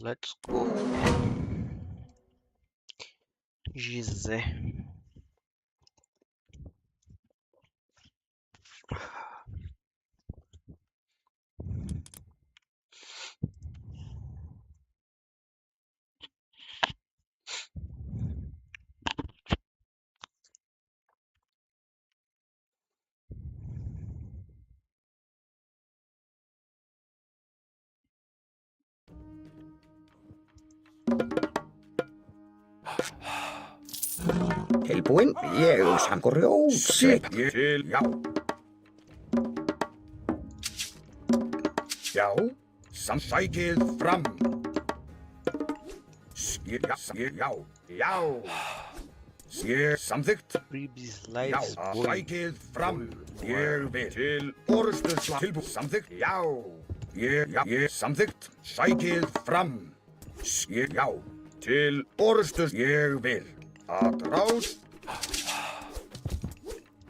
Let's go. Gizé. Tilbúinn, ég samgur rjóðsveit. Til, já. Já, sækið fram. Já. Ég samþykkt. Freebies, Já, lives, boy. sækið fram. Ég vil til orrustuslag. Tilbúið, samþykkt. Já. Ég samþykkt. Sækið fram. Já, til orrustus. Ég vil. Að ráð.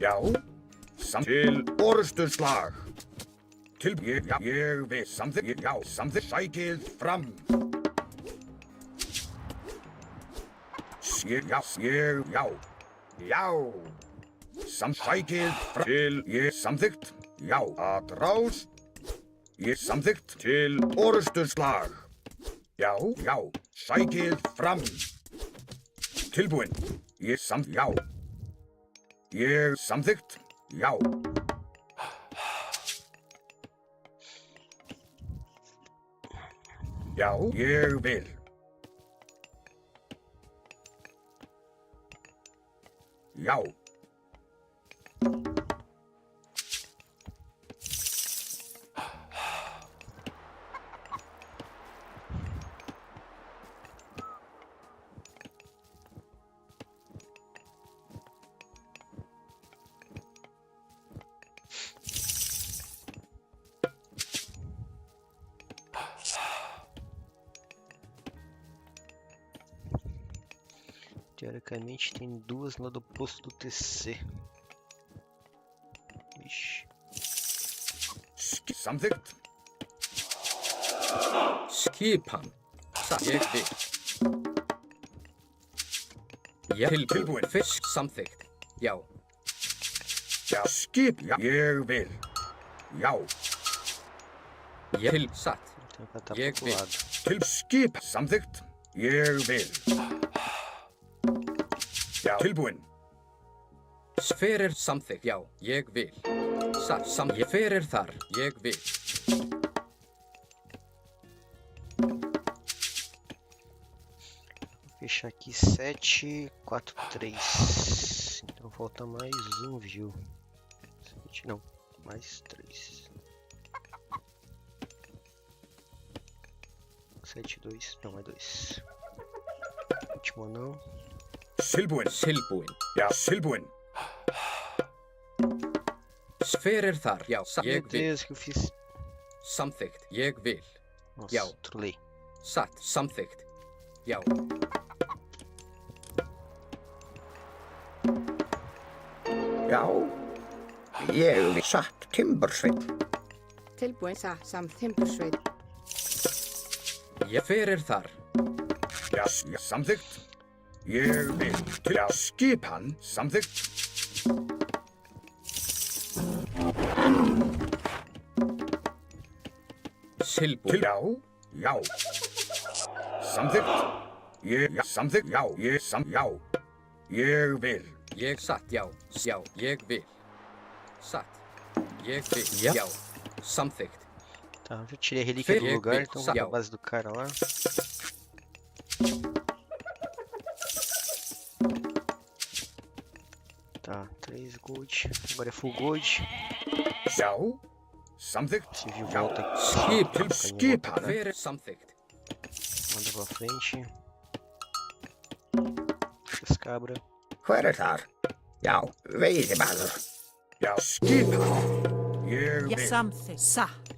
Já, til orrustuslag. Ég vil samþykkt. Já, samþykkt. Sækið fram. Já. Sækið fram. Til ég samþykkt. Já, að ráð. Ég samþykkt. Til orrustuslag. Já. Sækið fram. Tilbúinn. Ég samþykkt. Já. Ég samþykkt. Já. Já, ég vil. Já. Teoricamente tem duas lá do posto do TC. Ixi. Samþykkt. Skipan. Ég vil. Tilbúinn, fisk samþykkt. Já. Já, skip. Já, ég vil. Já. Til satt. Tem que estar Ég pro vil. lado. Til skip. Samþykkt. Ég vil. Já. Tilbúinn. Sferir samþykkt. Já, ég vil. Satt samþykkt. Sferir þar. Ég vil. Fechar aqui 7, 4, 3. Então falta mais um, viu? 7 não, mais 3. 7, 2, não, é 2. Último não. Tilbúinn. Já, tilbúinn. Sferir þar. Já, Meu ég vil. Deus, que eu fiz. Samþykkt. Ég vil. Nossa, Já. trolei. Satt samþykkt. Já. Já, ég vil satt timbursveit. Tilbúinn samt timbursveit. Ég ferir þar. Já, samþykkt. Ég vil. Til að skipan. Samþykkt. Tilbúinn. Já. Samþykkt. Samþykkt. Já, ég vil. Ég satt, já, ég vil. Satt. Ég vil, já. Samþykkt. Tá, já tirei a relíquia do lugar, então vou pra Já. base do cara lá. Tá, 3 gold. Agora é full gold. Já. Samþykkt. Civil volta aqui. Skip. Til skipan. Ferir samþykkt. Manda pra frente. Essas cabras. Hver þar? Já, veiðimaður. Já, skipan. Ég vil. Samþykkt. Satt.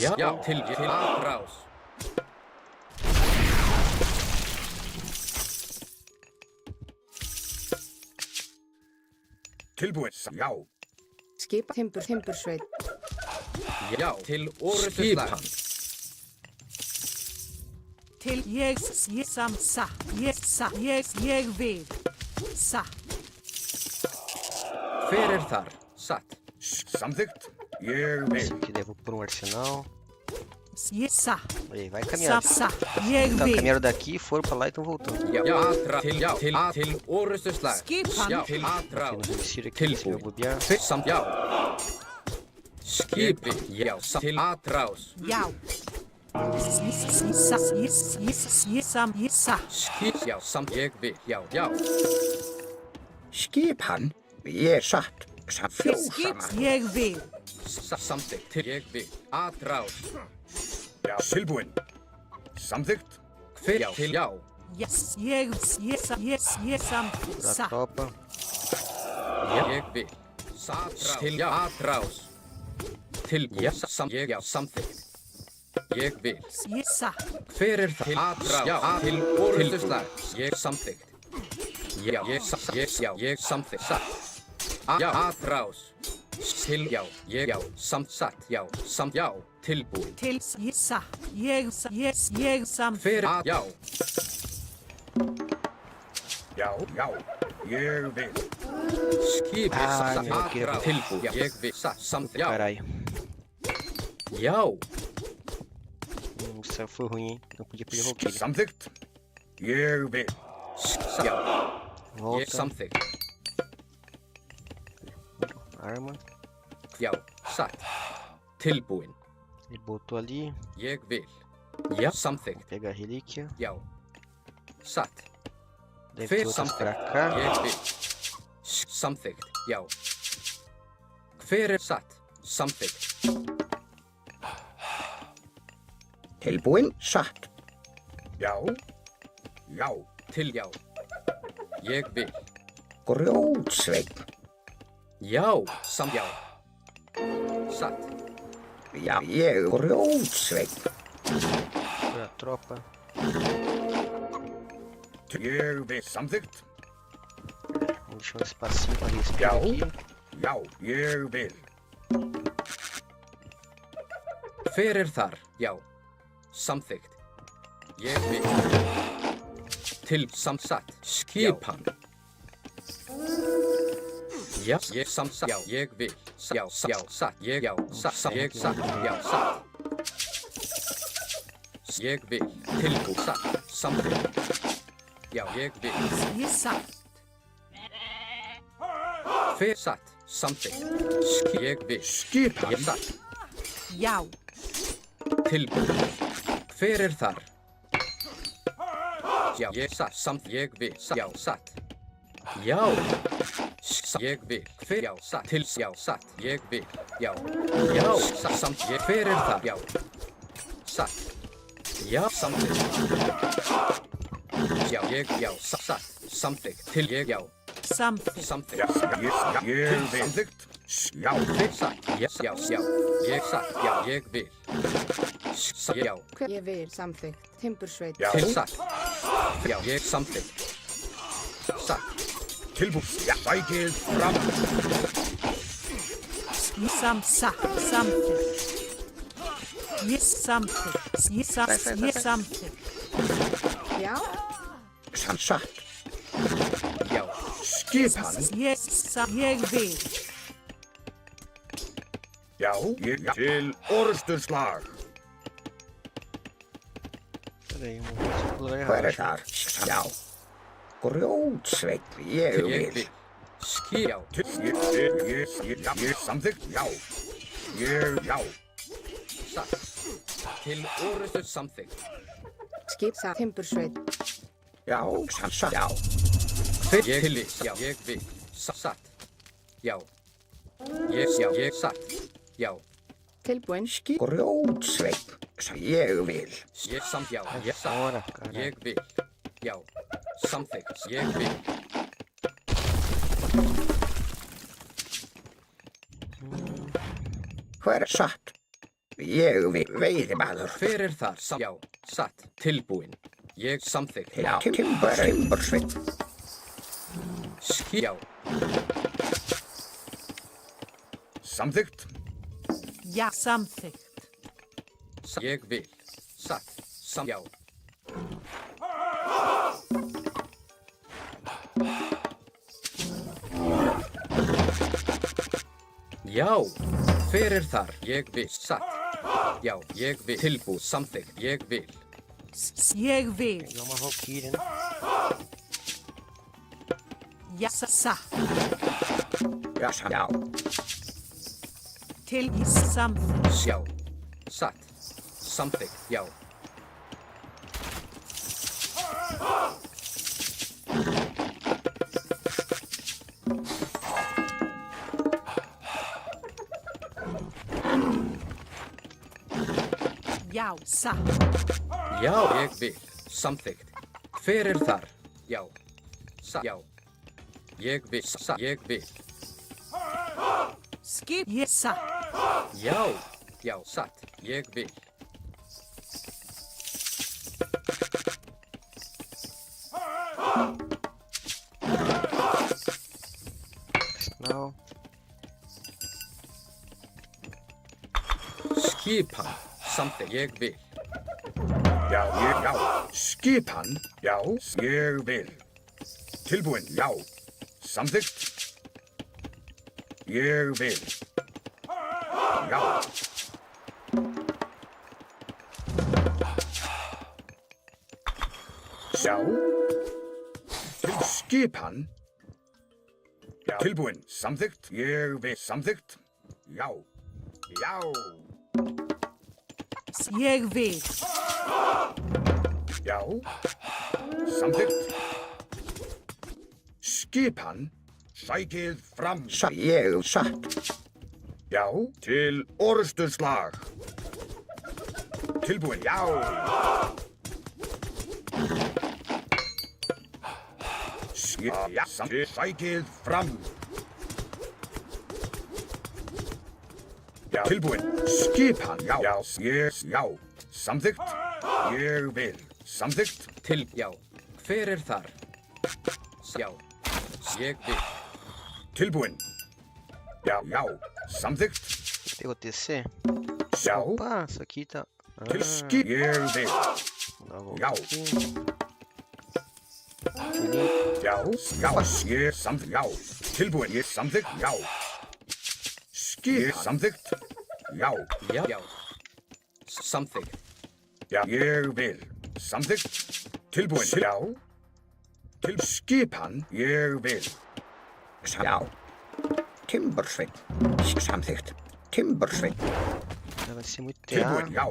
Já, til aðrás. Tilbúinn. Já. Skipa timbursveit. Já, til orrustuslag. Til ég satt. Ég vil. Satt. Hver er þar? Satt. Samþykkt. Ég vil. Esse aqui devo por um arsenal. Satt. Aí, vai caminhando. Satt. Ég Tá, vil. caminharam daqui, foram pra lá e estão voltando. Til orustuslag. Skipan. Já, til Aqui atrás. no Relicírio aqui, se eu bobear. Já. Skipi. Já, til atrás. Já. Satt. Skip. Já, ég vil. Já. Skip hann. Ég satt. Fjósamann. Ég vil. Samþykkt. Til ég vil. Atrás. Já, tilbúinn. Samþykkt. Hver? Já, til já. Ég samt. Pra Satt. tropa. Ég vil. Til já. Atrás. Til já. Já, samþykkt. Ég vil. Satt. Hver er það? Til atrás. Já, til orustuslag. Ég samþykkt. Já, ég samþykkt. Satt. Já, atrás. Til já, já, satt, já, tilbúin. Til satt. Ég samt. Hver já. Já. Ég vil. Skipi, Ah, satt, meu, eu queria- atrás. Tilbúin. Já, ég vil, satt, samþykkt. Já, Caralho. já. Isso foi ruim, hein? Não podia pedir Valkyrie. Samþykkt. Ég vil. Já, ég Volta. samþykkt. Arma. Já, satt. Tilbúin. Ele botou ali. Ég vil. Já, samþykkt. Pega a relíquia. Já. Satt. Deve Hver ter outras samþykkt? pra cá. Ég vil. Samþykkt. Já. Hver er satt? Samþykkt. Tilbúinn. Satt. Já. Til já. Ég vil. Grjótsveinn. Já, já. Satt. Já, ég grjótsveinn. Pra tropa. Ég vil. Samþykkt. Vamos deixar um espacinho pra respirar Já. aqui. Já, ég vil. Hver er þar? Já. Samþykkt. Ég vil. Til samsatt. Skipan. Já, ég samsatt. Já, ég vil. Já, satt. Ég satt. Já, satt. Ég vil. Tilbúið. Satt. Samþykkt. Já, ég vil. Satt. Hver satt? Samþykkt. Ég vil. Skipan. Ég satt. Já. Tilbúið. Hver er þar? Já, ég satt. Samt ég vil. Já, satt. Já. Ég vil. Hver? Já, satt. Til. Já, satt. Ég vil. Já. Já. Samt ég. Hver er þar? Já. Satt. Já, samþykkt. Já, satt. Samþykkt. Til ég. Já. Samþykkt. Samþykkt. Ég vil. Samþykkt. Já. Hver satt? Já. Ég satt. Já, ég vil. Já. Ég vil. Samþykkt. Timbursveit. Já. Til satt. Já, ég samþykkt. Satt. Tilbúið. Já. Sækið fram. Satt. Samþykkt. Ég samþykkt. Ég samþykkt. Já. Satt. Já. Skipan. Ég vil. Já. Ég til orusturslag. Pera aí, vamos pular Hver er errado. þar? Já. Grjótsveinn. Ég Ég vil. vil. Já. Ég samþykkt. Já. Já. Satt. Til orustu samþykkt. Skip. Satt. Timbursveit. Já, satt. Já. Ég til. Já, ég vil. Satt. Já. Ég satt. Já. Tilbúinn. Grjótsveinn. Ég vil. Ég samt. Já. Ég satt. Fora, caralho. Ég vil. Já. Samþykkt. Ég vil. Hver er satt? Ég vil. Veiðimaður. Hver er þar? Já. Satt. Tilbúinn. Ég samþykkt. Já. Timbursveinn. Já. Samþykkt. Já. Samþykkt. Ég vil. Satt. Já. Já, hver þar? Ég vil. Satt. Já, ég vil. Tilbúð. Samþykkt. Ég vil. Ég vil. Já, maður fá kýrin. Já, satt. Já, já. Til í samþykkt. Sjá. Satt. Samþykkt. Já. Já, satt. Já, ég vil. Samþykkt. Hver þar? Já. Satt. Já. Ég vil. Satt. Ég vil. Skip. Ég satt. Já. Já, satt. Ég vil. Ná. Skipan. Samþykkt. Ég vil. Já. Skipan. Já, ég vil. Tilbúin. Já. Samþykkt. Ég vil. Já. Sjá. Til skipan. Já. Tilbúin. Samþykkt. Ég vil. Samþykkt. Já. Já. Ég vil. Já. Samþykkt. Skipan. Sækið fram. Ég satt. Já. Til orrustuslag. Tilbúin. Já. Já. Sækið fram. Já. Tilbúin. Skipan. Já. Já. Samþykkt. Ég vil. Samþykkt. Til. Já. Hver þar? Já. Ég vil. Tilbúin. Já. Samþykkt. Pegou TC? Já. Opa, isso aqui tá... Til skip. Ég vil. Dá uma volta Já. aqui. Já. Ég samþykkt. Já. Tilbúin. Ég samþykkt. Já. Skip. Ég samþykkt. Já. Já. Já. Samþykkt. Já. Ég vil. Samþykkt. Tilbúin. Já. Til skipan. Ég vil. Já. Timbursveit. Samþykkt. Timbursveit. Vai ser muito Tilbúin. TA. Já.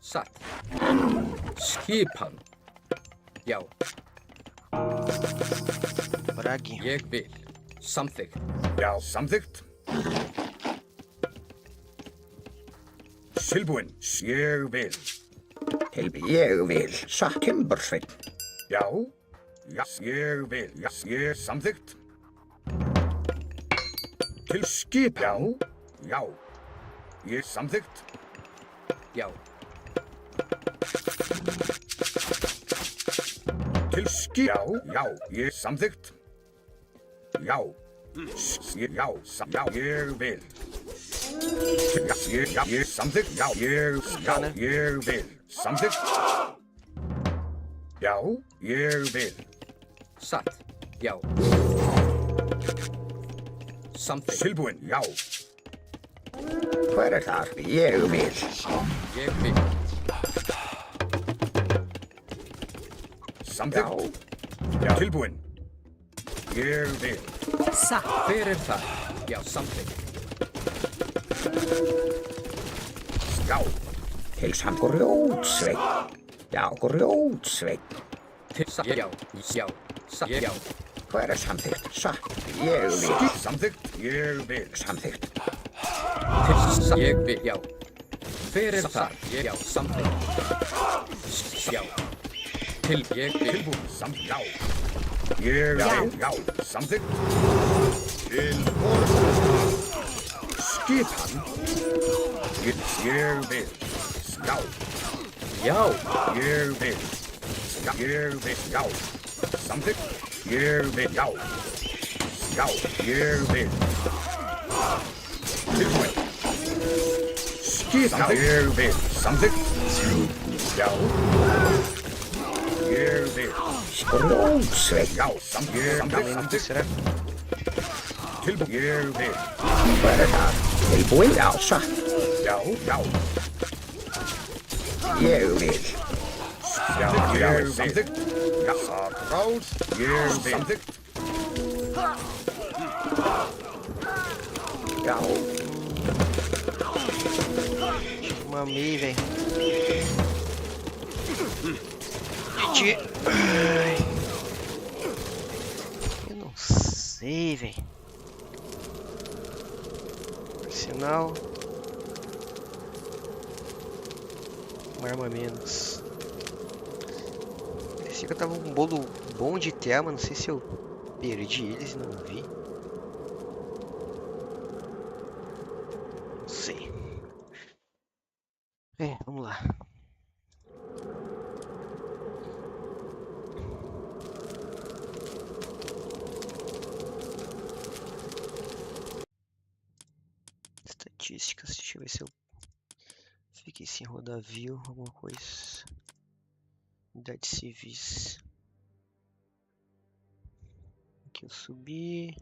Satt. Skipan. Já. Bragi. Ég vil. Samþykkt. Já. Samþykkt. Tilbúin. Ég vil. Ég vil. Satt. Timbursveit. Já. Já. Ég vil. Já. Ég samþykkt. Til skipan. Já. Ég samþykkt. Já. Til skip. Já. Ég samþykkt. Já. Já. Ég vil. Já. Ég samþykkt. Já. Ég vil. Samþykkt. Já. Ég vil. Satt. Já. Samþykkt. Tilbúin. Já. Hver þar? Ég vil. Ég vil. Samþykkt. Já. Tilbúin. Ég vil. Satt. Hver þar? Já, samþykkt. Já. Til samt grjótsveit. Já, grjótsveit. Til satt. Já. Já. Satt. Já. Hver samþykkt? Satt. Ég vil. Skip. Samþykkt. Ég vil. Samþykkt. Til satt. Ég vil. Já. Hver þar? Já, samþykkt. Já. Til. Ég vil. Tilbúin. Já. Ég vil. Já. Samþykkt. Til orðstöðslag. Skipan. Ég vil. Já. Já. Ég vil. Já. Ég vil. Já. Samþykkt. Ég vil. Já. Já. Ég vil. Tilbúin. Skipan. Ég vil. Samþykkt. Já. Ég vil. Grjótsveit. Já. Samþykkt. Caminho Samþykkt. será? tilbúin. Ég vil. Verða tilbúin. Já, satt. Já, já. Ég vil. Já, ég samþykkt. Já, rás. Ég vil. Samþykkt. Já, Mamei, velho. Gente. Ai. Eu não sei, velho. Sinal. Uma arma a menos. Parecia que eu tava com um bolo bom de TA, mas não sei se eu perdi eles e não vi. Não sei. Vamos lá. Estatísticas, deixa eu ver se eu fiquei sem rodar view, alguma coisa. Unidades civis. Aqui eu subi.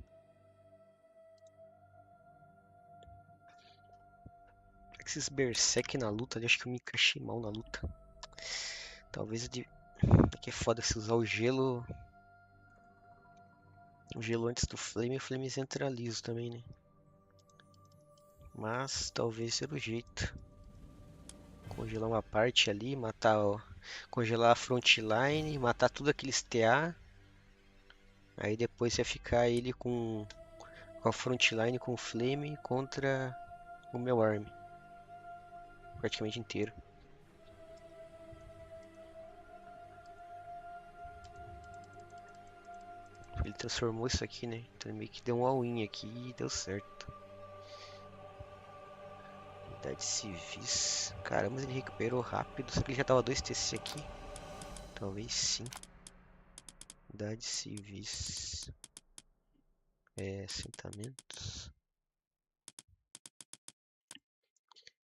Esses berserk na luta, acho que eu me encaixei mal na luta. Talvez aqui é foda se usar o gelo. O gelo antes do flame, o flame entra liso também, né? Mas talvez seja o jeito. Congelar uma parte ali, matar congelar a frontline, matar tudo aqueles TA. Aí depois você ficar ele com a frontline com o flame contra o meu arm. Praticamente inteiro. Ele transformou isso aqui, né? Então ele meio que deu um all-in aqui e deu certo. Unidades civis. Caramba, ele recuperou rápido. Será que ele já tava 2 TC aqui? Talvez sim. Unidades civis. Assentamentos.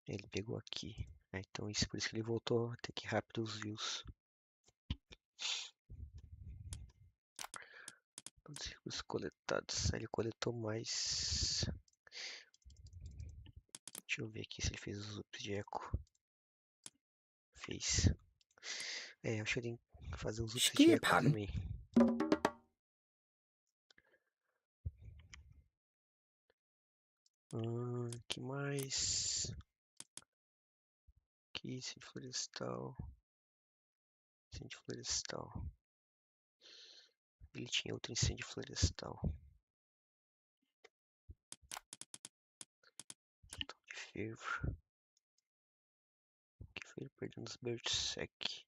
Ele pegou aqui. Então isso por isso que ele voltou até que rápido os views. Os recursos coletados. Ele coletou mais. Deixa eu ver aqui se ele fez os ups de eco. Fez. Acho que ele tem que fazer os ups de eco Skipan. também. Que mais? Aqui, incêndio florestal. Incêndio florestal. Ele tinha outro incêndio florestal. Total de fervo. Que foi ele perdendo os berserk.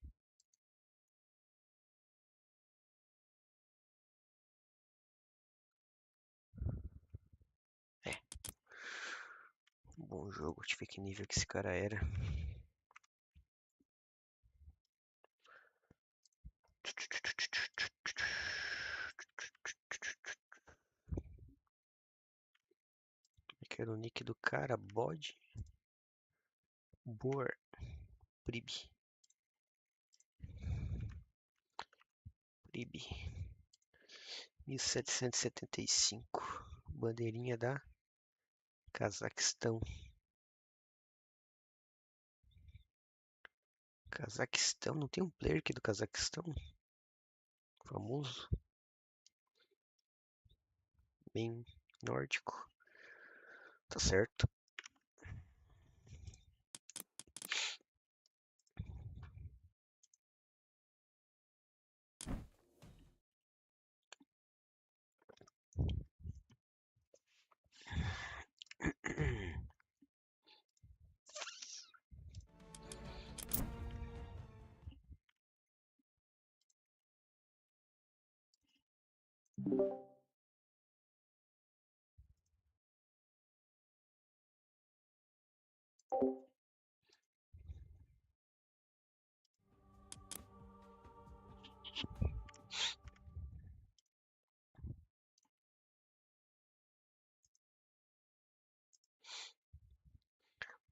Bom jogo, deixa eu ver que nível que esse cara era. Que era o nick do cara, bode. Boar. Prib. Prib. 1775. Bandeirinha da Cazaquistão. Cazaquistão? Não tem um player aqui do Cazaquistão? Famoso. Bem nórdico. Tá certo.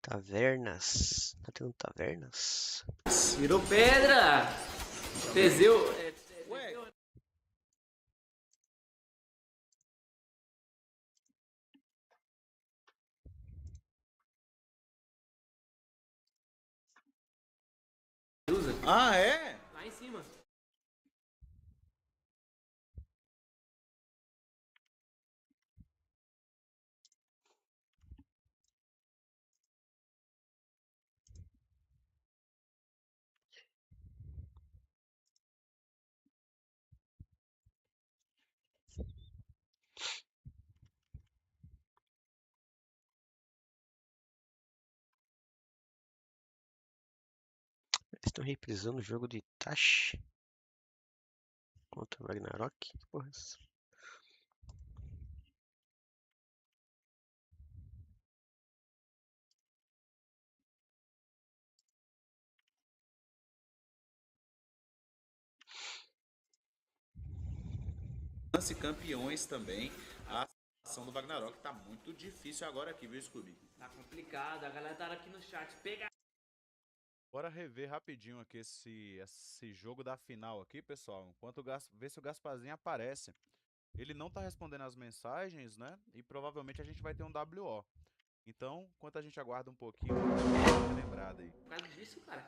Tavernas. Tá tendo tavernas? Virou pedra! Teseu. Ah, é? Lá em cima. Eles estão reprisando o jogo de Itachi contra o Ragnarok. Que porra é essa? Lance campeões também. A ação do Ragnarok tá muito difícil agora aqui, viu, Scooby? Tá complicado. A galera tá aqui no chat. Pega. Bora rever rapidinho aqui esse jogo da final aqui, pessoal. Enquanto ver se o Gasparzinho aparece. Ele não tá respondendo as mensagens, né? E provavelmente a gente vai ter um WO. Então, enquanto a gente aguarda um pouquinho, dá uma lembrada aí. Por causa disso, cara.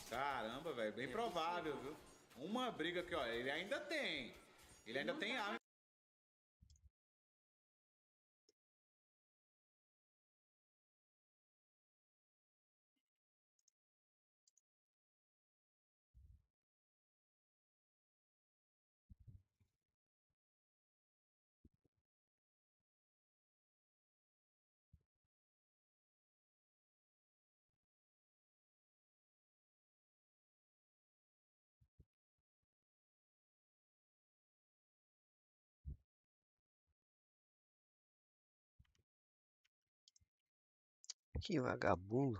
Caramba, velho, bem provável, viu? Uma briga aqui, ó, ele ainda tem. Ele ainda tem arma. Que vagabundo.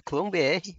Clone BR.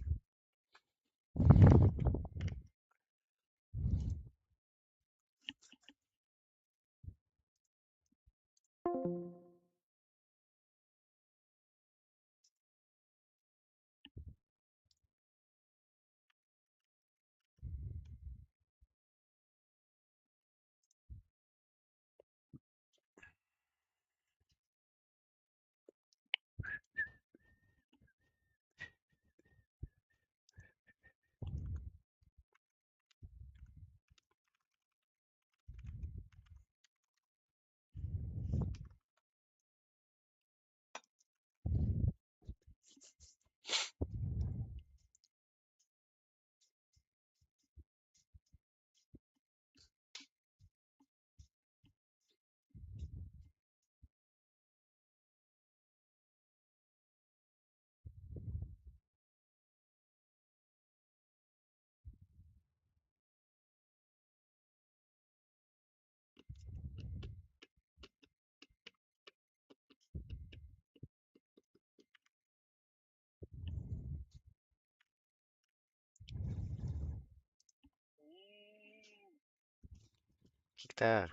O que tá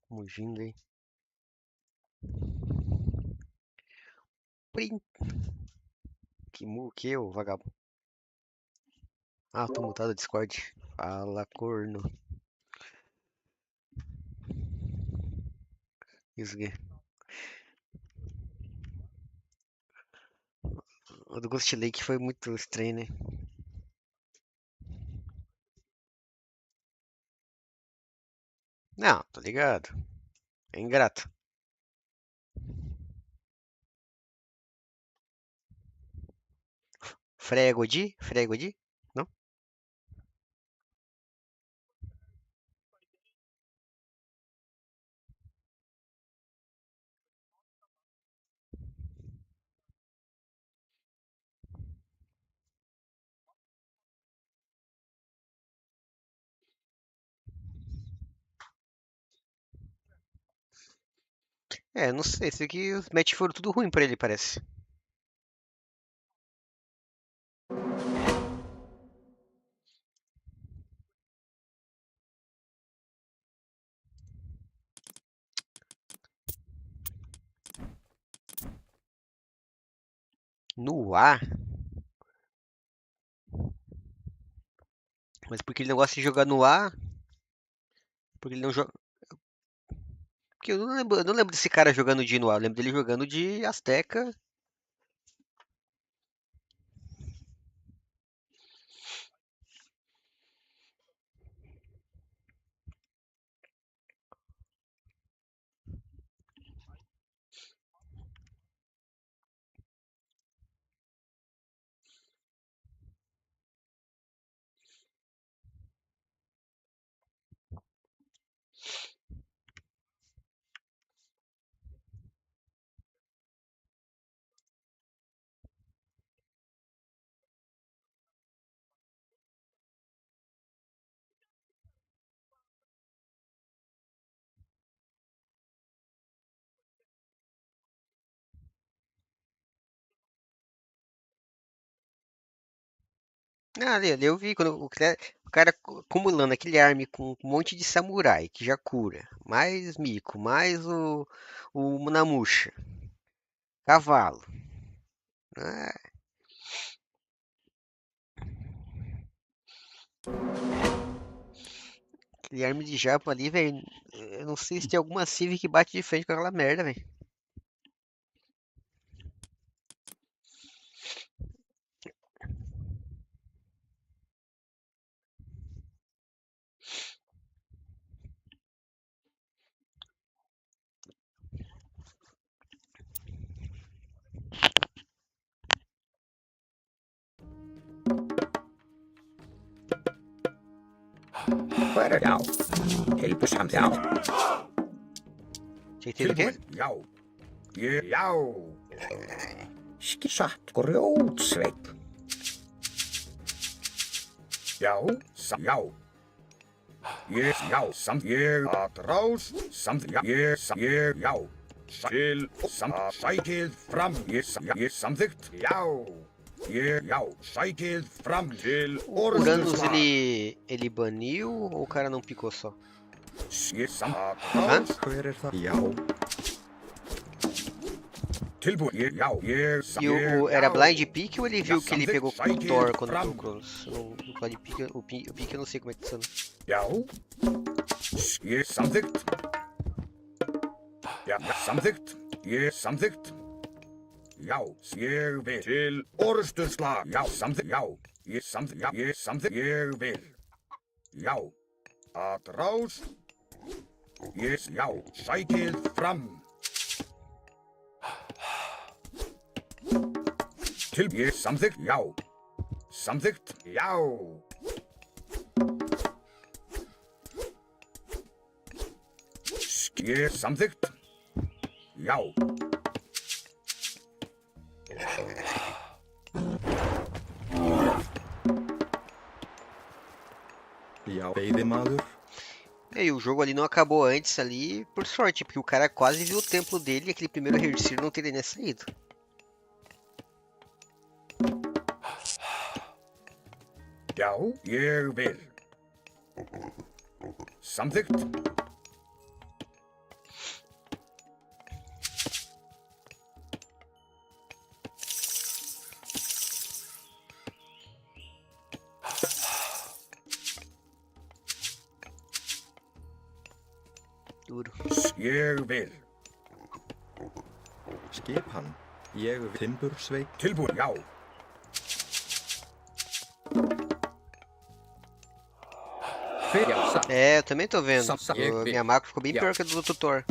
mugindo aí? Prim. Que, ô vagabundo? Ah, tô mutado no Discord. Fala, corno. Isso aqui. O do Ghost Lake foi muito estranho, né? Não, tô ligado. É ingrato. Fregodi? Fregodi? Não? É, não sei, esse aqui os match foram tudo ruim pra ele, parece. No ar? Mas porque ele não gosta de jogar no ar? Porque ele não joga. Porque eu não lembro desse cara jogando de no ar, eu lembro dele jogando de Azteca. Ah, ali eu vi quando o cara acumulando aquele arme com um monte de samurai que já cura, mais mico, mais o Munamusha, cavalo. Ah, aquele arme de japa ali, velho. Eu não sei se tem alguma Civ que bate de frente com aquela merda, velho. Hver já. Tilbusamþykkt. Já. Tinha que ter o quê? Tilbúin. Já. Já. Satt grjótsveinn. Já. Já. Já. Að rás. Já. Til sækið fram. Samþykkt. Já. Já. Sækið fram til O Uranus orrustuslag. ele baniu ou o cara não picou só? Að Hã? rás. Hver það? Já. Tilbúin. Já. E era blind pick ou ele viu Já, que ele samþykkt. pegou com o Sækið Thor quando fram. pegou o Cronos? O blind pick, o pick eu não sei como é que funciona. Já. Samþykkt. Já. Samþykkt. Samþykkt. Já. Ég vil. Til orrustuslag. Já. Samþykkt. Já. Samþykkt. Já. Samþykkt. Ég vil. Já. Að rás. Já. Sækið fram. Samþykkt. Já. Samþykkt. Já. Samþykkt. Já. Já. Veiðimaður. E o jogo ali não acabou antes ali, por sorte, porque o cara quase viu o templo dele e aquele primeiro Hercir não teria nem saído. Já. Ég vil. Samþykkt. Duro. Ég vil. Skipan. Ég vil. Timbursveinn. Tilbúin. Já. Já, satt. É, eu também tô vendo. Eu vi. Minha macro ficou bem Já. pior que a do Dr. Thor.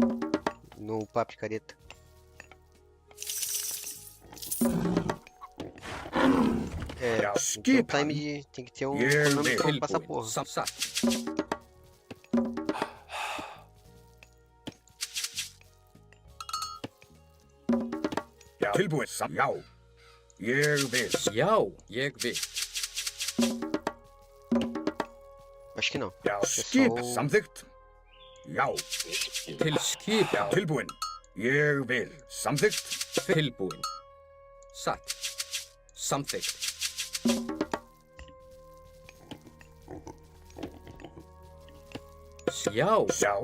No papo de careta. É, Já. tem que ter um Skipan. time de. Tem que ter um Yeah, cronômetro man. pra passar porra. Satt. Já. Tilbúin. Já. Ég vil. Já, ég vil. Acho que não. Já. Acho que é Skip. só o... Samþykkt. Já. Til skip. Já. Tilbúin. Ég vil. Samþykkt. Tilbúin. Satt. Samþykkt. Já. Sjá.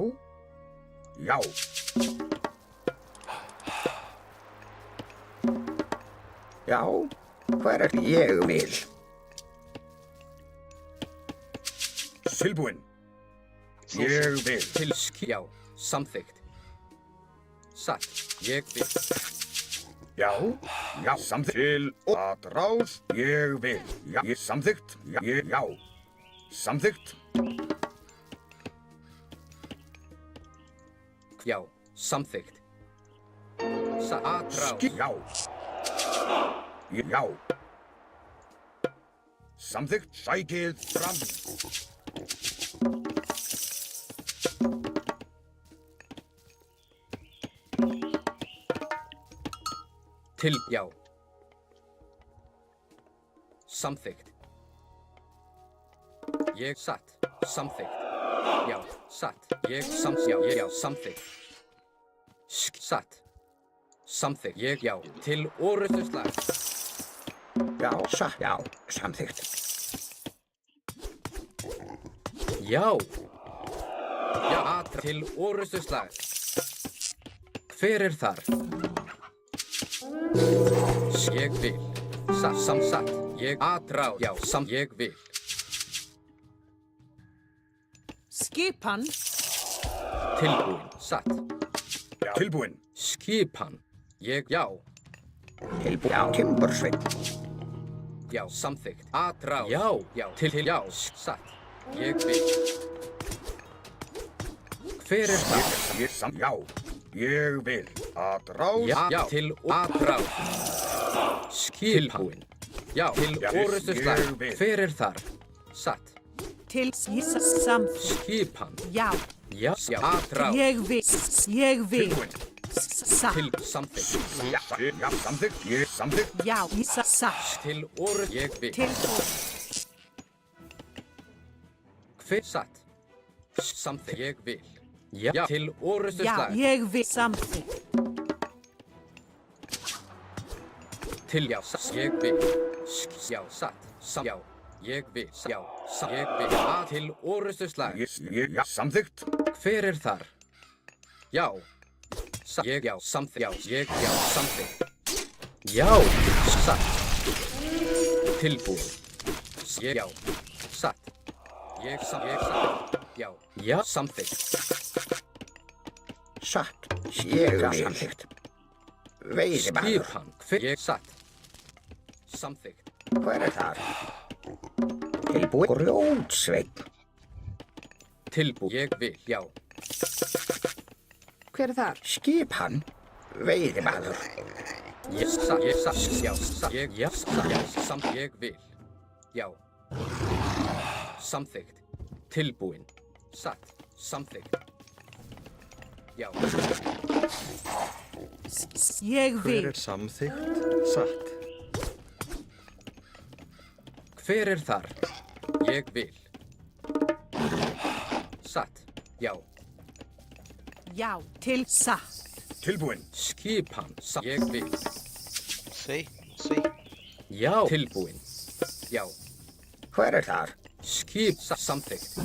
Já. Já, hver er ég vil? Tilbúin. Ég vil. Já. Samþykkt. Satt. Ég vil. Já. Já. Samþykkt. Til atrás. Ég vil. Já. Ég samþykkt. Já. Ég. Já. Samþykkt. Já. Samþykkt. Atrás. Já. Já. Samþykkt. Sækið fram. Já. Samþykkt. Ég satt. Samþykkt. Já. Satt. Ég já. Samþykkt. Satt. Samþykkt. Ég já. Til orrustuslag. Já, já, samþykkt. Já. Já. Til orrustuslag. Hver er þar? Ég vil. Satt. Ég atrá. Já. Ég vil. Skipan. Tilbúin. Satt. Tilbúin. Skipan. Ég já. Tilbúin. Já, timbursveit. Já. Samþykkt. Atrá. Já. Já. Til já. Satt. Ég vil. Hver er það? Já. Ég vil. Atrás. Já. Já. Til atrá. Skipan. Já. Til orrustuslag. Ég vil. Hver er þar? Satt. Til samþykkt. Skipan. Já. Já. Já. Atrá. Ég vil. Ég vil. Tilbúin. Satt. Til samþykkt. Já. Já. Samþykkt. Ég samþykkt. Já. Satt. Til orrust. Ég vil. Tilbúin. Hver satt? Samþykkt. Ég vil. Já. Til orrustuslag. Já. Ég vil. Samþykkt. Til já. Ég vil. Já. Satt. Já. Ég vil. Já. Ég vil. Já. Til orrustuslag. Já. Samþykkt. Hver er þar? Já. Ég já. Samþykkt. Já. Ég já. Samþykkt. Já. Satt. Tilbúin. Ég já. Satt. Ég satt. Já. Já. Samþykkt. Satt. Ég vil. Samþykkt. Veiðimaður. Skipan. Hver ég satt. Samþykkt. Hver er þar? Tilbúin. Grjótsveit. Tilbúin. Ég vil. Já. Hver er þar? Skipan. Veiðimaður. Ég satt. Já. Satt. Já. Satt. Já. Samt. Ég vil. Já. Samþykkt. Tilbúin. Satt. Samþykkt. Já. Ég vil. Samþykkt. Satt. Hver er þar? Ég vil. Satt. Já. Já. Til satt. Tilbúin. Skipan. Satt. Ég vil. Sei. Já. Tilbúin. Já. Hver er þar? Skip. Samþykkt.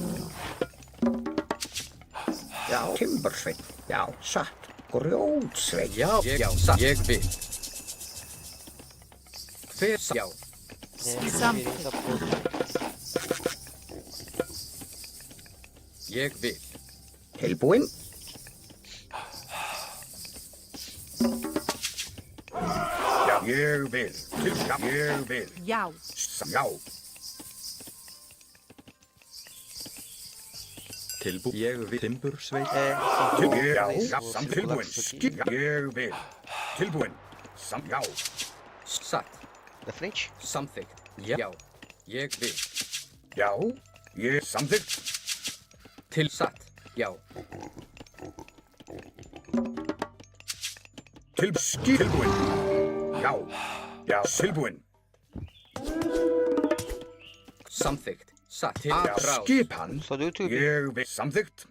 Já, timbursveit. Já, satt. Grjótsveit. Já. Já. Satt. Ég vil. Hver? Já. Samþykkt. Ég vil. Tilbúin. Já. Ég vil. Já. Ég vil. Já. Já. Tilbúin. Ég vil. Timbursveit. Já. Tilbúin. Ég vil. Tilbúin. Já. Satt. Da frente. Samþykkt. Já. Ég vil. Já. Ég samþykkt. Til satt. Já. Tilbúin. Já. Já. Tilbúin. Samþykkt. Satt. Til Já. atrás. Skipan. Só do YouTube. Ég vil. Samþykkt.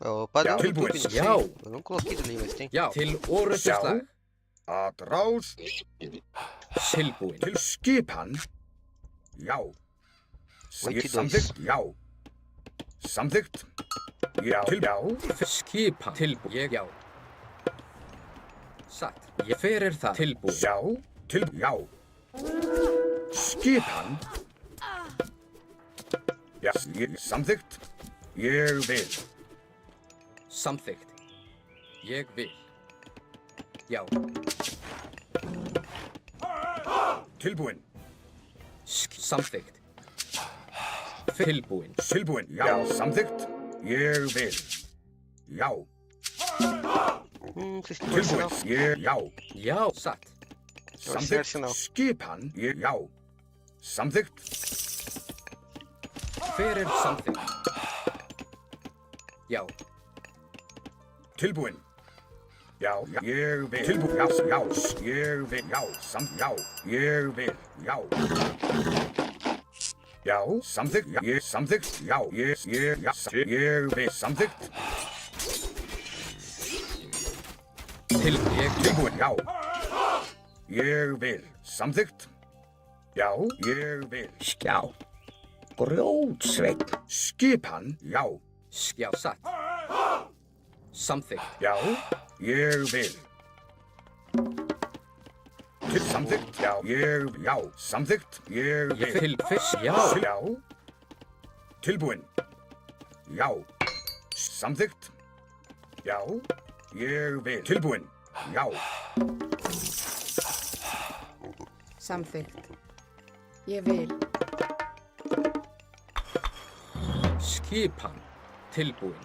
Opa, deu um Tilbúin. YouTube, não Já. sei. Eu não coloquei delay, mas tem. Já. Til orustuslag. Að rás Tilbúin. til skipan. Já. Oito e dois. Samþykkt. Já. Samþykkt. Já. Já. Skipan. Tilbúin. Ég já. Satt. Ég fyrir það. Tilbúin. Já. Já. Skipan. Já. Samþykkt. Ég vil. Samþykkt. Ég vil. Já. Tilbúin. Samþykkt. Tilbúin. Tilbúin. Já. Samþykkt. Ég vil. Já. Vocês têm arsenal. Tilbúin. Já. Já. Satt. Torcer arsenal. Skipan. Já. Samþykkt. Fyrir samþykkt. Já. Tilbúin. Já, ég vil. Tilbúin. Já, ég vil. Já, já, ég vil. Já. Já, samþykkt. Já, ég samþykkt. Já, ég vil. Samþykkt. Tilbúin. Já. Ég vil. Samþykkt. Já, ég vil. Skjá. Grjótsveinn. Skipan. Já. Já. Satt. Samþykkt. Já, ég vil. Til samþykkt. Já, samþykkt. Ég vil. Til fyrst. Já. Já. Tilbúin. Já. Samþykkt. Já. Ég vil. Tilbúin. Já. Samþykkt. Ég vil. Skipan. Tilbúin.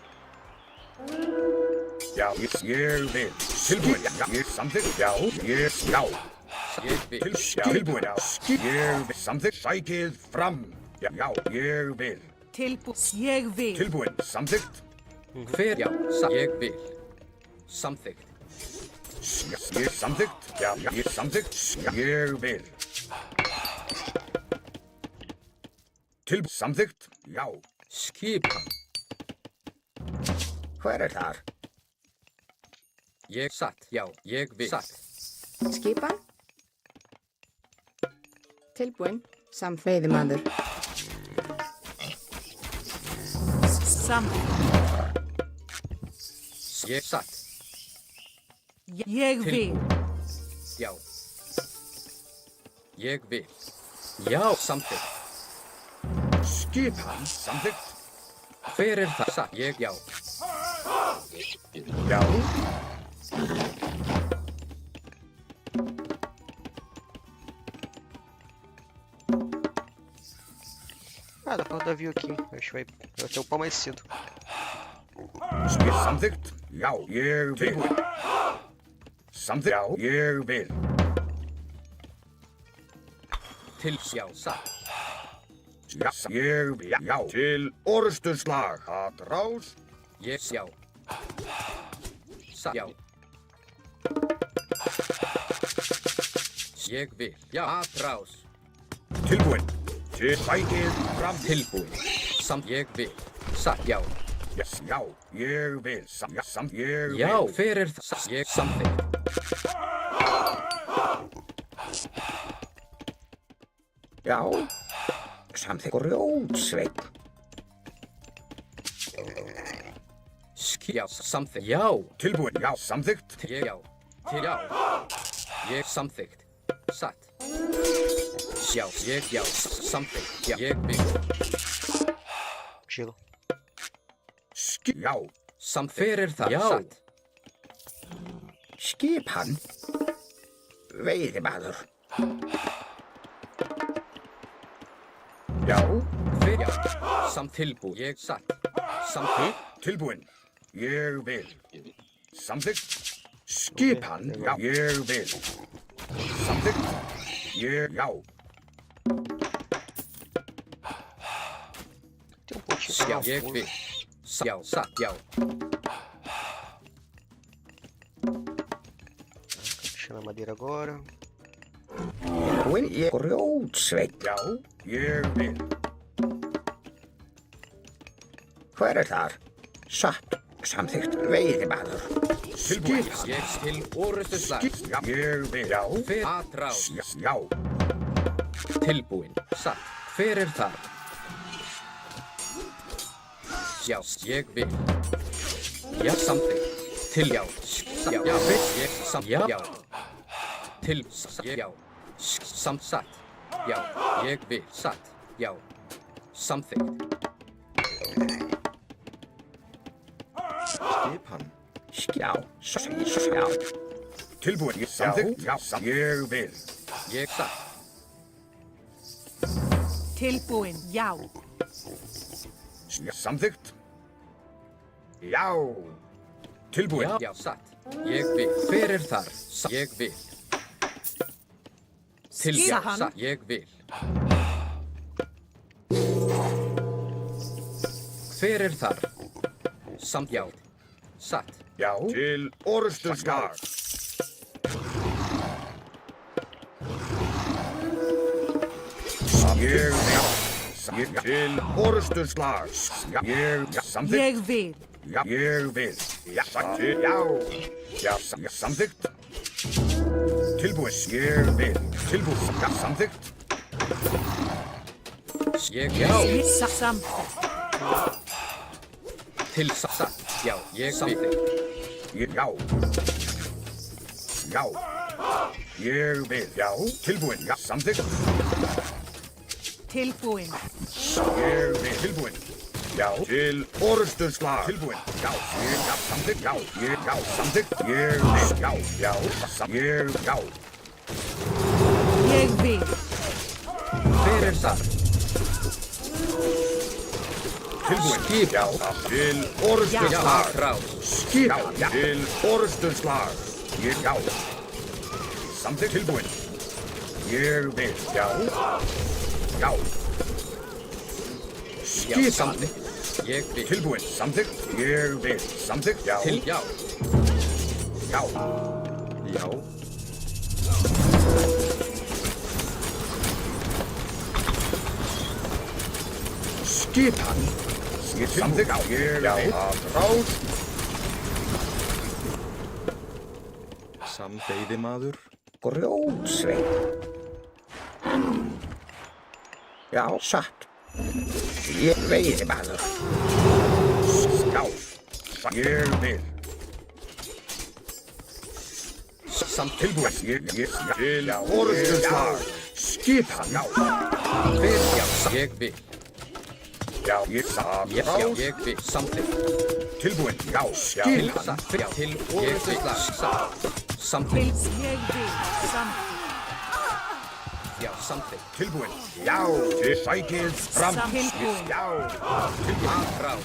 Já, ég vil. Tilbúin. Já, ég samþykkt. Já. Ég vil. Tilbúin. Já. Ég vil. Samþykkt. Sækið fram. Já, ég vil. Ég vil. Tilbúin. Samþykkt. Hver já. Ég vil. Samþykkt. Ég samþykkt. Já, ég samþykkt. Ég vil. Samþykkt. Já. Skipan. Hver er þar? Ég satt. Já. Ég vil. Satt. Skipan. Tilbúin. Samveiðimaður. Samþykkt. Ég satt. Ég vil. Já. Ég vil. Já. Samþykkt. Skipan. Samþykkt. Hver er það? Satt. Ég já. Já. Ah, dá pra rodar view aqui. Acho que vai até upar mais cedo. Samþykkt. Já, ég vil. Samþykkt. Já, ég vil. Til já. Satt. Já, ég vil. Já. Til orrustuslag. Að rás. Ég já. Satt. Já. Ég vil. Já. Atrás. Tilbúin. Til sækið fram. Tilbúin. Samt ég vil. Satt. Já. Já, ég vil. Ég vil. Já. Fyrir það. Ég samþykkt. Já. Samþykkt. Grjótsveinn. Já. Samþykkt. Já. Tilbúin. Já, samþykkt. Ég já. Til já. Ég samþykkt. Satt. Já. Ég já. Samþykkt. Já. Ég vil. Gelo. Já. Fyrir það. Já. Satt. Skipan. Veiðimaður. Já. Fyrir já. Tilbúin. Ég satt. Samþykkt. Tilbúin. Ég vil. Samþykkt. Skipan. Já, ég vil. Samþykkt. Já. Tem um pontinho Já. lá no Ég fundo. vil. Já. Satt. Já. Puxando a madeira agora. Grjótsveinn. Já, ég vil. Hver er þar? Satt. Samþykkt. Veiðimaður. Tilbúin. Ég til orustuslag. Já, ég vil. Já. Hver atrás. Já. Tilbúin. Satt. Hver er þar? Já, ég vil. Já, samþykkt. Til já. Já, já, ég já. Já. Til já. Satt. Já, ég vil. Satt. Já. Samþykkt. Skipan. Skjá. Skjá. Tilbúin. Samþykkt. Já. Ég vil. Ég satt. Tilbúin, já. Samþykkt. Já. Tilbúin. Já, satt. Ég vil. Hver er þar? Ég vil. Til já, Skipa hann. satt. Ég vil. Hver er þar? Samt já. Satt. Já. Til orustuslag. Ég vil. Til orustuslag. Ég samþykkt. Ég vil. Já, ég vil. Já, til. Já. Já, samþykkt. Tilbúin. Ég vil. Tilbúin. Já, samþykkt. Ég já. Samþykkt. Til satt. Já, ég samþykkt. Já. Já. Ég vil. Já. Tilbúin. Já, samþykkt. Tilbúin. Ég vil. Tilbúin. Já. Til orustuslag. Tilbúin. Já. Ég já, samþykkt. Já. Ég já, samþykkt. Ég vil. Já. Já. Ég já. Ég vil. Hver er þar? Tilbúin. Skip. Já. Til Já, orustuslag. atrás. Skip. Já. Til orustuslag. Ég já. Samþykkt. Tilbúin. Ég vil. Já. Já. Já, Skip. samþykkt. Ég vil. Tilbúin. Samþykkt. Ég vil. Samþykkt. Já. Til já. Já. Já. Skipan. Samþykkt. Já. Ég vil. Atrás. Samveiðimaður. Grjótsveit. Já, satt. Ég veiðimaður. Já. Ég vil. Samþykkt. Tilbúin. Ég til orustuslag. Skipan. Já. Hver já. Ég vil. Já. Ég Já, atrás. ég vil. Samþykkt. Tilbúin. Já. Til Skipan. satt. Já, til orustuslag. Satt. Samþykkt. Ég vil. Samþykkt. Já, samþykkt. Tilbúin. Já. Til sækið fram. Tilbúin. Já. Atrás.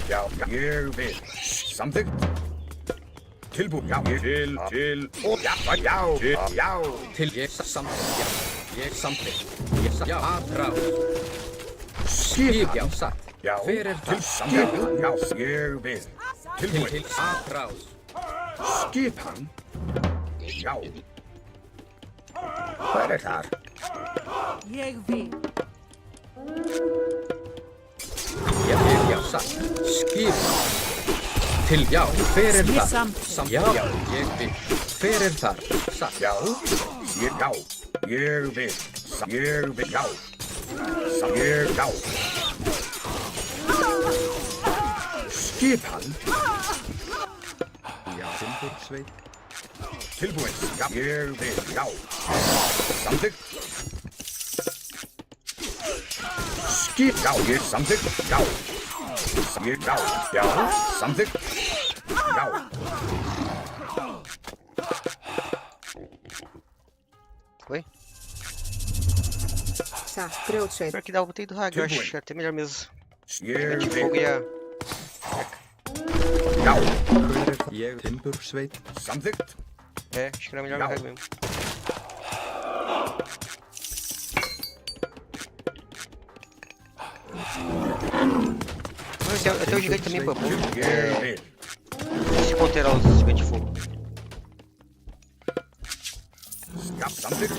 Já. Ég vil. Samþykkt. Tilbúin. Já. Til. Og já. Já. Til. Já. Til ég samþykkt. Já, ég samþykkt. Ég satt. Já, atrás. Skip. Já, satt. Já. Hver er Til það? samþykkt. Já. Ég vil. Tilbúin. Til atrás. Skipan. Já. Hver er þar? Ég vil. Já, satt. Skip. Til já. Hver er Ég það? samþykkt. Já, ég vil. Hver er þar? Satt. Já. Já. Ég vil. Ég vil. Já. Ég já. Skipan. Já. Timbursveit. Tilbúin. Já. Ég vil. Já. Samþykkt. Skip. Já. Ég samþykkt. Já. Ég já. Já. Samþykkt. Já. Oi? Satt. Grjótsveit. Pior que dá, eu botei do Hag, eu Tilbúin. acho até melhor mesmo. Ég De vil. fogo ia. Já. Hver er það? Ég. Timbursveit. Samþykkt. É, acho que era melhor no Hag mesmo. Mas até o gigante também, pô. Ég vil. Se conterar os gigantes de fogo. Já. Samþykkt.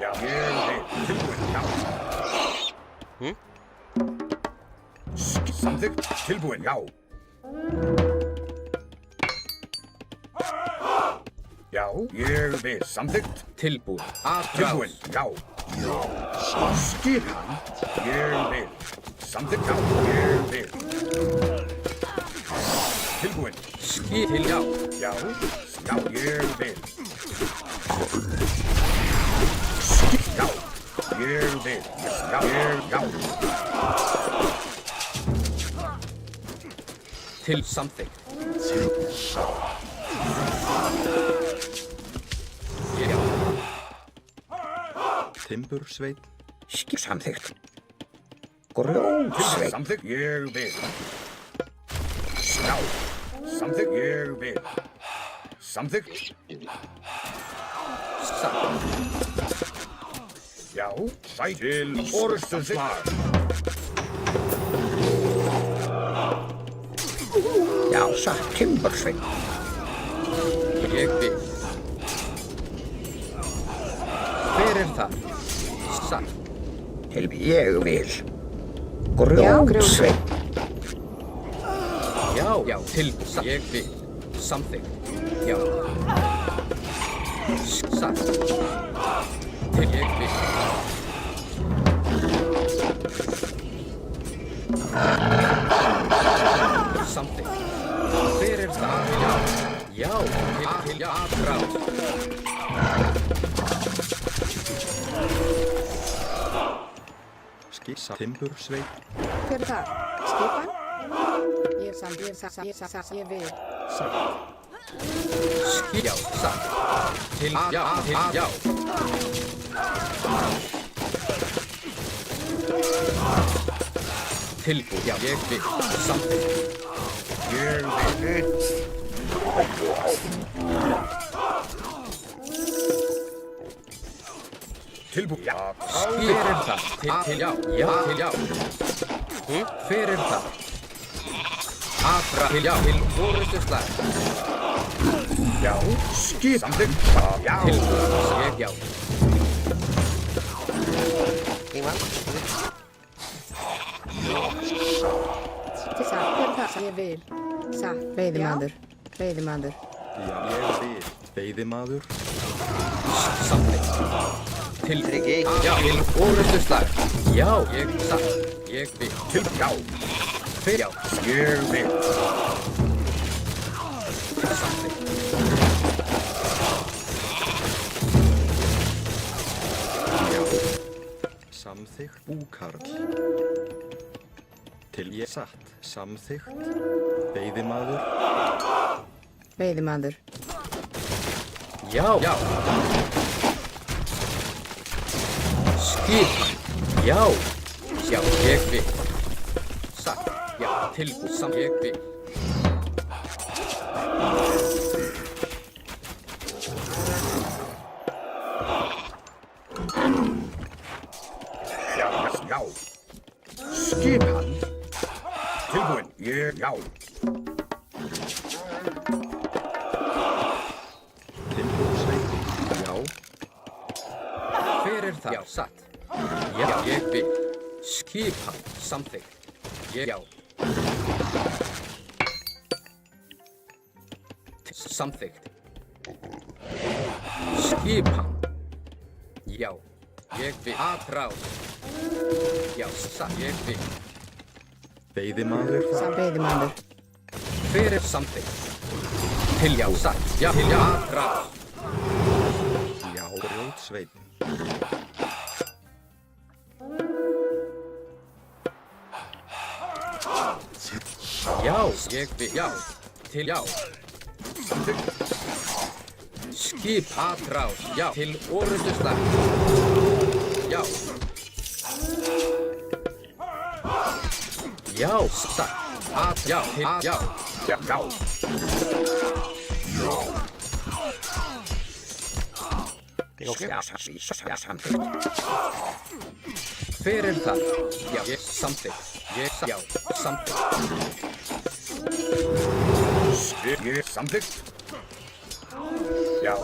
Já. Ég vil. Tilbúin. Já. Samþykkt. Tilbúin. Já. Já, ég vil. Samþykkt. Tilbúin. Tilbúin. Já. Skipan. Ég vil. Samþykkt. Já, ég vil. Tilbúin. Til já. Já. Já, ég vil. Já. Ég vil. Já, já. Til samþykkt. Já. Timbursveit. Samþykkt. Grjótsveit. Samþykkt. Ég vil. Já. Samþykkt. Ég vil. Samþykkt. Satt. Já. Sæt til orrustuslag. Já, satt. Timbursveit. Ég vil. Hver það? Satt. Ég vil. Grjótsveit. Já, já, til satt. Ég vil. Samþykkt. Já. Satt. Til ég vil. Samþykkt. Hver það? Já. Já, til já, aðráð. Skissa. Timbursveit. Hver er það? Skipan? Ég vil. Já, satt. Til já, til já. Tilbúið, já, ég vil. Samþykkt. Ég vil. Tilbúið. Já. Hver er það? Til já, já, til já. Hver er það? Afra til já, til orrustuslag. Já. Skip. Samþykkt. Já. Tilbúið, ég já. Hver er það? Ég vil. Satt. Veiðimaður. Veiðimaður. Já, ég vil. Veiðimaður. Samþykkt. Til já, til orrustuslag. Já, ég satt. Ég vil. Til já. Hver já. Ég vil. Samþykkt. Samþykkt. Búkarl. Til ég satt. Samþykkt. Veiðimaður. Veiðimaður. Já, já. Skip. Já. Já, ég vil. Satt. Já, tilbúið samt. Ég vil. Já. Já. Skipan. Tilbúin. Ég. Já. Timbursveit. Já. Hver er það? Já, satt. Já, ég vil. Skipan. Samþykkt. Ég já. Samþykkt. Skipan. Já. Ég vil. Aðráð. Já, satt. Ég vil. Veiðimaður. Veiðimaður. Hver er samþykkt? Til já, satt. Já, til já, aðráð. Já, grjótsveit. Já, ég vil. Já, til já. Skip aðráð. Já, til orrustuslag. Já. Já, satt. Já, til já. Já. Já. Já, samþykkt. Hver er það? Já, ég samþykkt. Já, samþykkt. Ég samþykkt. Já.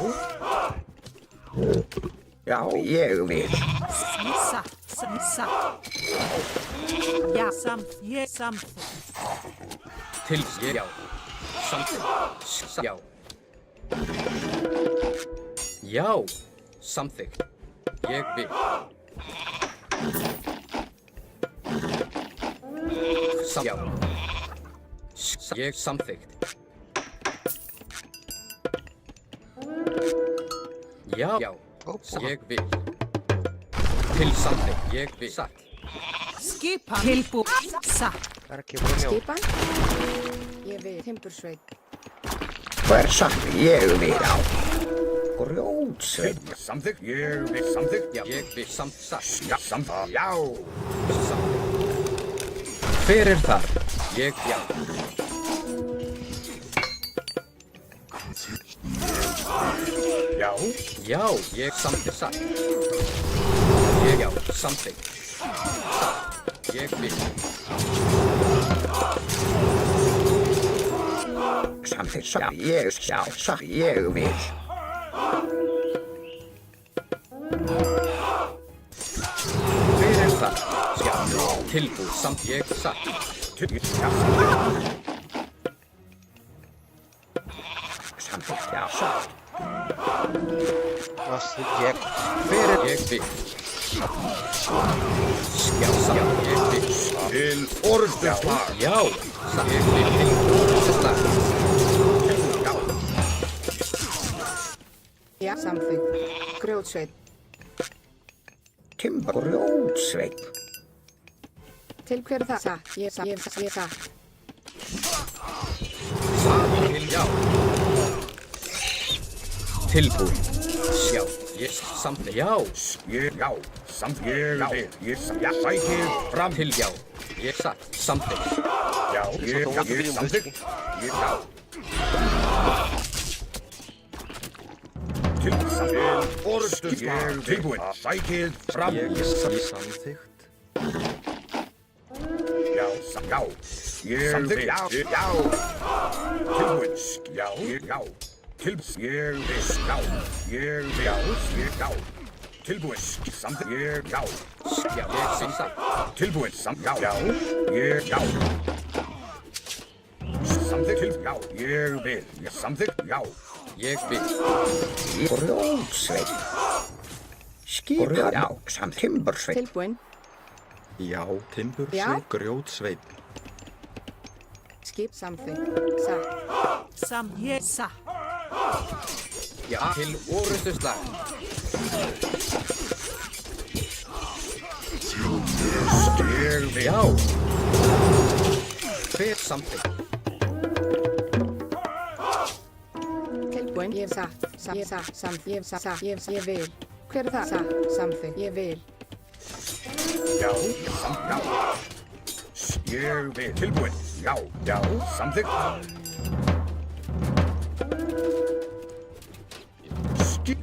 Já, ég vil. Satt. Já, ég samþykkt. Til já. Samþykkt. Já. Já, samþykkt. Ég vil. Já. Ég samþykkt. Já, já. Ég vil. Til samþykkt. Ég vil. Satt. Skipan. Tilbúið. Satt. Cara, quebrou meu. Skipan. Ég vil. Timbursveit. Hver satt ég vil á? Grjótsveit. Samþykkt. Ég vil samþykkt. Já, ég vil satt. Já, samþykkt. Já. Hver er þar? Ég, já. Já. Já, ég samþykkt satt. Ég, já, samþykkt. Satt. Ég vil. Samþykkt. Já, ég sjá. Satt ég vil. Hver er þar? Já, tilbúið samt ég satt. Samþykkt. Já, satt. Nossa, Jack. Hver er ég vil? Já, satt ég vil. Til orðstuslag. Já, satt ég vil til orðstuslag. Já, samþykkt. Grjótsveit. Grjótsveit. Til hver er það? Satt. Ég satt. Satt til já. Tilbúið. Já, ég samt já. Ég, já. Samt ég vil. Ég sækir fram. Til já. Ég satt samþykkt. Já, ég samþykkt. Ég, já. Til orðstuslag. Ég tilbúinn. Sækir fram. Ég samþykkt. Já, já. Ég vil. Já. Tilbúinn. Já, já. Ég vil. Já. Ég vil. Já. Tilbúinn. Samþykkt. Ég, já. Já, ég samþykkt. Tilbúinn. Já. Ég, já. Samþykkt. Já. Ég vil. Samþykkt. Já. Ég vil. Grjótsveit. Skipan. Já, samt timbursveit. Tilbúinn. Já, Já. timbursveit, grjótsveit. Skip samþykkt. Satt. Sam ég satt. Já, til orðstuslag. Ég vil. Já. Hver samþykkt? Tilbúinn. Ég satt. Ég satt. Ég vil. Hver er það? Satt. Samþykkt. Ég vil. Já. Já. Ég vil. Tilbúinn. Já. Já. Samþykkt.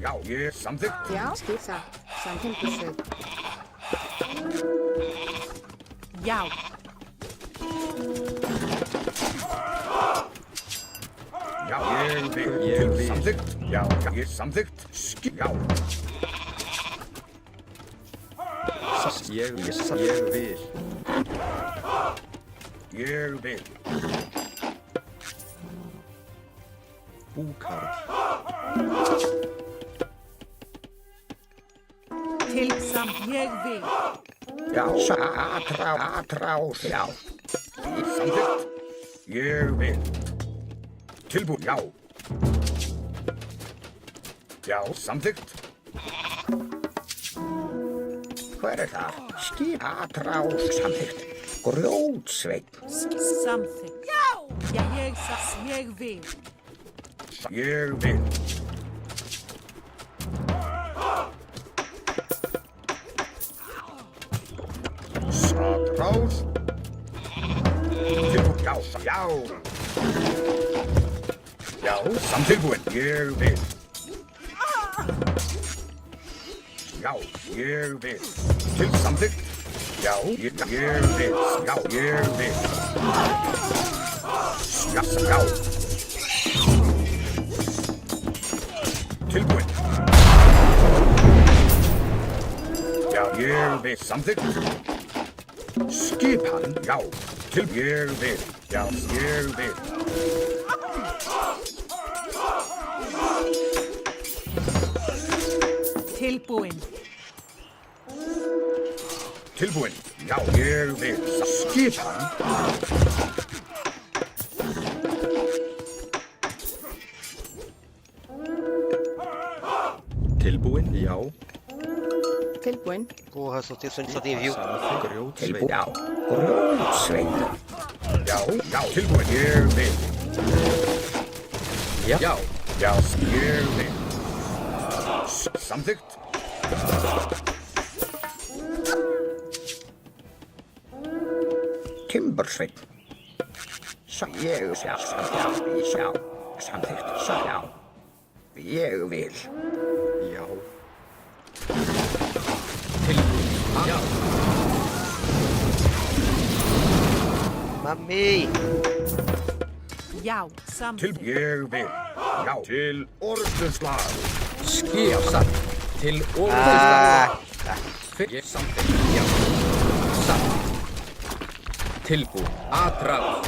Já, ég samþykkt. Já, skip satt. Samt timbursveit. Já. Já, ég vil. Samþykkt. Já, ég samþykkt. Já. Ég vil. Ég vil. Búkarl. Til sam ég vil. Já, atrás. Já. Samþykkt. Ég vil. Tilbúinn. Já. Já, samþykkt. Hver er það? Skip. Atrás. Samþykkt. Grjótsveit. Samþykkt. Já. Já, ég satt. Ég vil. Ég vil. Atrás. Tilbúinn. Já. Já. Já, samtilbúinn. Ég vil. Já, ég vil. Til samþykkt. Já, ég vil. Já, ég vil. Já, já. Tilbúinn. Já, ég vil. Samþykkt. Skipan. Já, til ég vil. Já, ég vil. Tilbúin. Tilbúin. Já, ég vil. Skipan. Tilbúin, já. Tilbúin. Porra, só tem view. Samþykkt. Tilbúin. Grjótsveita. Já. Grjótsveita. Já, já, tilbúin. Ég vil. Já. Já, ég vil. Samþykkt. Timbursveit. Ég sjá. Samþykkt. Já. Ég vil. Já. Tilbúin. Já. Mamei! Já, samþykkt. Ég vil. Já, til orðstuslag. Skipað. Til Ah, orðuslag. Ég samþykkt. Já. Satt. Tilbúin. Aðdrag.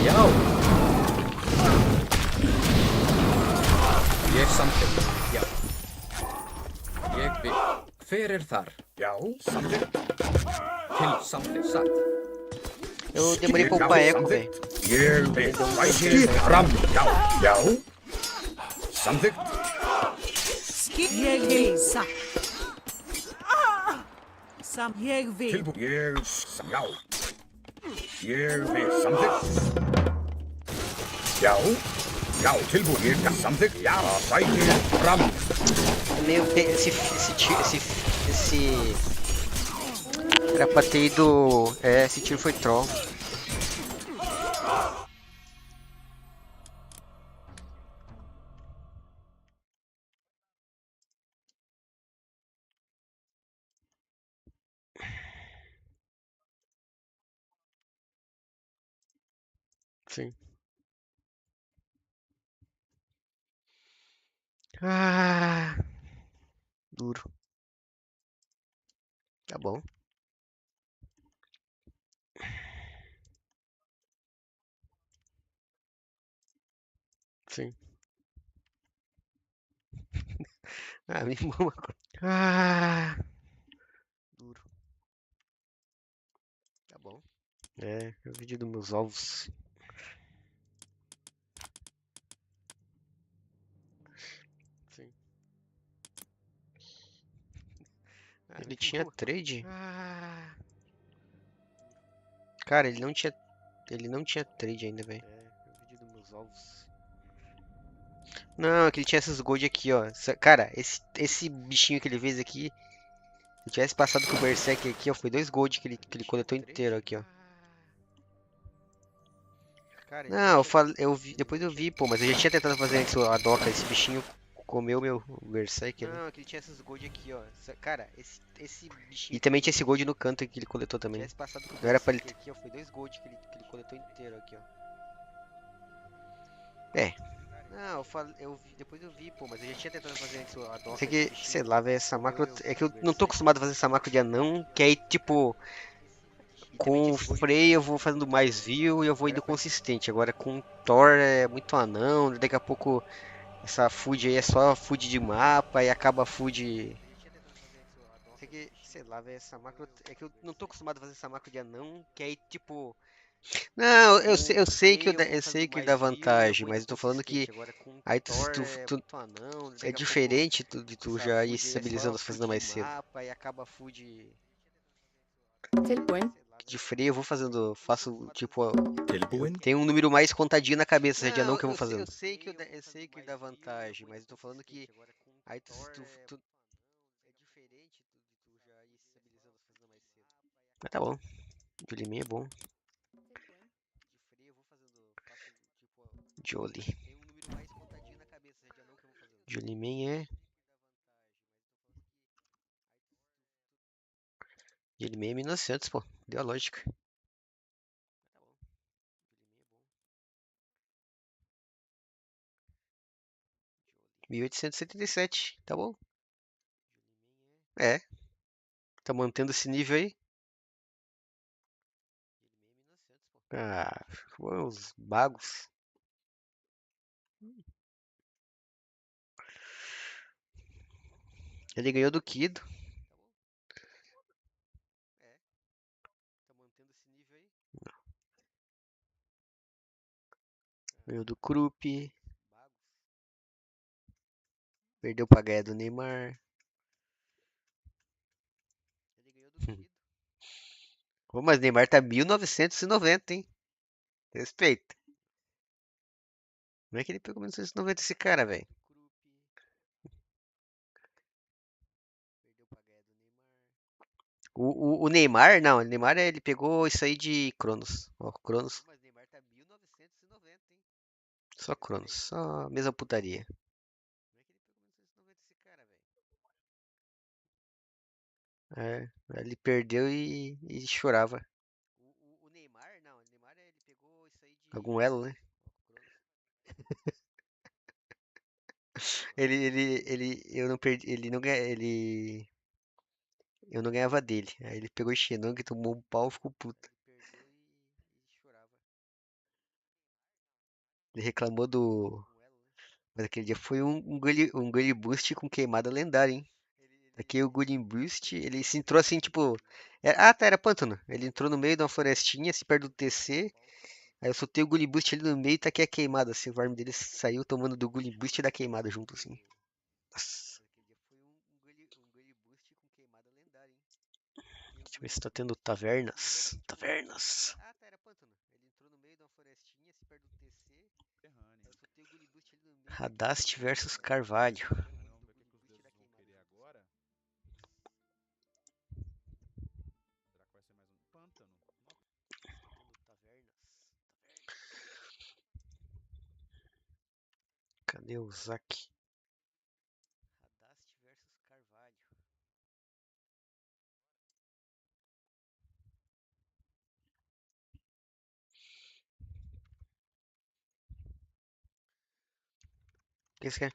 Já. Ég samþykkt. Já. Ég vil. Hver er þar? Já, samþykkt. Til samþykkt. Satt. eu demorei pra upar eco, velho. Ég vil. Sækið fram. Já. Samþykkt. Ég vil satt. Ég vil. Tilbúin. Já. Ég vil. Samþykkt. Já. Já, tilbúin. Samþykkt. Já, sækið fram. É meio esse era pra ter ido. É, esse tiro foi troll. Sim. Ah, duro. Tá bom. Sim. Ah, mesmo uma coisa. Ah, duro. Tá bom. É o vídeo dos meus ovos. Sim. Ah, ele tinha trade? Ah. Cara, ele não tinha trade ainda, velho. É o vídeo dos meus ovos. Não, é que ele tinha essas gold aqui, ó. Cara, esse bichinho que ele fez aqui, se eu tivesse passado com o Berserk aqui, ó, foi 2 gold que ele coletou inteiro aqui, ó. Não, depois eu vi, pô, mas eu já tinha tentado fazer antes a doca, esse bichinho comeu meu Berserk, né? Não, é que ele tinha essas gold aqui, ó. Cara, esse bichinho... E também tinha esse gold no canto que ele coletou também. Não era pra ele... Aqui, ó, foi 2 gold que ele coletou inteiro aqui, ó. É. Não, depois eu vi, pô, mas eu já tinha tentado fazer antes a doca. Sei lá, velho, essa macro... É que eu não tô acostumado a fazer essa macro de anão, que aí, tipo... Com o Frey eu vou fazendo mais view e eu vou indo consistente. Agora com Thor é muito anão, daqui a pouco essa food aí é só food de mapa e acaba food... Sei lá, velho, essa macro... É que eu não tô acostumado a fazer essa macro de anão, que aí, tipo... Não, eu sei que dá vantagem, mas eu tô falando que aí é diferente de tu já ir se estabilizando fazendo mais cedo. Tilbúin. De freio eu faço tipo, Tilbúin. tem um número mais contadinho na cabeça de anão que eu vou fazendo. Eu sei que dá vantagem, mas eu tô falando que aí é diferente de tu já ir se estabilizando fazendo mais cedo. Mas tá bom, o Jolimem é bom. Jolie. Jolimem é. Jolimem é 1900, pô. Deu a lógica. 1877, tá bom? É. Tá mantendo esse nível aí? Ah, os bagos. Ele ganhou do Kido. Ganhou do Krupp. Perdeu pra ganhar do Neymar. Pô, mas o Neymar tá 1990, hein? Respeita. Como é que ele pegou 1990 esse cara, velho? O Neymar, não, o Neymar ele pegou isso aí de Cronos. Ó, Cronos. Só Cronos, só a mesma putaria. É, ele perdeu e chorava. Algum elo, né? Eu não perdi, ele não ganha, eu não ganhava dele. Aí ele pegou o Xenong, tomou um pau e ficou puto. Ele reclamou do. Mas aquele dia foi um Gully Boost com queimada lendária, hein? Aqui o Gully Boost, ele se entrou assim, tipo. Ah, tá, era pântano. Ele entrou no meio de uma florestinha, assim, perto do TC. Aí eu soltei o Gully Boost ali no meio e taquei a queimada, assim. O farm dele saiu tomando do Gully Boost e da queimada junto, assim. Nossa. Deixa eu ver se tá tendo tavernas. Tavernas. Radast versus Carvalho. Cadê o Zac? O que você quer?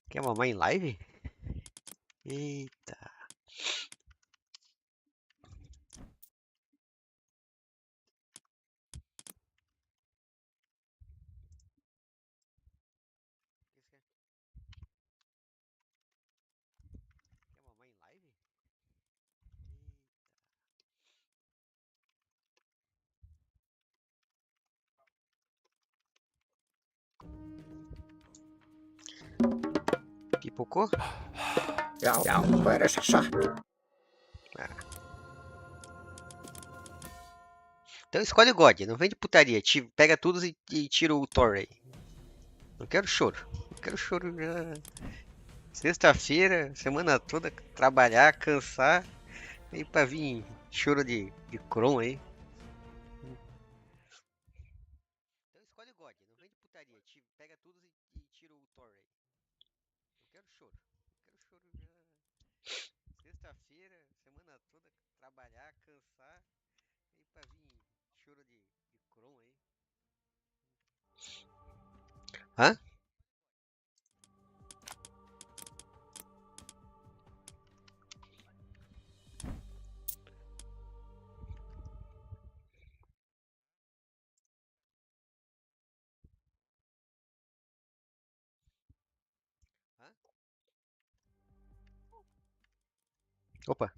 Quer mamar em live? Eita. Pipocou? Já, hvað satt? Então escolhe o God, não vem de putaria. Pega tudo e tira o Thor aí. Não quero choro. Não quero choro já. Sexta-feira, semana toda, trabalhar, cansar. Aí pra vir choro de Kron aí. Então escolhe o God, não vem de putaria. Pega tudo e tira o Thor aí. Não quero choro. Não quero choro já. Sexta-feira, semana toda, trabalhar, cansar. Aí pra vir choro de Kron aí. Hã? Opa.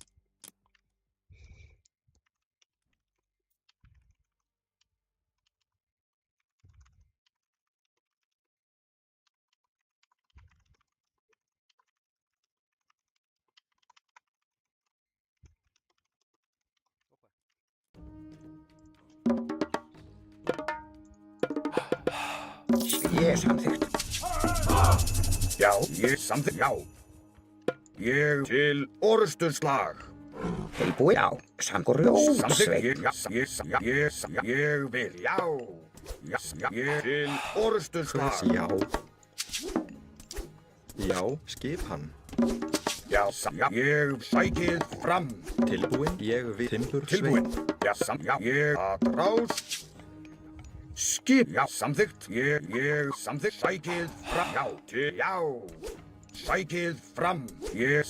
Ég samþykkt. Já, ég samþykkt. Já. Ég til orrustuslag. Tilbúið? Já, samþykkt. Samþykkt. Ég vil. Já. Ég til orrustuslag. Já. Já, skip hann. Já, ég sækið fram. Tilbúinn, ég við Timbursveit. Tilbúinn. Já, ég að rást. Skip. Já, samþykkt. Ég samþykkt. Sækið fram. Já, til. Já. Sækið fram. Ég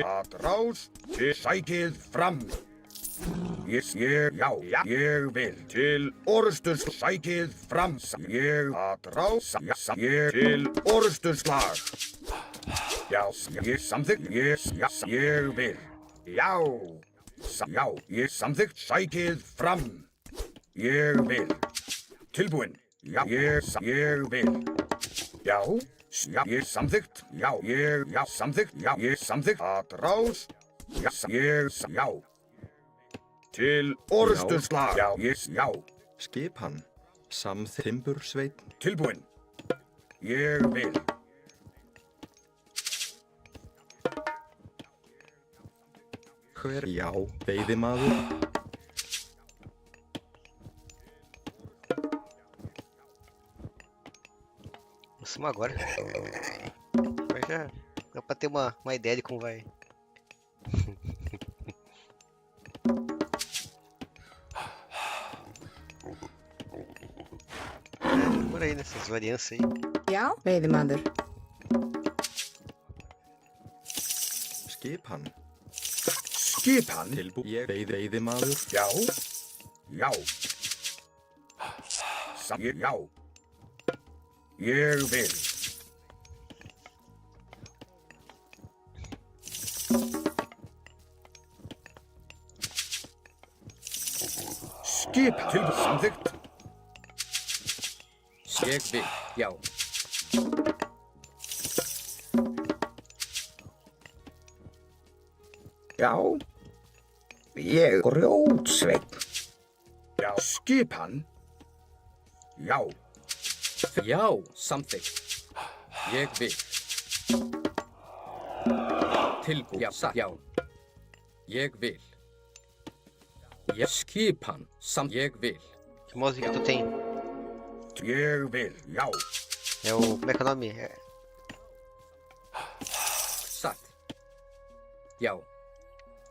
að rást. Sækið fram. Ég vil til orrusturs. Sækið fram. Ég að rást. Ég til orrustuslag. Já, ég samþykkt. Ég vil. Já. Já, ég samþykkt. Sækið fram. Ég vil. Tilbúinn. Já, ég vil. Já. Já, ég samþykkt. Já, samþykkt. Já, ég samþykkt. Atrás. Já. Til orrustuslag. Já. Skipan. Timbursveit. Tilbúinn. Ég vil. Hver? Já. Veiðimaður. Vamos agora. Mas já dá pra ter uma ideia de como vai. Por aí nessas variâncias aí. Já, veiðimaður. Skipan. Skipan. Veiðimaður. Já. Já. Já. Ég vil. Skip til samþykkt. Ég vil. Já. Já. Ég grjótsveinn. Já. Skipan. Já. Já, samþykkt. Ég vil. Tilbúið. Já. Ég vil. Skipan. Ég vil. Que música tu tem? Ég vil. Já. É o... Como é que é o nome? Satt. Já.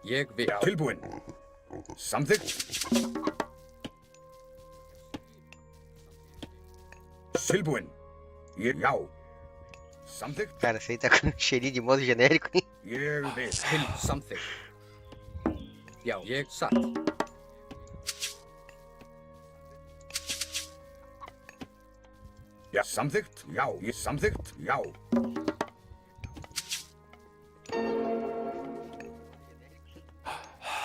Ég vil. Tilbúinn. Samþykkt. Tilbúinn. Já. Samþykkt. Cara, esse aí tá com cheirinho de modo genérico, hein? Ég vil. Samþykkt. Já, ég satt. Já, samþykkt. Já, ég samþykkt. Já.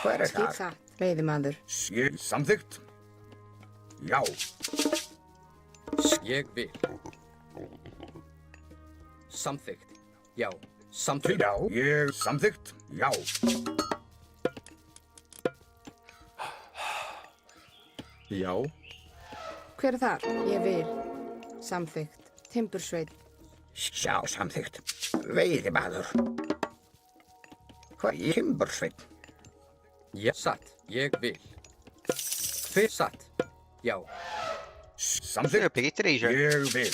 Hver Skip það? satt, veiðimaður. Ég samþykkt. Já. Ég vil. Samþykkt. Já. Samþykkt. Já, ég samþykkt. Já. Já. Hver er þar? Ég vil. Samþykkt. Timbursveit. Sjá, samþykkt. Veiðimaður. Hvað er timbursveinn? Ég satt. Ég vil. Hver satt? Já. Samþykkt. Eu peguei 3 já. Ég vil.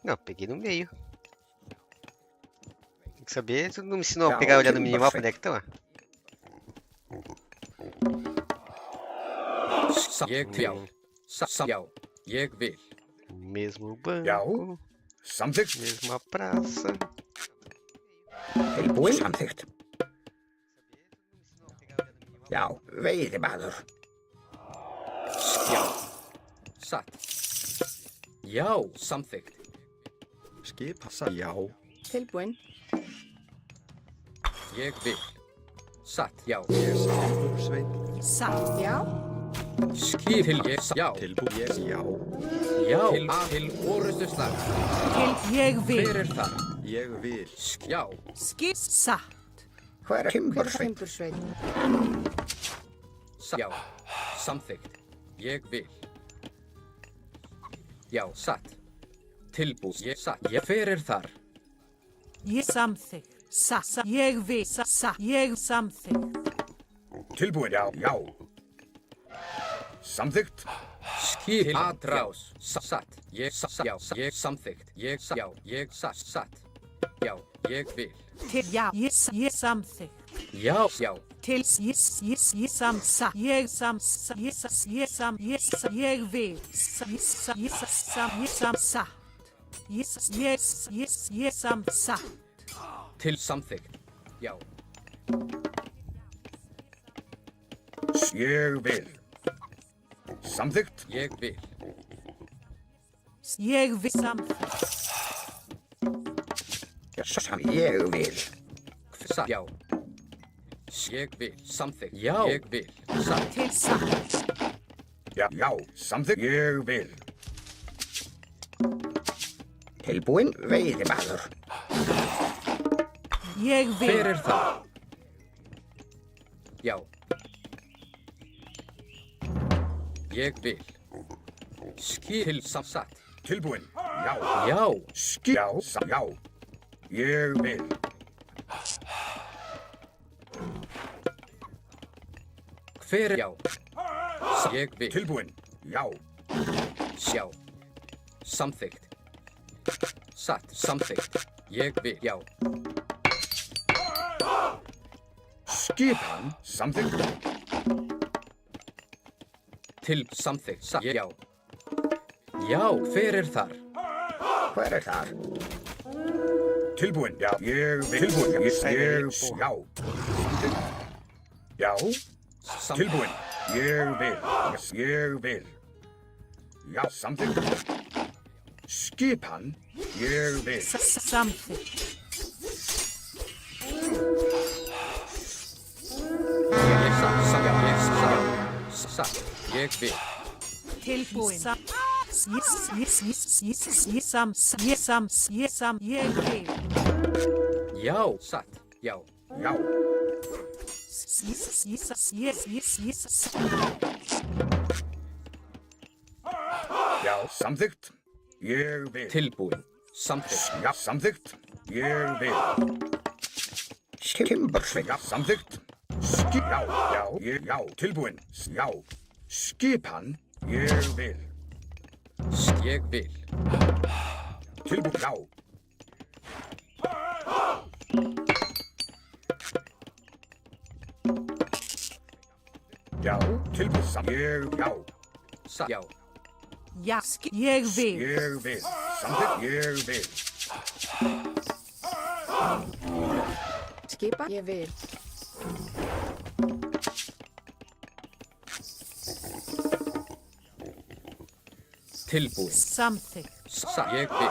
Não, peguei no meio. Tem que saber, tu não me ensinou a Não, pegar olhando no sim, minimapa, perfeito. né? Então, ó. Ég vil. Já. Ég vil. Mesmo banco, Já. Samþykkt. mesma praça. Tilbúið samþykkt. Já, veiðimaður. Já. Satt. Já, samþykkt. Skipan. Já. Tilbúinn. Ég vil. Satt. Já. Timbursveit. Satt. Já. Skip til ég. Já. Tilbúið. Já. Já. Til orustuslag. Til ég vil. Hver er það? Ég vil. Já. Skip satt. Hver er Hver er timbursveinn? timbursveit? Já. Samþykkt. Ég vil. Já, satt. Tilbúð. Ég satt. Hver er þar? Ég samþykkt. Satt. Ég vil. Satt. Ég samþykkt. Tilbúinn. Já. Já. Samþykkt. Skip. Atrás. Satt. Ég satt. Já. Ég samþykkt. Ég satt. Já. Ég satt. Satt. Já. Ég vil. Til já. Ég samþykkt. Já. Já. Til ég sam. Satt. Ég sam. Ég vil. Ég sam. Satt. Ég sam. Satt. Til samþykkt. Já. Ég vil. Samþykkt. Ég vil. Ég vil samþykkt. Ég vil. Satt. Já. Ég vil. Samþykkt. Já. Ég vil. Satt. Til satt. Já, samþykkt. Ég vil. Tilbúinn veiðimaður. Ég vil. Hver er það? Já. Ég vil. Skil satt. Tilbúinn. Já. Já. Já, já. Ég vil. Hver er já? Ég vil. Tilbúinn. Já. Sjá. Samþykkt. Satt. Samþykkt. Ég vil. Já. Skipan. Samþykkt. Til samþykkt. Satt. Já. Já. Hver er þar? Hver er þar? Tilbúinn. Já. Ég vil. Tilbúinn. Já. Já. Tilbúinn. Ég vil. Ég vil. Já, samþykkt. Skipan. Ég vil. Samþykkt. Satt. Ég vil. Tilbúinn. Ég vil. Já. Satt. Já. Já. Já, samþykkt. Ég vil. Tilbúinn. Samþykkt. Já, samþykkt. Ég vil. Timbersveit. Já, samþykkt. Já, já, tilbúinn. Já. Skipan. Ég vil. Ég vil. Tilbúinn. Já. Já, tilbúinn. Ég, já. Satt. Já. Ja, ég vil. Ég vil. Samþykkt. Ég vil. Skipa. Ég vil. Tilbúinn. Samþykkt. Satt. Ég vil.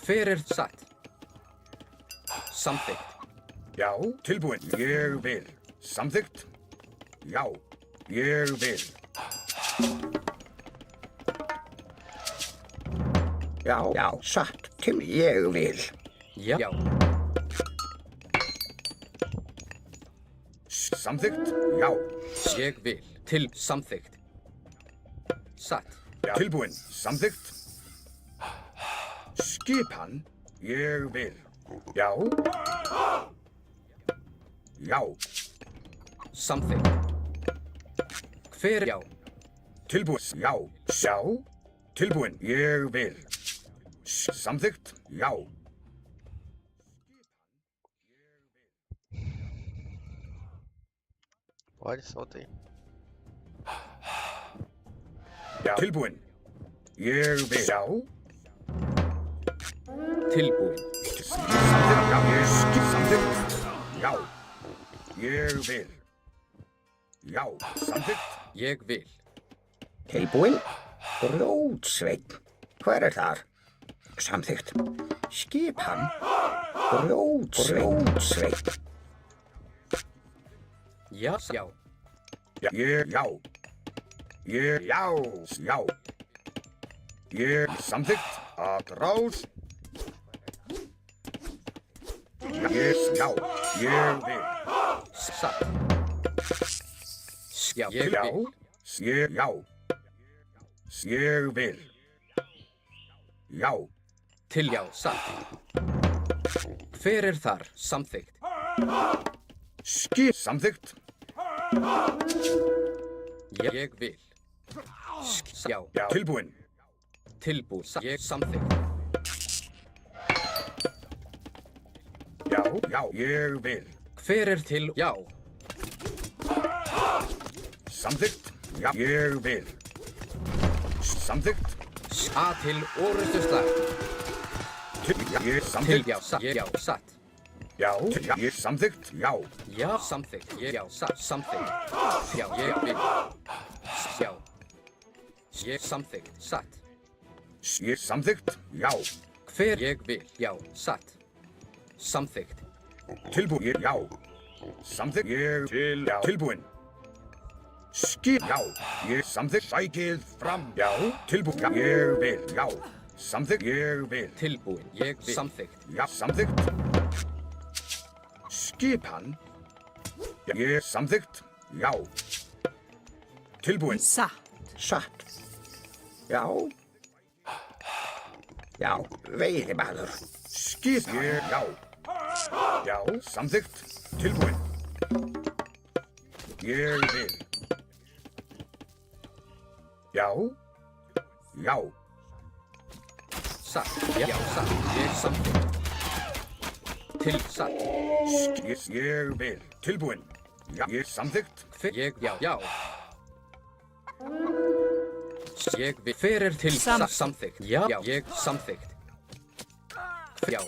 Hver er satt? Samþykkt. Já, tilbúinn. Ég vil. Samþykkt. Já, ég vil. Já, já, satt. Ég vil. Já. Já. Samþykkt. Já. Ég vil. Til samþykkt. Satt. Já. Tilbúinn. Samþykkt. Skipan. Ég vil. Já. Já. Samþykkt. Hver já? Tilbúinn. Já. Sjá. Tilbúinn. Ég vil. Samþykkt. Já. Pode, solta aí. Já. Tilbúinn. Ég vil. Já. Tilbúinn. Samþykkt. Já. Ég samþykkt. Já. Ég vil. Já. Samþykkt. Ég vil. Tilbúinn. Grjótsveit. Hver er þar? Samþykkt. Skipan. Grjótsveit. Já. Já. Ég, já. Ég, já. Já. Ég samþykkt að rás. Ég, já. Ég vil. Satt. Já. Ég Já. vil. Ég, já. Ég vil. Já. Til já. Satt. Hver er þar? Samþykkt. Samþykkt. Ég vil. Já. Já. Tilbúinn. Tilbúinn. Ég samþykkt. Já. Já. Ég vil. Hver er til já? Samþykkt. Já. Ég vil. Samþykkt. A til orrustuslag. Ég Til samþykkt. já. Satt. Já. Satt. Já. Ég samþykkt. Já. Já. Samþykkt. Já. Satt. Samþykkt. Já. Ég vil. Já. Ég samþykkt. Satt. Ég samþykkt. Já. Hver ég vil. Já. Satt. Samþykkt. Tilbúin, já. Samþykkt, ég til, já. Tilbúin. Skip, já. Ég samþykkt, sækið fram, já. Tilbúin, já. Ég vil, já. Samþykkt, ég vil. Tilbúin, ég vil. Samþykkt. Já, samþykkt. Skipan. Ég samþykkt, já. Tilbúin. Satt. Satt. Já. Já, veiðimaður. Skip, ég, já. Já, samþykkt. Tilbúin. Ég vil. Já. Já. Satt. Já, satt. Ég samþykkt. Til satt. Ég vil. Tilbúin. Já, ég samþykkt. Ég, já, já. Ég vil. Fyrir til satt. Samþykkt. Já, já, ég samþykkt. Já.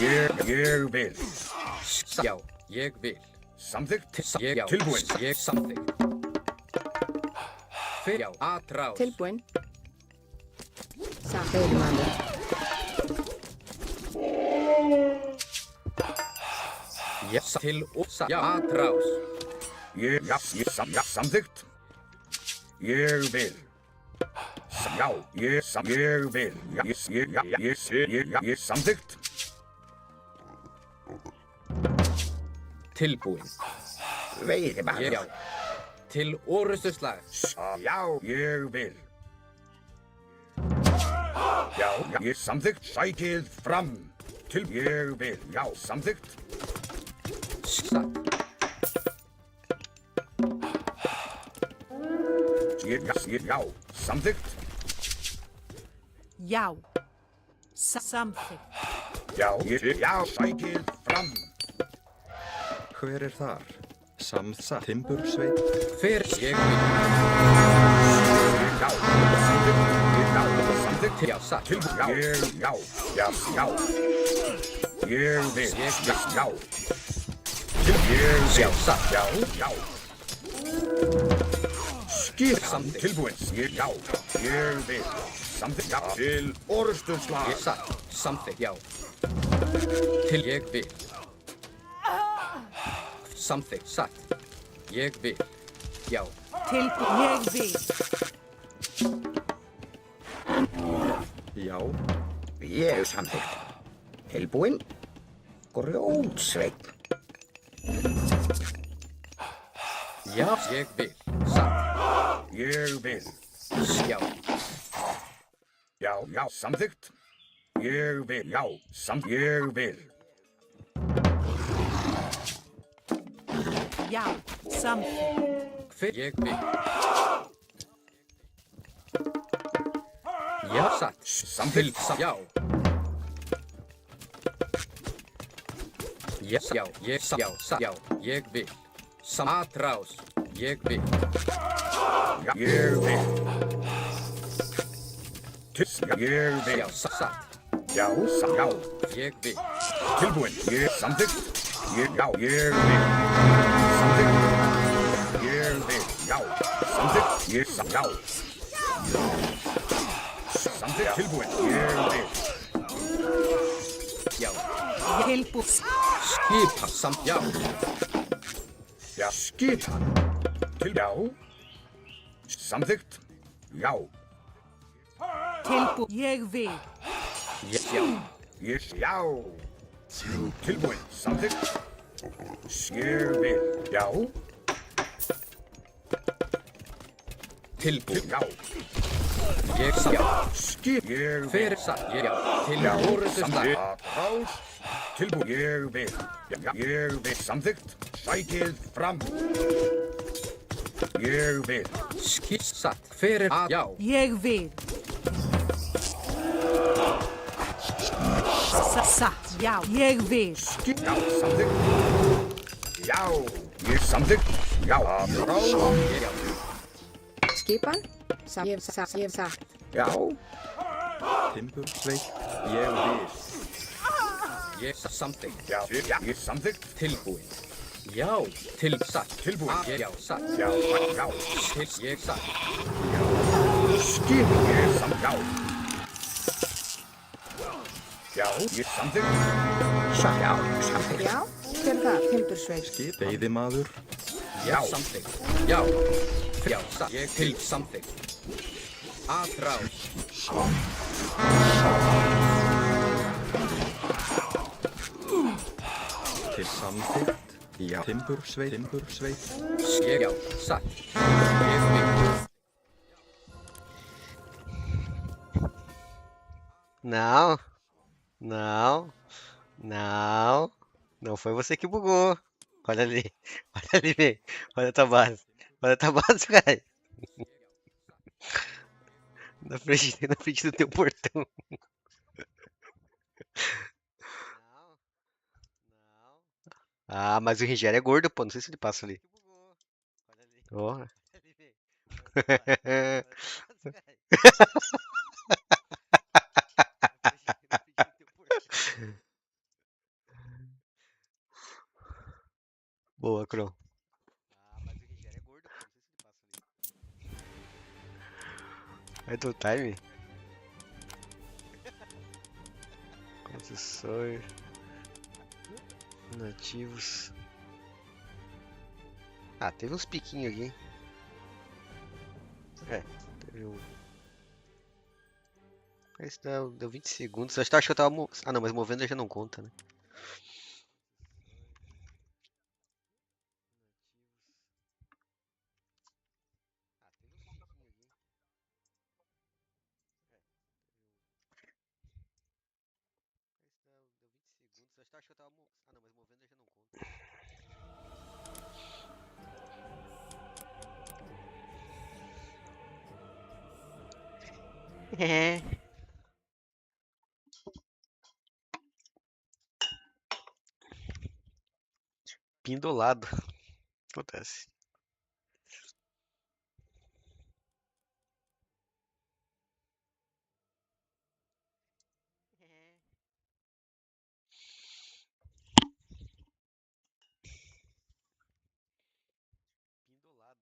Ég vil. Já, ég vil. Samþykkt. Ég, já, Tilbúin. Ég samþykkt. Fyrir, já, atrás. Tilbúin. Satt. Veiðimaður. Já, til og satt. Já, atrás. Ég, já, já, samþykkt. Ég vil. Já, ég vil. Já, ég samþykkt. Tilbúin. Veiðimaður. Já. Til orustuslag. Já, ég vil. Já, ég samþykkt. Sækið fram. Til ég vil. Já, samþykkt. Satt. Já, samþykkt. Já. Samþykkt. Já, sækið fram. Hver er þar? Samþykkt. Timbursveit. Fyrir ég vil. Já, samþykkt. Já, samþykkt. Já, satt. Tilbúin. Já. Ég vil. Já. Já, satt. Já. Skip. Samþykkt. Tilbúin. Já. Ég vil. Samþykkt. Já. Til orustuslag. Ég satt. Samþykkt, já. Til ég vil. Samþykkt, satt. Ég vil. Já. Tilbúin. Ég vil. Já. Ég samþykkt. Tilbúin. Grjótsveit. Já, ég vil. Satt. Ég vil. Já. Já, samþykkt. Ég vil. Já, ég vil. Já. Samþykkt. Hver ég vil. Já, satt. Samþykkt. Já. Já, ég satt. Já, ég vil. Atrás. Ég vil. Já, ég vil. Ég vil. Já, satt. Já. Ég vil. Tilbúin. Ég samþykkt. Já, ég vil. Samþykkt. Ég vil. Já. Samþykkt. Já. Samþykkt. Tilbúin. Ég vil. Já. Tilbúin. Skipa samt. Já. Já, skipan. Já. Samþykkt. Já. Tilbúin. Ég vil. Já. Já. Tilbúin. Samþykkt. Ég vil. Já. Tilbúin. Já. Ég já. Skip. Ég vil. Fyrir satt. Já. Til Já. orustuslag. Atrás. Tilbúin. Ég vil. Já. Ég vil. Samþykkt. Sækið fram. Ég vil. Skip satt. Fyrir að já. Ég vil. Satt. Já. Ég vil. Skip. Já. Samþykkt. Já. Ég samþykkt. Já. Atrás. Já. Skipan. Ég satt. Já. Timbursveit. Ég vil. Ég samþykkt. Já. Ég samþykkt. Tilbúin. Já. Til satt. Tilbúin. Já. Satt. Já. Já. Til ég satt. Skip. Ég samþykkt. Já. Já, ég samþykkt. Já, samþykkt. Já, hver er það? Timbursveit. Skip. Veiðimaður. Já. Samþykkt. Já. Já, satt. Ég til samþykkt. Atrás. Til samþykkt. Já. Timbursveit. Timbursveit. Ég, já, satt. Ég vil. Não. Não. Não. Não foi você que bugou. Olha ali. Olha ali, vem. Olha a tua base. Olha a tua base, cara. Na frente do teu portão. Ah, mas o Rigério é gordo, pô. Não sei se ele passa ali. Ó. Boa, Cron. Vai do time? Construtor. Nativos. Ah, teve uns piquinhos aqui. É, teve um. Esse deu 20 segundos. Acho que eu tava. Ah, não, mas movendo já não conta, né? Acho que eu tava. Ah, não, mas movendo já não conta. É. Pindolado. Acontece. Pindolado.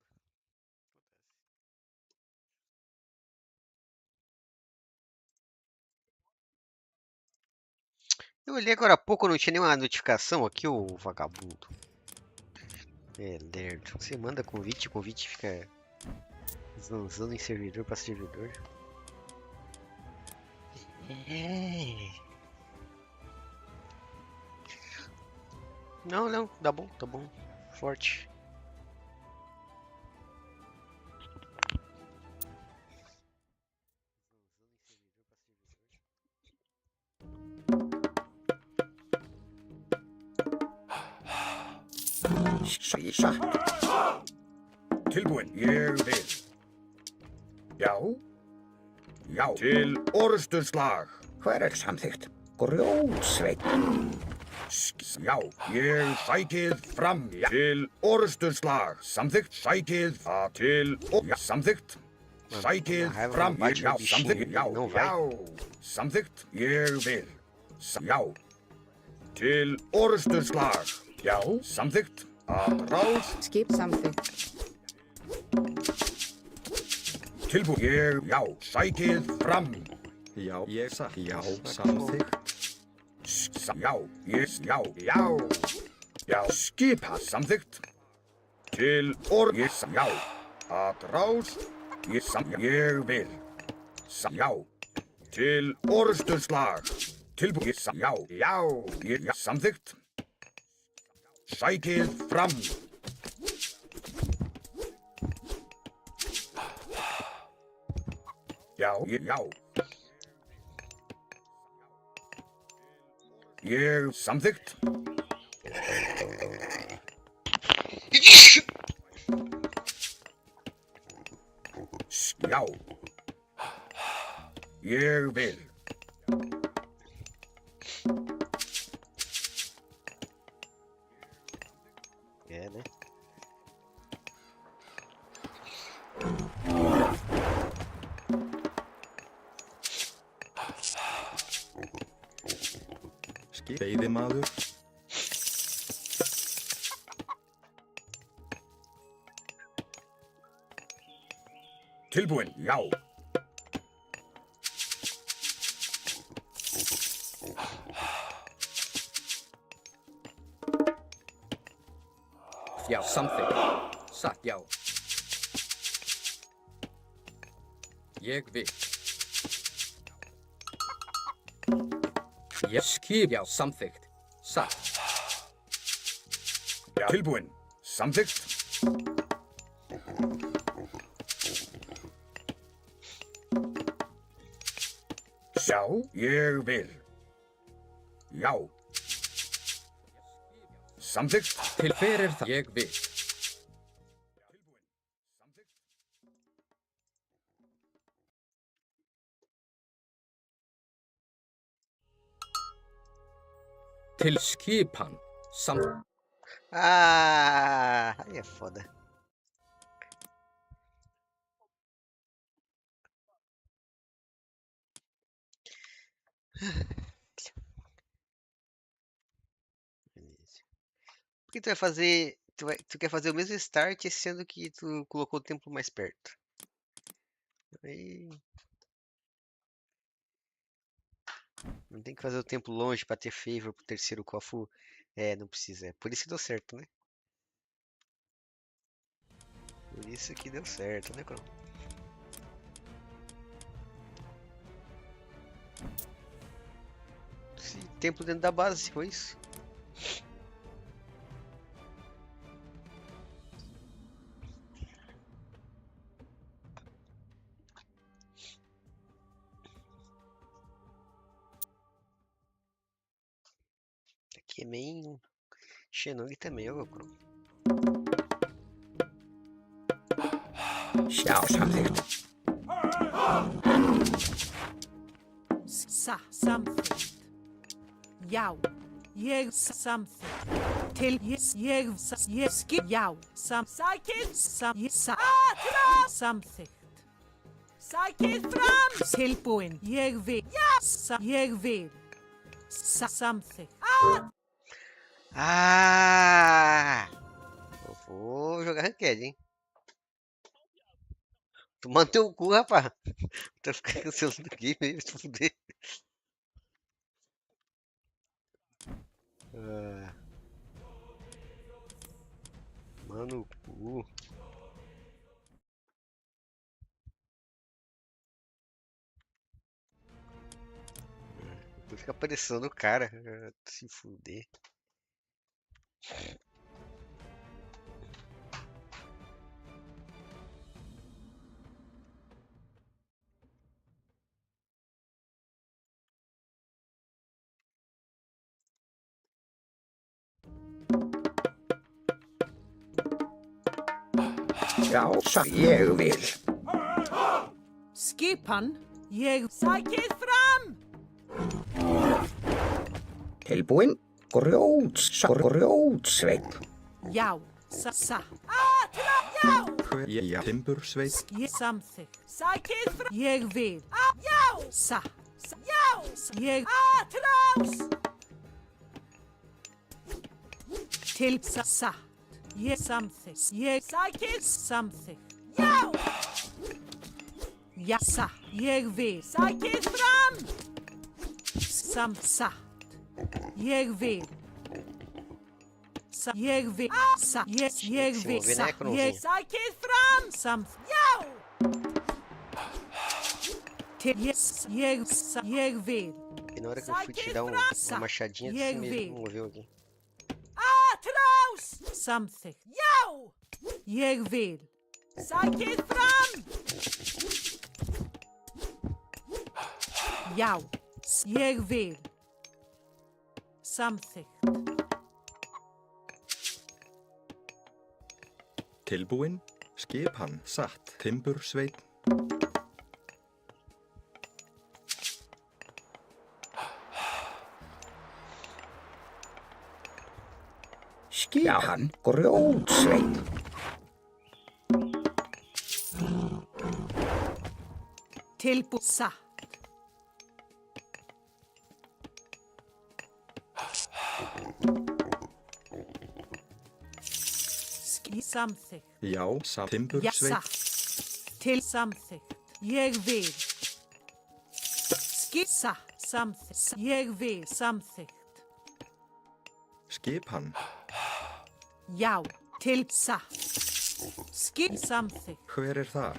Eu olhei agora há pouco, não tinha nenhuma notificação aqui, ô vagabundo. É lerdo. Você manda convite, o convite fica zanzando em servidor pra servidor. É. Não, não, tá bom, tá bom. Forte. Tilbúin, ég vil. Já. Já. Til orrustuslag. Hver er samþykkt? Grjótsveit. Já, ég sækið fram. Til orrustuslag. Samþykkt. Sækið til. Já, samþykkt. Sækið fram. Já, samþykkt. Já, já. Samþykkt. Ég vil. Já. Til orrustuslag. Já, samþykkt. Atrás. Skip samþykkt. Tilbúin. Ég, já, sækið fram. Já, ég satt. Já, samþykkt. Já, ég, já, já. Já, skipa samþykkt. Til ég, já. Atrás. Ég vil. Já. Til orrustuslag. Tilbúin. Já, já. Ég, samþykkt. Sækið fram. Já, já. Ég samþykkt. Já. Ég vil. É, né? Skip. Veiðimaður. Tilbúin, já. Já, samþykkt. Satt, já. Ég vil. Ég skip, já, samþykkt. Satt. Já. Tilbúinn. Samþykkt. Sjá, ég vil. Já. Samþykkt. Til hver er það? Ég vil. Til skipan. Samþykkt. Ah, aí é foda. Beleza. Por que tu vai fazer. Tu quer fazer o mesmo start, sendo que tu colocou o templo mais perto. Aí. Não tem que fazer o templo longe pra ter favor pro terceiro Kofu. É, não precisa. É por isso que deu certo, né? Por isso que deu certo, né, Cron? Esse templo dentro da base, foi isso? Aqui é meio Xenong também, ó, Cron. Já, samþykkt. Samþykkt. Já. Ég samþykkt. Til ég skip. Já. Sækið. Samþykkt. Sækið fram. Tilbúin. Ég vil. Já. Ég vil. Samþykkt. Ah! Eu vou jogar ranked, hein? Tu mantém o cu, rapaz. Tu vai ficar cancelando o game aí, vai se fuder. Ah. Mano, o cu. Tu fica parecendo o cara. Se fuder. Já, ég vil. Skipan. Ég sækið fram. Tilbúinn. Grjótsveinn. Já. Já. Já. Timbursveit. Ég samþykkt. Sækið fram. Ég vil. Já. Já. Ég. Til satt. Ég samþykkt. Ég sækið. Samþykkt. Já. Já. Ég vil. Sækið fram. Satt. Ég vil. Ég vil. Ég vil. Ég sækið fram. Já. Til ég vil. E na hora que eu fui te dar uma machadinha, tu se moveu aqui. Samþykkt. Já. Ég vil. Sækið fram. Já. Ég vil. Samþykkt. Tilbúinn. Skipan. Satt. Timbursveit. Skipan. Grjótsveinn. Tilbúið. Satt. Samþykkt. Já. Já, Timbursveit. satt. Til samþykkt. Ég vil. Satt. Samþykkt. Ég vil. Samþykkt. Skipan. Já. Til satt. Skip samþykkt. Hver er þar?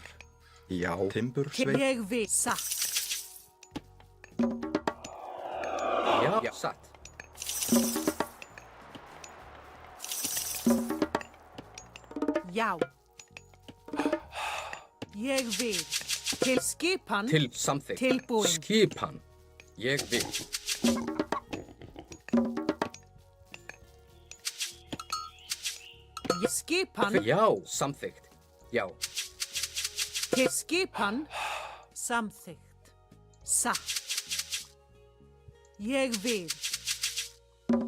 Já, Til timbursveit. ég vil. Satt. Já, satt. Já. Ég vil. Til skipan. Til samþykkt. Tilbúin. Skipan. Ég vil. Skipan. Já, samþykkt. Já. Til skipan. Samþykkt. Satt. Ég vil.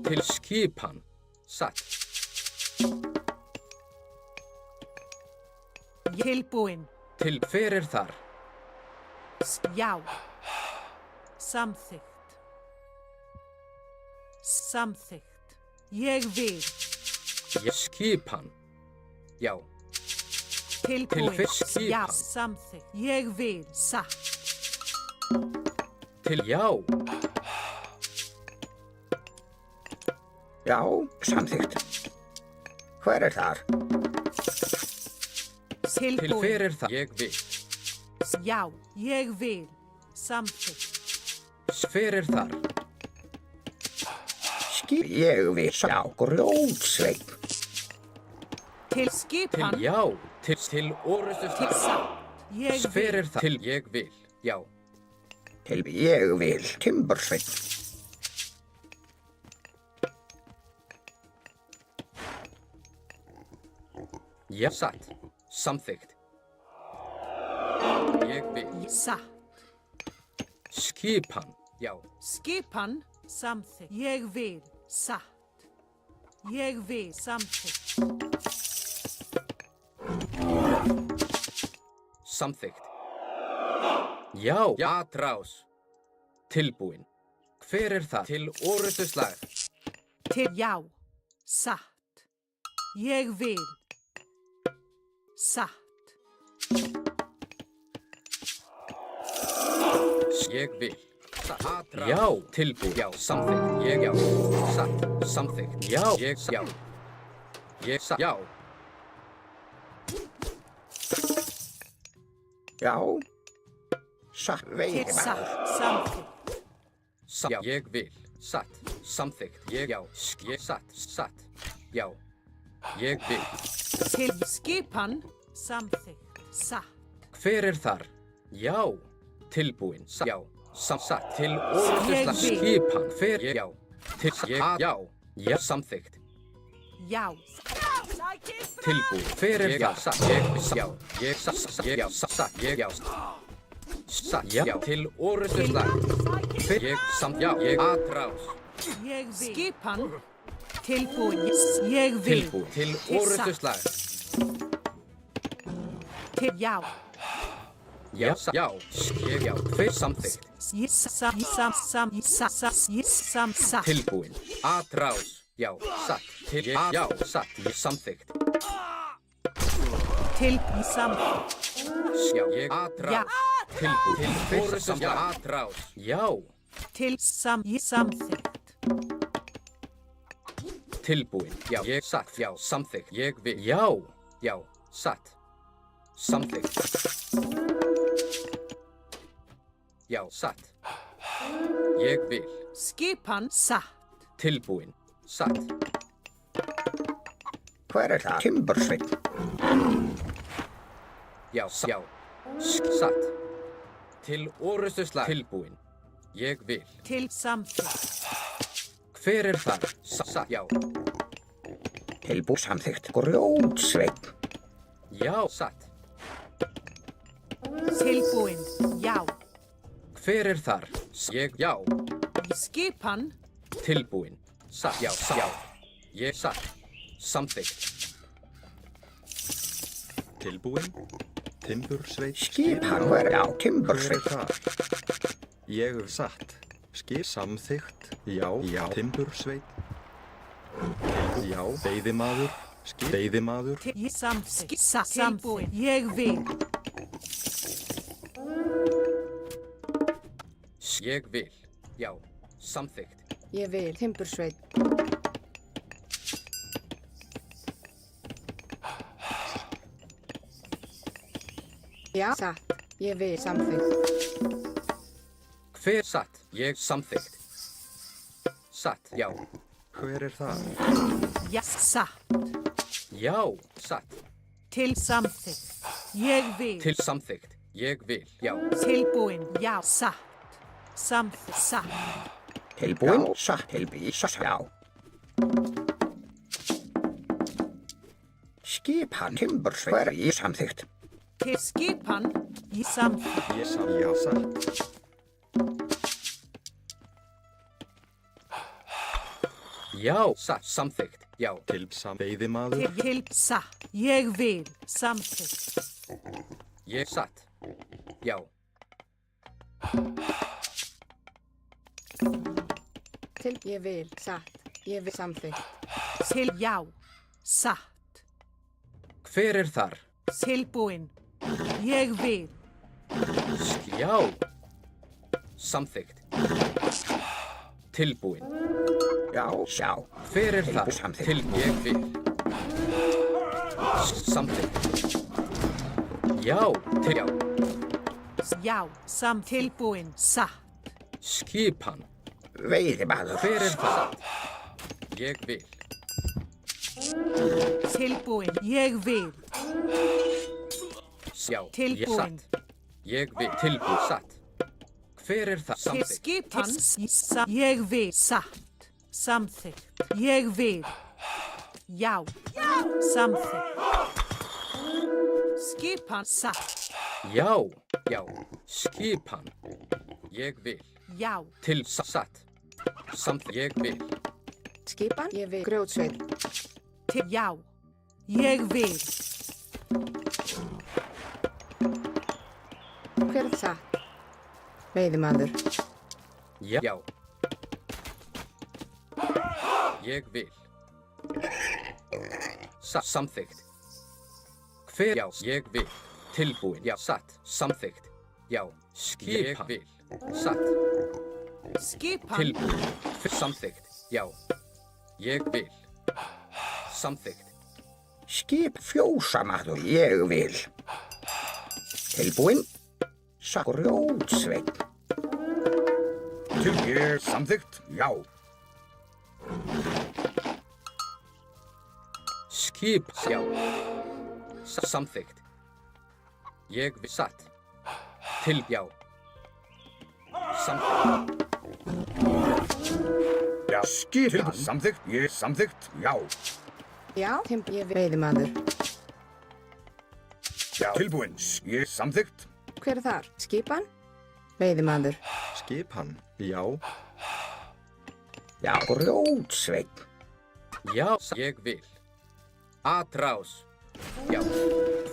Til skipan. Satt. Tilbúin. Til hver er þar? Já. Samþykkt. Samþykkt. Ég vil. Skipan. Já. Tilbúin. Til skipan. Já. Samþykkt. Ég vil. Satt. Til já. Já, samþykkt. Hver er þar? Til Tilbúin. hver er þar? Ég vil. Já. Ég vil. Samþykkt. Hver er þar? Ég vil sjá grjótsveit. Til skipan. Til já. Til orustu Til slag. satt. Ég Hver vil. er þar? Til ég vil. Já. Til ég vil timbursveit. Já, satt. Samþykkt. Ég vil. Satt. Skipan. Já. Skipan. Samþykkt. Ég vil. Satt. Ég vil. Samþykkt. Samþykkt. Já. Atrás. Tilbúin. Hver er það? Til orustu slag. Til já. Satt. Ég vil. Satt. Ég vil. Atrás. Já. Tilbúin. Já. Samþykkt. Ég já. Satt. Samþykkt. Já. Ég já. Ég satt. Já. Já. Satt Til veiðimaður. satt. Samþykkt. Já. Ég vil. Satt. Samþykkt. Ég já. Ég satt. Satt. Já. Ég vil. Til skipan. Samþykkt. Satt. Hver er þar? Já. Tilbúin. Já. Satt. Til orustu Ég slag. vil. Skipan. Hver? Já. Til ég. Já. Já. Samþykkt. Já. Tilbúin. Hver er það? Satt. Ég já. Ég satt. Ég já. Satt. Ég já. Satt. Já. Til orustu slag. Hver? Ég samt. Já. Ég atrás. Ég vil. Skipan. Tilbúin. Ég vil. Tilbúin. Til orustu slag. Til já. Já. Já. Ég já. Hver samþykkt? Satt. Tilbúin. Atrás. Já. Satt. Til ég. Já. Satt. Ég samþykkt. Til samþykkt. Já. Ég atrás. Já. Tilbúin. Til orustu slag. Atrás. Já. Til samþykkt. Tilbúin. Já. Ég satt. Já. Samþykkt. Ég vil. Já. Já. Satt. Samþykkt. Já. Satt. Ég vil. Skipan. Satt. Tilbúin. Satt. Hver er það? Timbursveit. Já. Já. Satt. Til orustu slag. Tilbúin. Ég vil. Til samþykkt. Hver er þar? Satt. Já. Tilbú samþykkt. Grjótsveit. Já. Satt. Tilbúin. Já. Hver er þar? Ég. Já. Skipan. Tilbúin. Satt. Já. Já. Ég satt. Samþykkt. Tilbúin. Timbursveit. Skipan. Hver er á Hver er timbursveit? þar? Ég er satt. Skip samþykkt. Já. Já. Timbursveit. Já. Veiðimaður. Skip. Veiðimaður. Til samþykkt. Tilbúin. Ég vil. Ég vil. Já. Samþykkt. Ég vil timbursveit. Já, satt. Ég vil. Samþykkt. Hver satt? Ég samþykkt. Satt, já. Hver það? Já, satt. Já, satt. Til samþykkt. Ég vil. Til samþykkt. Ég vil, já. Tilbúin. Já, satt. Samþykkt. Satt. Tilbúin, satt, tilbúin, satt, já. Skipan timbursveitar í samþykkt. Til skipan. Í samþykkt. Já, satt. Já, satt, samþykkt, já. Til veiðimaður. Til satt. Ég vil. Samþykkt. Ég satt, já. Til. Ég vil. Satt. Ég vil. Samþykkt. Til já. Satt. Hver þar? Tilbúin. Ég vil. Já. Samþykkt. Tilbúin. Já, sjá. Hver þar? Samþykkt. Til ég vil. Samþykkt. Já, til já. Já. Tilbúin. Satt. Skipan. Veiðimaður. Hver það? Ég vil. Tilbúin. Ég vil. Já, ég Tilbúin. satt. Ég vil. Tilbúin, satt. Hver það? Til Samþykkt. skipan. Ég vil. Satt. Samþykkt. Ég vil. Já. Samþykkt. Skipan. Satt. Já, já. Skipan. Ég vil. Já. Til satt. Samþykkt. Ég vil. Skipan. Ég vil. Grjótsveit. Til já. Ég vil. Hver satt? Veiðimaður. Já. Já. Ég vil. Satt. Samþykkt. Hver já. Ég vil. Tilbúin. Já. Satt. Samþykkt. Já. Skipan. Ég vil. Satt. Skipan. Tilbúin. Samþykkt. Já. Ég vil. Samþykkt. Skip fjósamaður. Ég vil. Tilbúin. Grjótsveit. Til ég samþykkt, já. Skip. Já. Samþykkt. Ég vil. Satt. Til já. Samþykkt. Já, skipan. Samþykkt, ég samþykkt, já. Já. Ég vil. Veiðimaður. Já. Tilbúin, ég samþykkt. Hver þar? Skipan. Veiðimaður. Skipan. Já. Já, grjótsveit. Já, ég vil. Atrás. Já.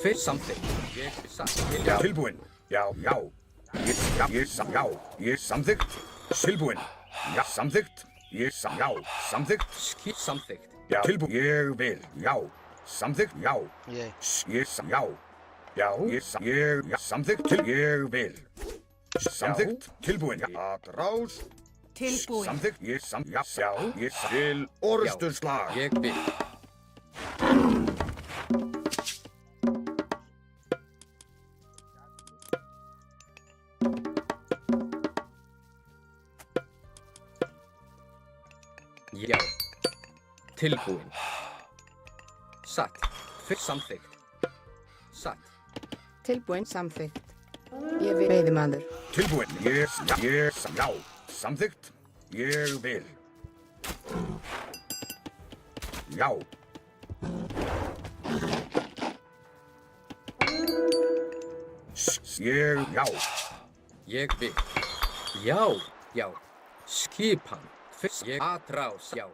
Fyrst samþykkt. Ég vil satt. Já. Tilbúin, já, já. Já, ég samþykkt. Tilbúin, já, samþykkt. Já, samþykkt. Skip samþykkt. Já. Tilbúin, ég vil, já. Samþykkt, já. Yeah. Já. Já, ég samþykkt til ég vil. Samþykkt, tilbúin, já. Atrás. Tilbúin. Samþykkt, ég til orðsturslag. Ég vil. Já. Tilbúin. Satt. Fyrst samþykkt. Satt. Tilbúin. Samþykkt. Ég vil. Veiðimaður. Tilbúin, já. Samþykkt, ég vil. Já. Já. Ég vil. Já, já. Skipan. Fyrst ég atrás, já.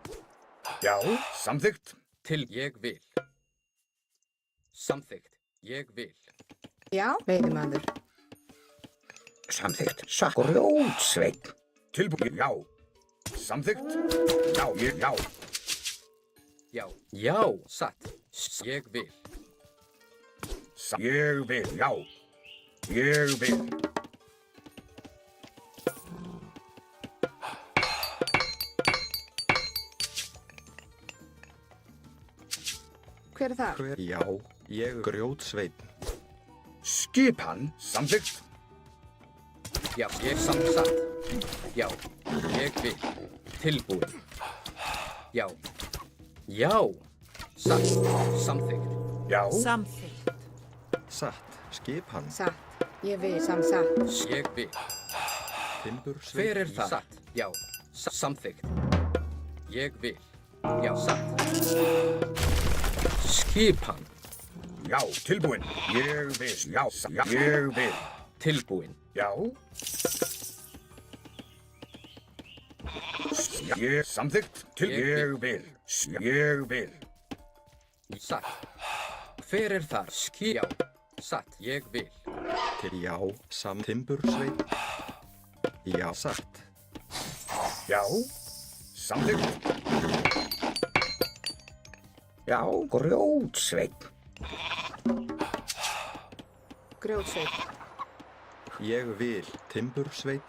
Já, samþykkt. Til ég vil. Samþykkt. Ég vil. Já. Veiðimaður. Samþykkt. Grjótsveit. Tilbúin, já. Samþykkt. Já. Já. Já, satt. Ég vil. Ég vil, já. Ég vil. Hver er það? Já. Ég grjótsveit. Skipan samþykkt. Já, ég satt. Já, ég vil. Tilbúin. Já. Já. Satt. Samþykkt. Já. Samþykkt. Satt. Skipan. Satt. Ég vil. Satt. Ég vil. Timbursveit. Hver er það? Satt. Já. Samþykkt. Ég vil. Já, satt. Skipan. Já, tilbúin. Ég vil. Já, já. Ég vil. Tilbúin. Já. Ég samþykkt. Ég vil. Ég vil. Satt. Hver er þar? Já. Satt. Ég vil. Til já. Timbursveit. Já, satt. Já. Samþykkt. Já, grjótsveit. Grjótsveit. Ég vil. Timbursveit.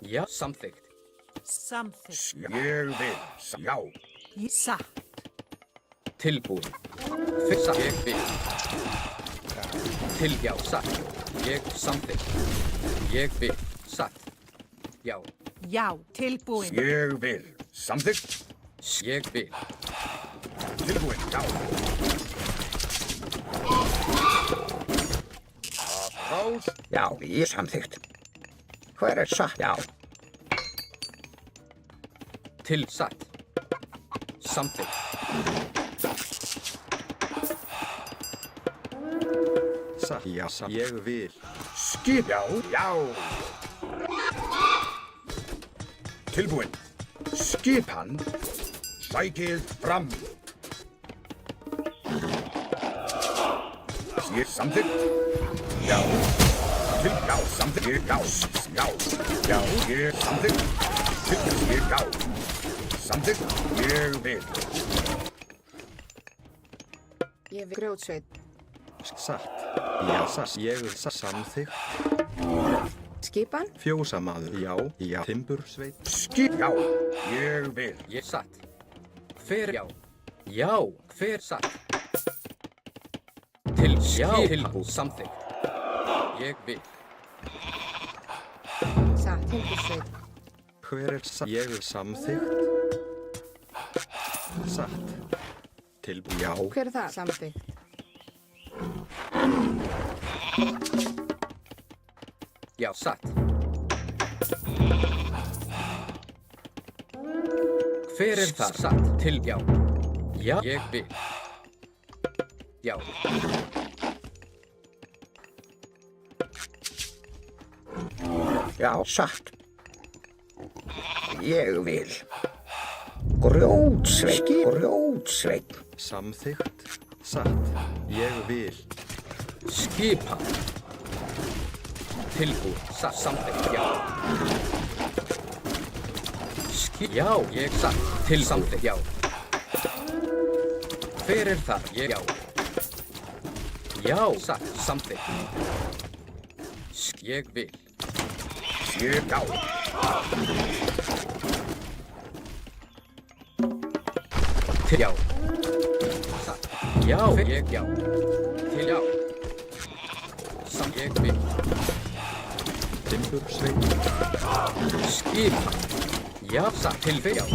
Já, samþykkt. Samþykkt. Ég vil. Já. Satt. Tilbúin. Satt. Ég vil. Já, satt. Ég samþykkt. Ég vil. Satt. Já. Já, tilbúin. Ég vil. Samþykkt. Ég vil. Tilbúin. Já. Applaus. Já, ég samþykkt. Hver er satt? Já. Til satt. Samþykkt. Satt. Já, satt. Ég vil. Skip. Já. Já. Tilbúin. Skipan. Sækið fram. Ég samþykkt. Já. Já, samþykkt. Já. Já. Já. Ég samþykkt. Ég já. Samþykkt. Ég vil. Ég vil. Grjótsveit. Satt. Já, satt. Ég vil. Samþykkt. Skipan. Fjósamaður. Já. Já. Timbursveit. Skip. Já. Ég vil. Ég satt. Hver já. Já. Hver satt. Til já. Tilbúin. Samþykkt. Ég vil. Satt. Timbursveit. Hver er satt? Ég vil. Samþykkt. Satt. Tilbúin. Já. Hver er það? Samþykkt. Já, satt. Hver er það? Satt. Til já. Já. Ég vil. Já. Já, satt. Ég vil. Grjótsveit. Grjótsveit. Samþykkt. Satt. Ég vil. Skipan. Tilbúin. Satt. Samþykkt. Já. Já. Ég satt. Til samþykkt. Já. Hver er það? Ég já. Já. Satt. Samþykkt. Ég vil. Ég já. Til já. Satt. Já. Ég já. Til já. Samt. Ég vil. Timbursveit. Skipan. Já. Satt. Til já.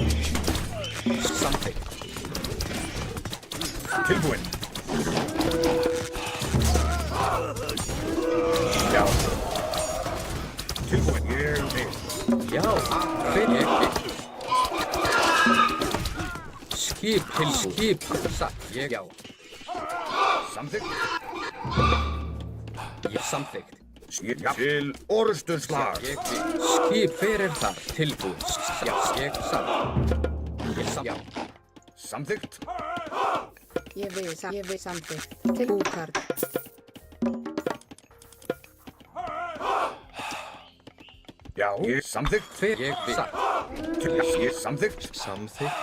Samþykkt. Tilbúin. Já. Tilbúin. Ég vil. Já. Hver ég vil. Skip til skip. Satt. Ég já. Samþykkt. Ég samþykkt. Skip. Já. Til orrustuslag. Ég vil. Skip. Hver er það? Tilbúin. Já. Ég satt. Ég satt. Já. Samþykkt. Ég vil. Ég vil samþykkt. Til búkard. Já. Ég samþykkt. Hver ég vil. Satt. Til ég samþykkt. Samþykkt.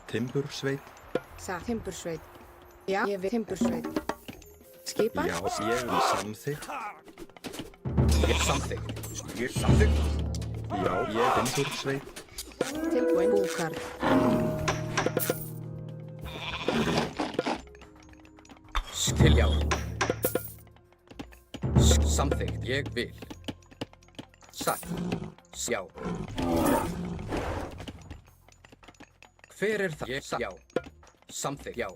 Timbursveit. Satt. Timbursveit. Já. Ég vil. Timbursveit. Skipan. Já. Ég vil. Samþykkt. Ég samþykkt. Ég samþykkt. Já. Ég. Timbursveit. Tilbúin. Búkar. Til já. Samþykkt, ég vil. Satt. Já. Hver er það? Ég satt. Já. Samþykkt, já.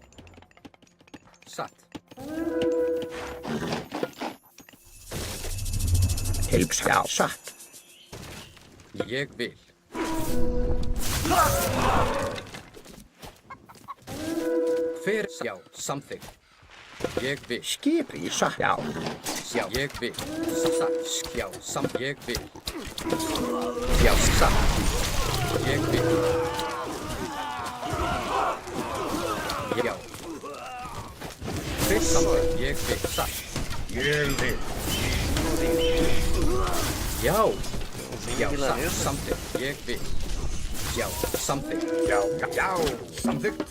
Satt. Já, satt. Ég vil. Hver? Já. Samþykkt. Ég vil. Skip í satt. Já. Já, ég vil. Satt. Já, ég vil. Já, satt. Ég vil. Já. Hver samþykkt? Ég vil. Satt. Ég vil. Já. Já, satt. Samþykkt. Ég vil. Já, samþykkt. Já, já, samþykkt.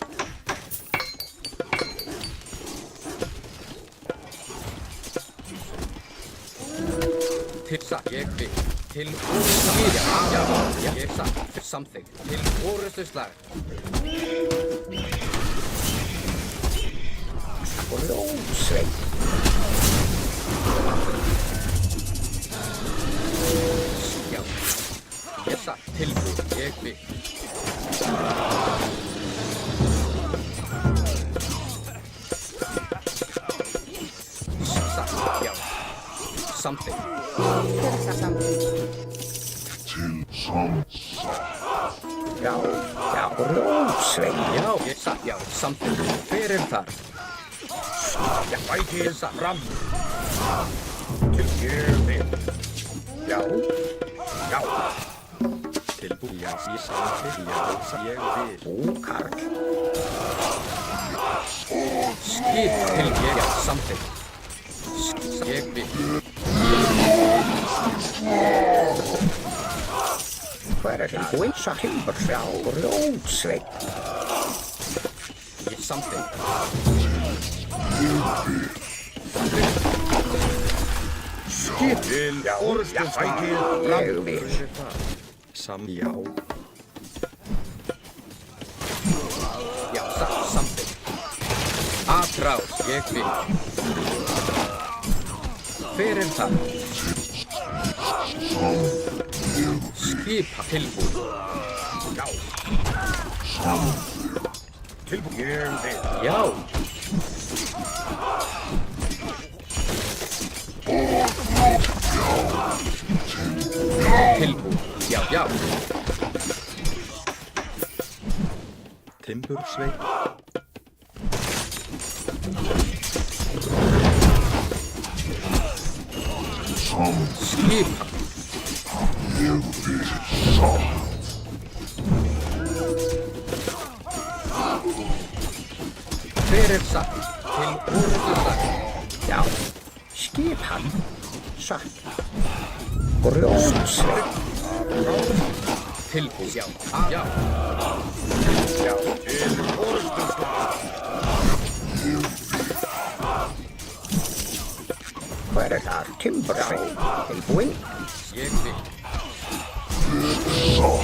Til satt. Ég vil. Til orrustuslag. Já, ég satt. Samþykkt. Til orrustuslag. Blómsveit. Já. Ég satt. Tilbúið. Ég vil. Satt. Já. Samþykkt. Hver er það samþykkt? Já, já, blómsveit. Já, ég satt. Já, samþykkt. Hver er þar? Já, fækið fram. Til ég vil. Já, já. Tilbúið. Já, ég samþykkt. Já, ég vil. Búkar. Skip til ég. Já, samþykkt. Ég vil. Hver er tilbúin? Satt. Tilbúin. Já, blómsveit. Ég samþykkt. Skip til orrustuslag. Ég vil. Já. Já, satt. Samþykkt. Atrás. Ég vil. Hver er það? Skipa tilbúið. Já. Tilbúið. Ég vil. Já. Tilbúið. Já, já. Timbursveit. Skipa. Hver er satt? Til orrustuslag. Já. Skip hann. Satt. Blómsveit. Tilbúið. Já. Já. Já, til orrustuslag. Hver er það? Timbursveit. Tilbúin. Ég vil.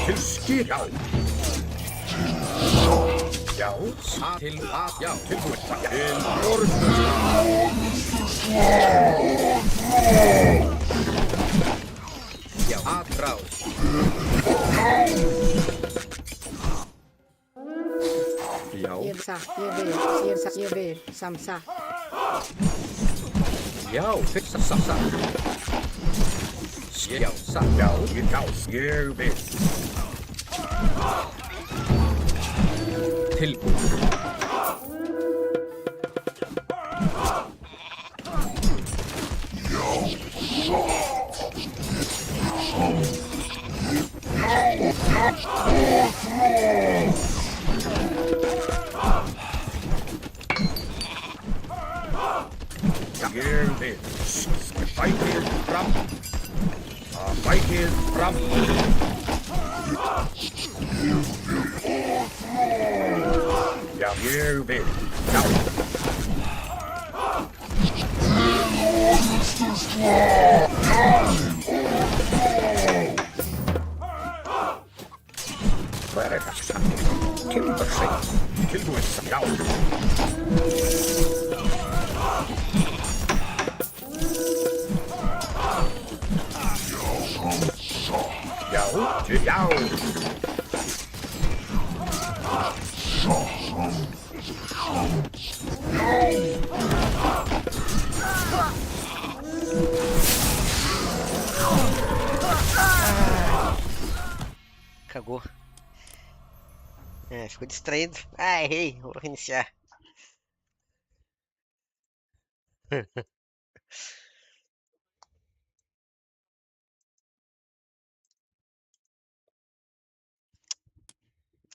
Til skip. Já. Já. Til að. Já. Tilbúið. Til orrustuslag. Já. Atrás. Já. Ég satt. Ég vil. Ég satt. Ég vil. Satt. Já. Fixa satt. Já. Satt. Já, ég vil. Tilbúið. Ég vil. Fækið fram. Fækið fram. Já, ég vil. Já. Já. Cagou. É, ficou distraído. Ah, errei. Vou reiniciar.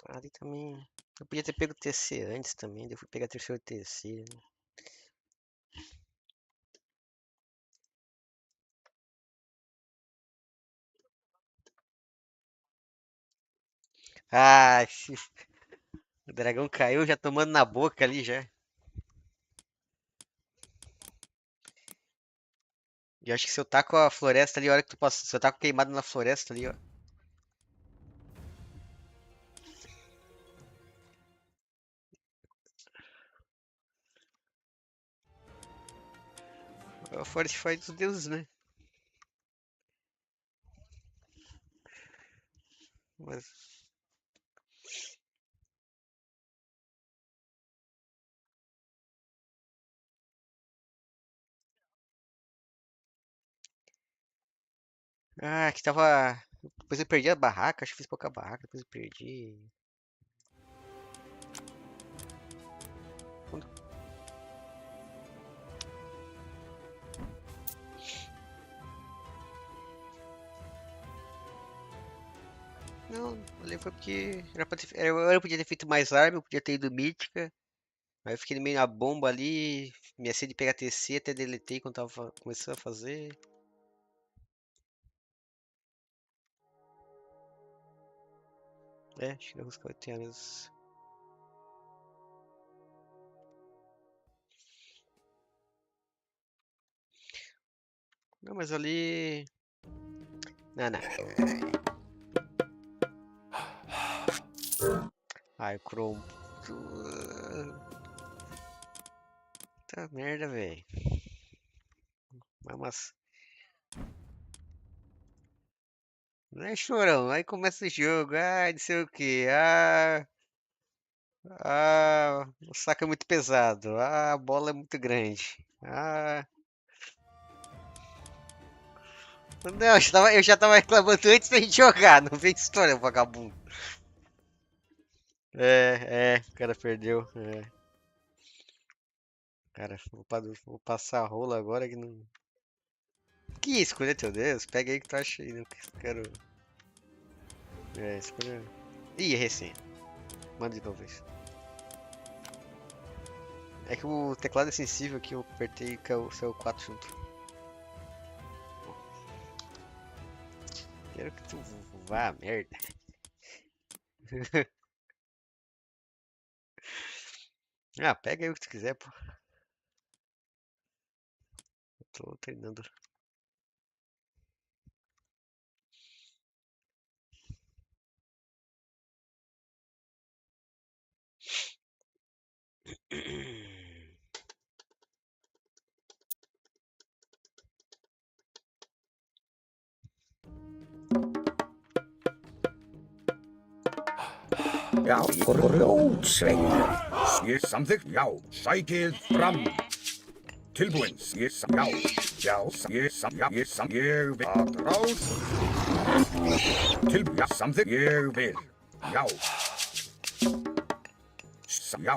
Ali também. Eu podia ter pego o TC antes também. Daí eu fui pegar terceiro TC. Ah, o dragão caiu já tomando na boca ali já. E eu acho que se eu taco a floresta ali, a hora que tu passa. Se eu taco queimado na floresta ali, ó. É o Fortify dos deuses, né? Mas. Ah, que tava. Depois eu perdi a barraca, acho que fiz pouca barraca, depois eu perdi. Não, ali foi porque eu podia ter feito mais arma, eu podia ter ido mítica. Aí eu fiquei meio na bomba ali, me de pegar TC, até deletei quando tava começando a fazer. É, acho que não buscar 8 anos. Não, mas ali. Não, não. Ai, o Chrome. Tá merda, velho. Mas. Não é chorão, aí começa o jogo, não sei o que, o saco é muito pesado, a bola é muito grande, não, eu já tava reclamando antes da gente jogar, não vem história, vagabundo. O cara perdeu, Cara, vou passar a rola agora que não... Que escolha, teu Deus, pega aí que tu acha aí, não quero... escolha... Ih, errei sim, manda de novo isso. É que o teclado é sensível aqui, eu apertei e saiu 4 junto. Quero que tu vá a merda. Ah, pega aí o que tu quiser, pô. Eu tô treinando. Já, grjótsveinn. Ég samþykkt, já. Sækið fram. Tilbúin, ég já, ég vil. Atrás. Já, samþykkt, ég vil. Já. Já.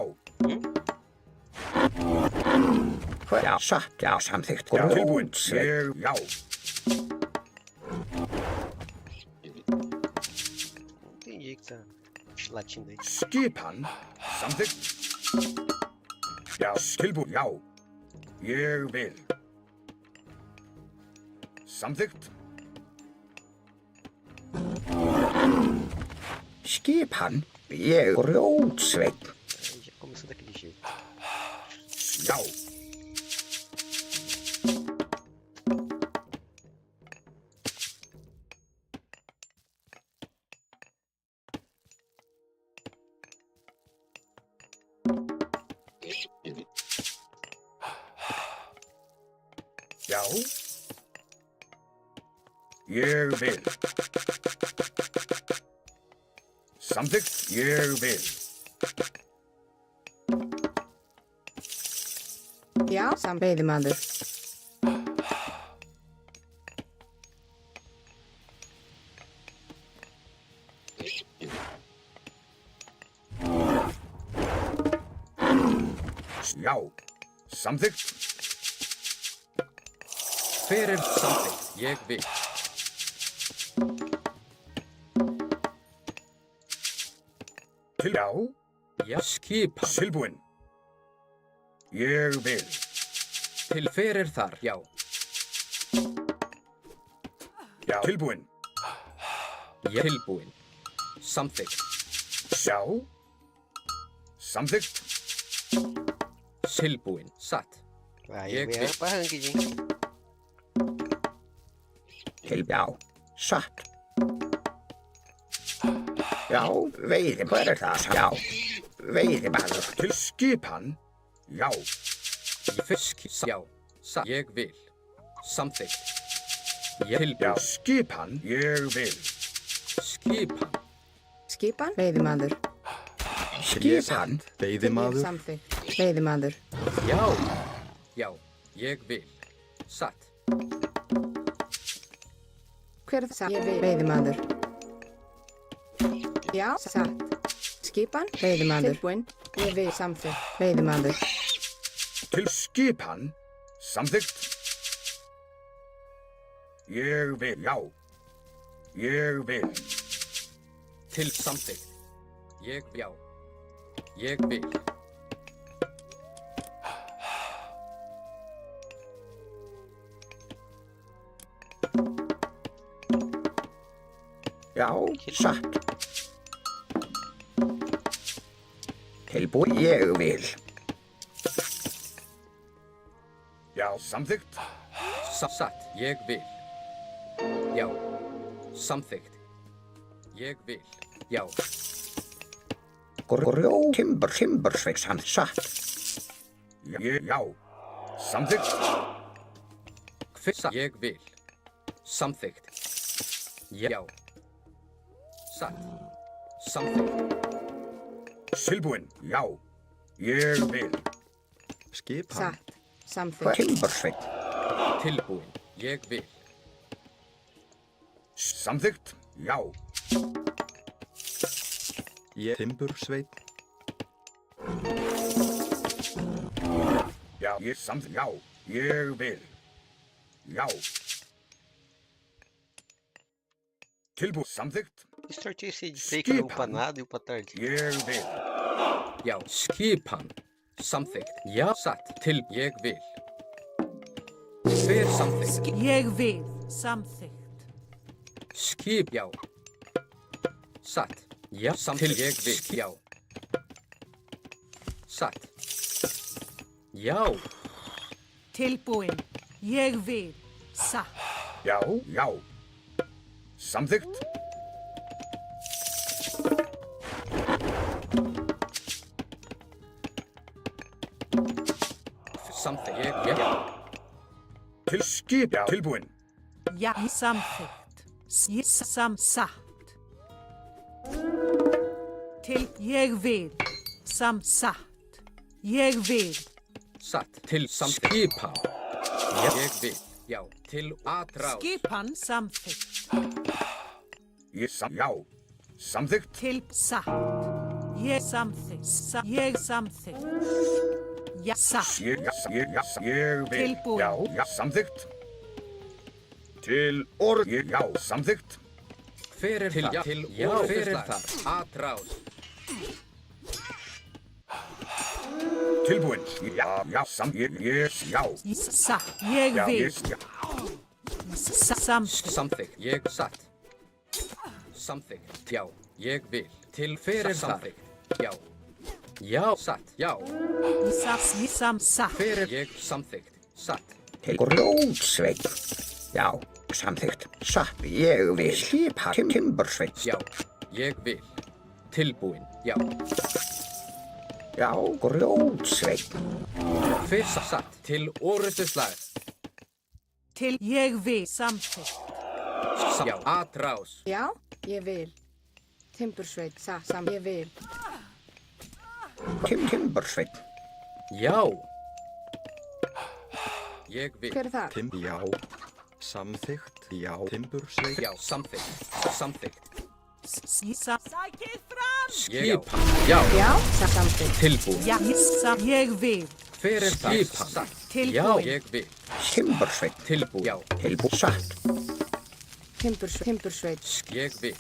Já, satt, já, samþykkt. Tilbúin, Grjótsveinn. já. Entendi que tá latindo aí. Skipan, samþykkt. Já, tilbúin, já. Ég vil. Samþykkt. Skipan, ég grjótsveinn. Já começou daquele jeito. Já. Já. Ég vil. Samþykkt. Ég vil. Já, veiðimaður. Já. Samþykkt. Hver er samþykkt? Ég vil. Til já. Já. Skipan. Tilbúinn. Ég vil. Til hver er þar? Já. Já. Tilbúinn. Ég tilbúinn. Samþykkt. Sjá. Samþykkt. Tilbúinn. Satt. Aí Ég vem vil. pra ranked, Til já. Satt. Já, veiði, hvað er það? Já, veiðimaður. Til skipan. Já. Fisk. Já. Satt. Ég vil. Samþykkt. Ég Já. tilbúinn. Skipan. Ég vil. Skipan. Skipan, veiðimaður. Skipan. Veiðimaður. Samþykkt. Veiðimaður. Já. Já. Ég vil. Satt. Hver er það? Ég vil. Veiðimaður. Já, satt. Skipan, veiðimaður. Tilbúinn. Ég vil. Samþykkt. Veiðimaður. Til skipan. Samþykkt. Ég vil. Já. Ég vil. Til samþykkt. Ég já. Ég vil. Já, satt. Tilbúinn. Ég vil. Já. Samþykkt. Satt. Ég vil. Já. Samþykkt. Ég vil. Já. Grjó. Timbursveiks hann. Satt. Já. Samþykkt. Hver ég vil. Samþykkt. Já. Satt. Samþykkt. Tilbúinn. Já. Ég vil. Skipan. Satt. Samþykkt. Timbursveik. Tilbúinn. Ég vil. Samþykkt. Já. Timbursveit. Já. Ég samþykkt. Já. Ég vil. Já. Tilbúinn. Samþykkt. Que sorteio esse de fake não pra nada e pra tarde? Ég vil. Já. Skipan. Samþykkt. Já. Satt. Til ég vil. Hver samþykkt? Ég vil. Samþykkt. Skip. Já. Satt. Já. Samþykkt. Til ég vil. Já. Satt. Já. Tilbúinn. Ég vil. Satt. Já. Já. Samþykkt. Samþykkt. Ég já. Til skip. Já. Tilbúinn. Já. Samþykkt. Satt. Til ég vil. Satt. Ég vil. Satt. Til skipan. Ég vil. Já. Til atrás. Skipan samþykkt. Já. Samþykkt. Til satt. Ég samþykkt. Ég samþykkt. Já. Satt. Ég vil. Tilbúinn. Já. Já. Samþykkt. Til orð. Já. Samþykkt. Hver er það? Til já. Hver er það? Atrás. Tilbúinn. Já. Já. Já. Satt. Ég Já. vil. Já. Samþykkt. Samþykkt. Ég satt. Samþykkt. Já. Ég vil. Til hver er samþykkt? Já. Já. Satt. Já. Satt. Hver er ég samþykkt? Satt. Til grjótsveik. Já, samþykkt. Satt. Ég vil. Skipa. Timbursveik. Já. Ég vil. Tilbúinn. Já. Já, grjótsveik. Hver satt til orustuslag? Til ég vil. Samþykkt. Já. Atrás. Já, ég vil. Timbursveit, ég vil. Timbursveit. Já. Ég vil. Hver er það? Já. Samþykkt. Já. Timbursveit. Já, samþykkt. Samþykkt. Sækið fram! Skipan. Já. Já, samþykkt. Tilbúin. Já, ég vil. Hver er það? Skipan. Já, Tilbúin. ég vil. Timbursveit. Tilbúin. Já. Tilbúin. Satt. Timbursveit. Ég vil.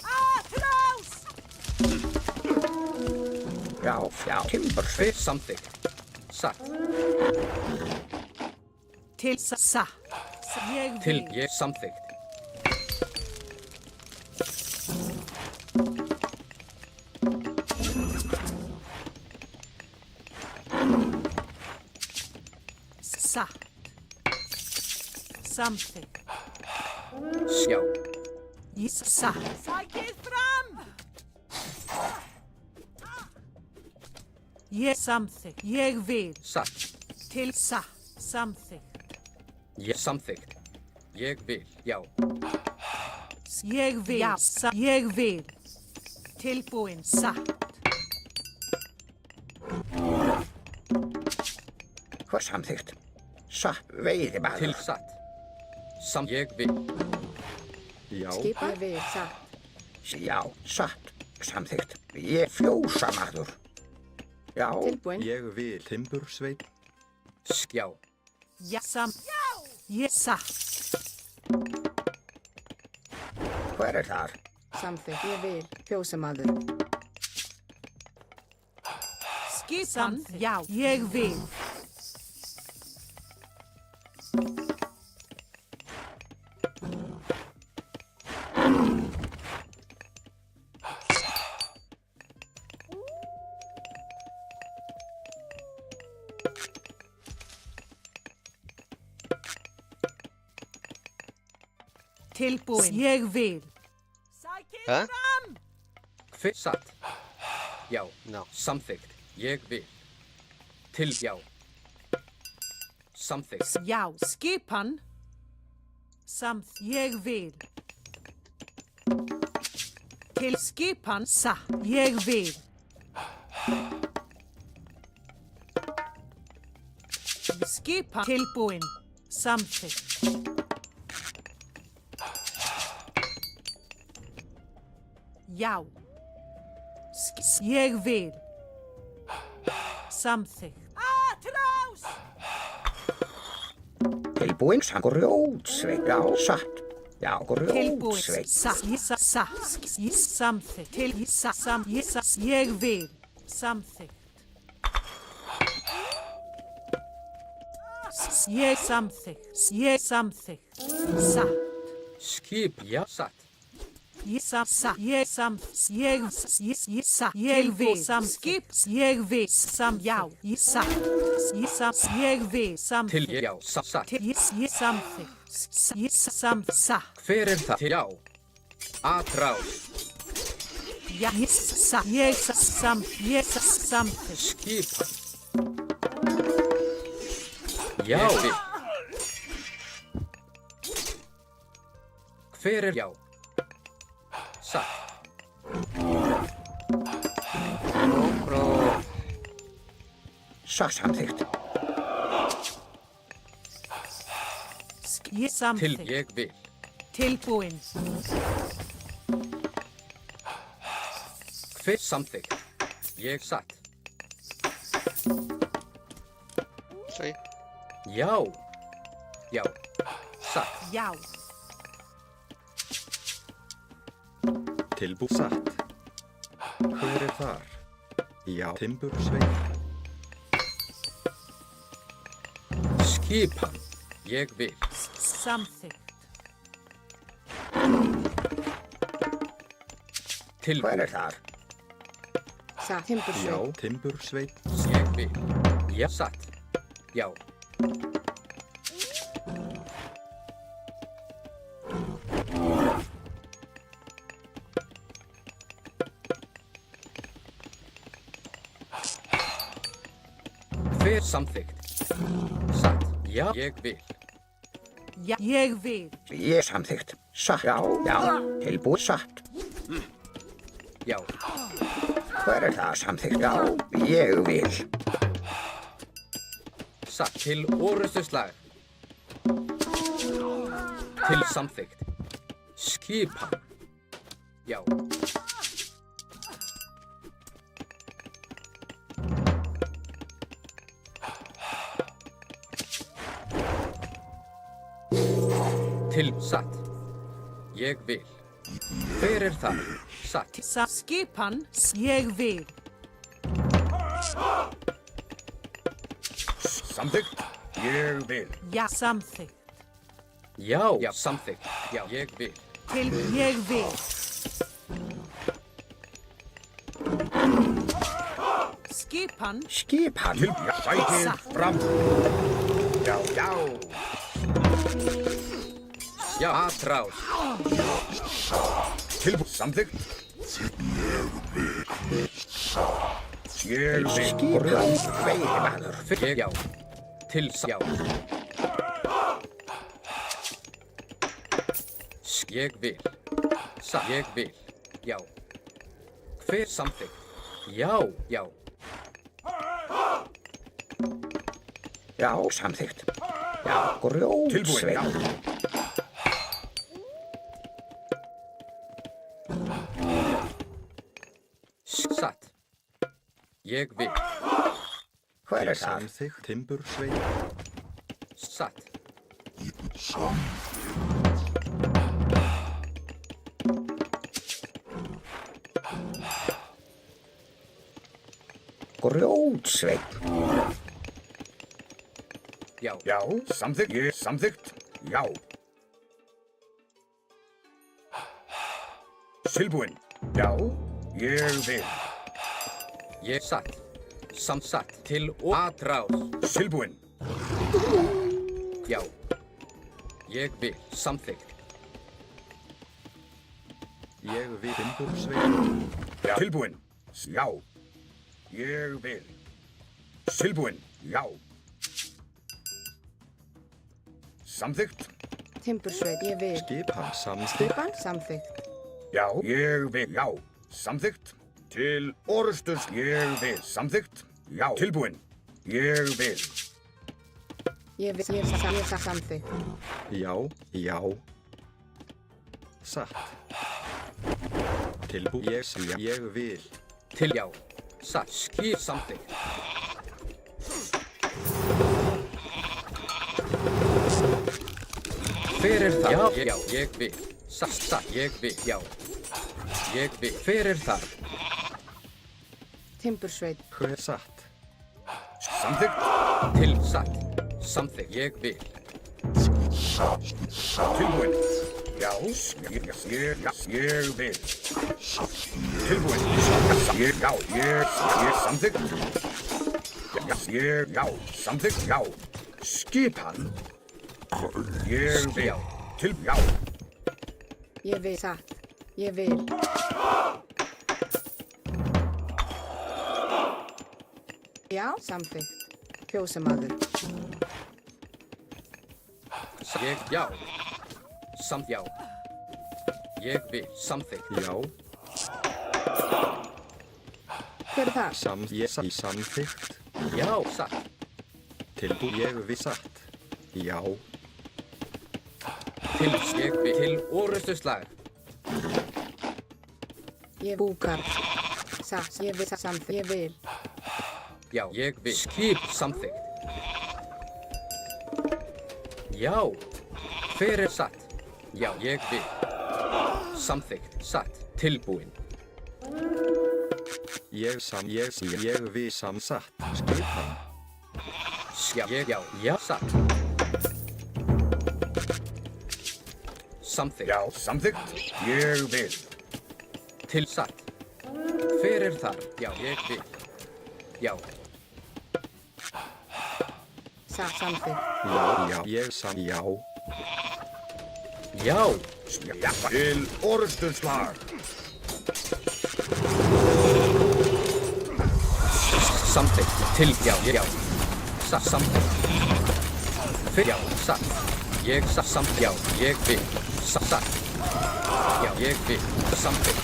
Atrás! Já. Timbursveit. Hver samþykkt? Satt. Til ég vil. Til ég samþykkt. Satt. Samþykkt. Já. Satt. Sækið fram! Ég samþykkt. Ég vil. Satt. Til samþykkt. Ég samþykkt. Ég vil. Já. Ég vil. Já, ég vil. Tilbúin. Satt. Hvað samþykkt? Satt. Veiðimaður. Til satt. Ég vil. Já. Skipa, ég vil, satt. Já. Satt. Samþykkt. Ég fjósamaður. Já. Tilbúin. Ég vil. Timbursveit. Já. Já, ég satt. Hver er þar? Samþykkt, ég vil. Fjósamaður. Skipan. Já, ég vil. Tilbúin. Ég vil. Sækið Hæ? fram! Hver satt? Já. No. Samþykkt. Ég vil. Til já. Samþykkt. Já, skipan. Ég vil. Til skipan. Ég vil. Skipan. Tilbúin. Samþykkt. Já. Ég vil. Samþykkt. Atrás! Tilbúin. Grjótsveit. Já. Satt. Já. Tilbúin. Grjótsveit. Samþykkt. Ég vil. Samþykkt. Ég samþykkt. Satt. Skip. Já. Satt. Ég vil. Skip. Ég vil. Já. Ég vil. Til já. Satt. Ég samþykkt. Hver er það? Til já. Atrás. Já. Ég samþykkt. Skipan. Já. Vil. Hver er já? Satt. Satt. Samþykkt. Ég Til samþykkt. ég vil. Tilbúin. Hver samþykkt? Ég satt. Sorry. Já. Já. Satt. Já. Tilbúin. Satt. Hver er þar? Já. Timbursveit. Skipan. Ég vil. Samþykkt. Tilbúin. Hver er þar? Satt. Já. Timbursveit. Timbursveit. Ég vil. Já. Satt. Já. Hver samþykkt? Satt. Já. Ég vil. Já. Ég vil. Ég samþykkt. Satt. Já. Já. Tilbúin. Satt. Já. Hver það samþykkt? Já, ég vil. Satt. Til orrustuslag. Til samþykkt. Skipan. Já. Til satt. Ég vil. Hver það? Satt. Skipan. Ég vil. Samþykkt. Ég vil. Ja, samþykkt. Já. Já, samþykkt. Já, ég vil. Til ég vil. Skipan. Skipan. Til sækið fram. Já, já. Já, atrás. Tilbúið. Samþykkt. Ég vil. Skipan. Veiðimaður. Ég, já. Til, já. Ég vil. Satt. Ég vil. Já. Hver samþykkt? Já, já. Já, samþykkt. Já, grjótsveinn. Tilbúið. Satt. Ég vil. Hver það? Samþykkt. Timbursveinn. Satt. Grjótsveinn. Já. Já, samþykkt. Ég samþykkt. Já. Tilbúin. Já, ég vil. Ég satt. Samsatt. Til og atrás. Tilbúin. Já. Ég vil. Samþykkt. Ég vil. Timbursveinn. Já. Tilbúin. Já. Ég vil. Tilbúin. Já. Samþykkt. Timbursveit, ég vil. Skipan. Samþykkt. Skipan, samþykkt. Já, ég vil. Já. Samþykkt. Til orusturs. Ég vil. Samþykkt. Já. Tilbúin. Ég vil. Ég vil, samþykkt. Já. Já. Satt. Tilbú. Ég vil. Til, já. Satt. Skip samþykkt. Hver það? Já, já, ég vil. Satt, ég vil. Já. Ég vil. Hver það? Timbursveit. Hver satt? Samþykkt. Til satt. Samþykkt. Ég vil. Tilbúin. Já, ég vil. Tilbúin. Ég samþykkt. Já, samþykkt. Já. Skipan. Ég vil. Já. Til, já. Ég vil, satt. Ég vil. Já, samþykkt. Kjósamaður. Ég, já. Já. Ég vil. Samþykkt. Já. Hver það? Samþykkt. Já, satt. Tilbú. Ég vil. Satt. Já. Til, ég vil. Til orrustuslag. Ég búkar. Satt. Ég vil, samþykkt. Ég vil. Já, ég vil. Skip samþykkt. Já. Hver satt? Já, ég vil. Samþykkt. Satt. Tilbúin. Ég vil samsatt. Skipan. Já, satt. Samþykkt. Já, samþykkt. Ég vil. Til satt. Hver þar? Já, ég vil. Já. Satt, samþykkt. Já. Já. Já. Til orusturslag. Samþykkt. Til, já. Samþykkt. Já, satt. Ég satt. Já, ég vil. Satt. Já, ég vil. Samþykkt.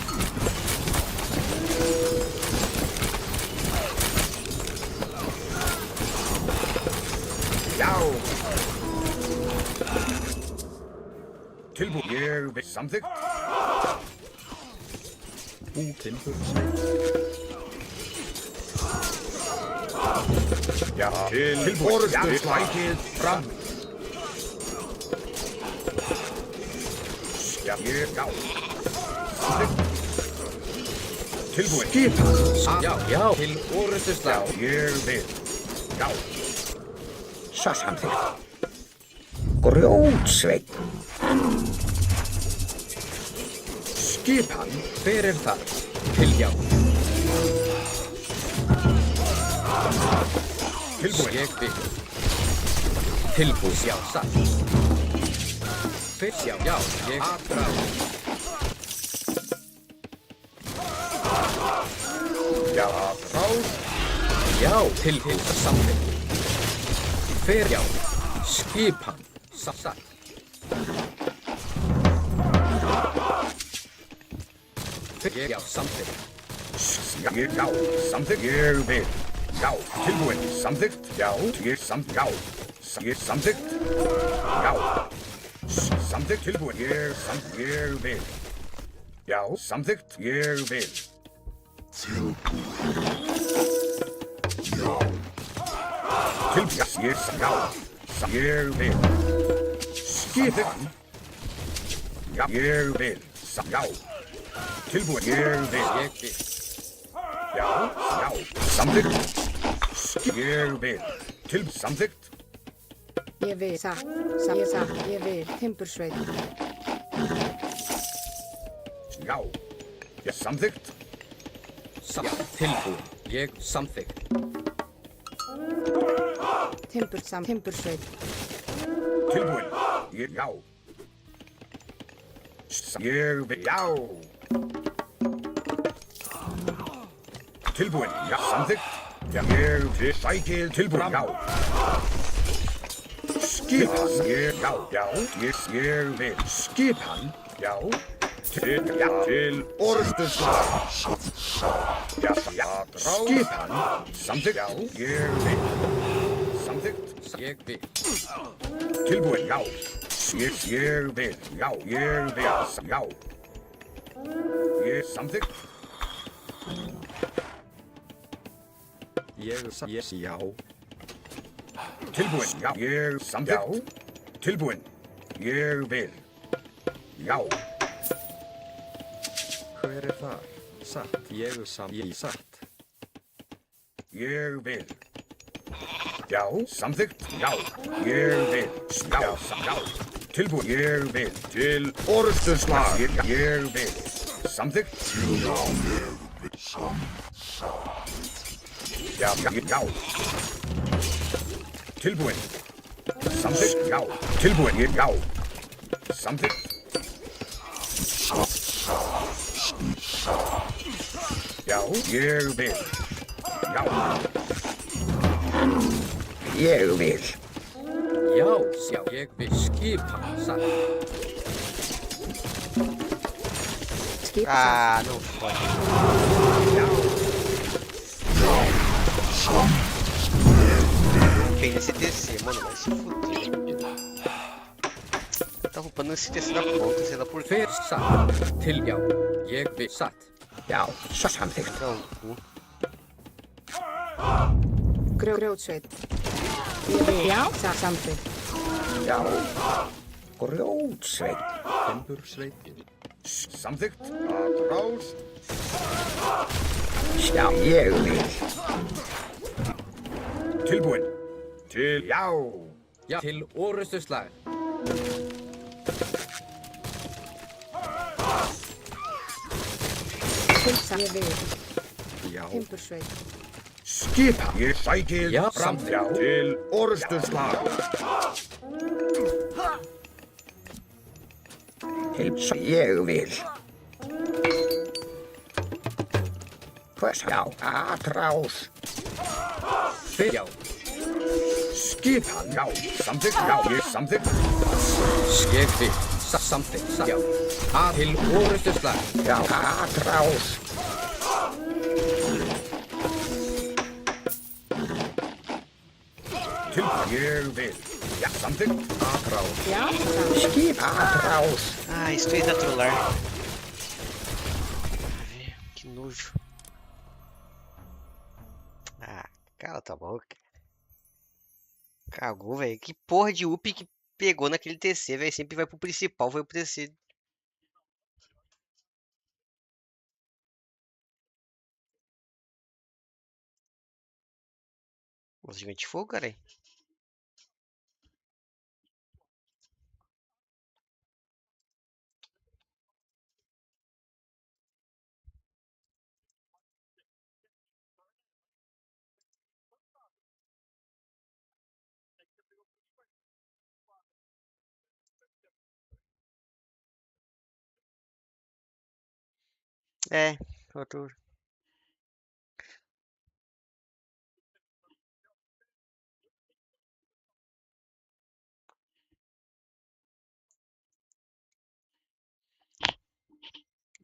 Já. Tilbúin. Ég vil samþykkt. Timbursveit. Já. Tilbúin. Orðstöðslag. Sækið fram. Já. Já. Samþykkt. Tilbúin. Skipa. Já. Til orrustuslag. Ég vil. Já. Svo samþykkt. Grjótsveit. Skipan. Hver það? Til já. Tilbúin. Ég vil. Tilbúin. Já, satt. Fyrst já. Ég aðrá. Já. Ráð. Já, tilbúin. Samþykkt. Hver já. Skipan. Satt. Já, samþykkt. Já. Samþykkt. Ég vil. Já. Tilbúin. Samþykkt. Já. Ég samþykkt. Já. Ég samþykkt. Já. Samþykkt. Tilbúin. Ég vil. Já. Samþykkt. Ég vil. Tilbúin. Já. Ég vil. Skipan. Já. Ég vil. Já. Tilbúin. Ég vil. Ég vil. Já. Samþykkt. Ég vil. Samþykkt. Ég vil. Satt. Ég vil. Timbursveit. Já. Samþykkt. Tilbúin. Ég samþykkt. Timbursveit. Tilbúin. Já. Ég vil. Já. Tilbúin. Já. Samþykkt. Já. Ég vil. Sækið. Tilbúin. Já. Skipan. Já. Ég vil. Skipan. Já. Til orðstöðslag. Já. Skipan. Samþykkt. Já. Ég vil. Samþykkt. Ég vil. Tilbúin. Já. Ég vil. Já. Ég vil. Já. Ég samþykkt. Já. Tilbúin. Já. Ég samþykkt. Tilbúin. Ég vil. Já. Hver þar? Satt. Ég satt. Ég vil. Já. Samþykkt. Já. Ég vil. Já. Tilbúin. Ég vil. Til orðstöðslag. Ég vil. Samþykkt. Já. Tilbúin. Samþykkt. Já. Tilbúin. Já. Samþykkt. Já. Ég vil. Já. Ég vil. Já. Ég vil. Skipan. Satt. Ah, não pode. Quem nesse DC, mano, vai se fuder. Tá roubando esse DC da ponta, sei lá por quê. Hver satt. Til já. Ég vil. Satt. Já. Svo samþykkt. Grjótsveit. Ég vil. Já. Samþykkt. Já. Grjótsveit. Timbursveit. Samþykkt. Rás. Já. Ég vil. Tilbúin. Til. Já. Já. Til orrustuslag. Ég vil. Já. Timbursveit. Skipan. Ég sækið. Já. Fram. Já. Til orðstöðslag. Ég vil. Hvers? Já. Atrás. Hver já. Skipan. Já. Samþykkt. Já. Ég samþykkt. Ég vil. Samþykkt. Já. Til orrustuslag. Já. Atrás. Ég vil. Já, samþykkt. Aðrás. Já, það. Skip aðrás. Ah, estou indo a trollar. Que nojo. Ah, cala tua boca. Cagou, velho. Que porra de up que pegou naquele TC, velho. Sempre vai pro principal, foi pro TC. Os gigantes de fogo, cara. É, outro.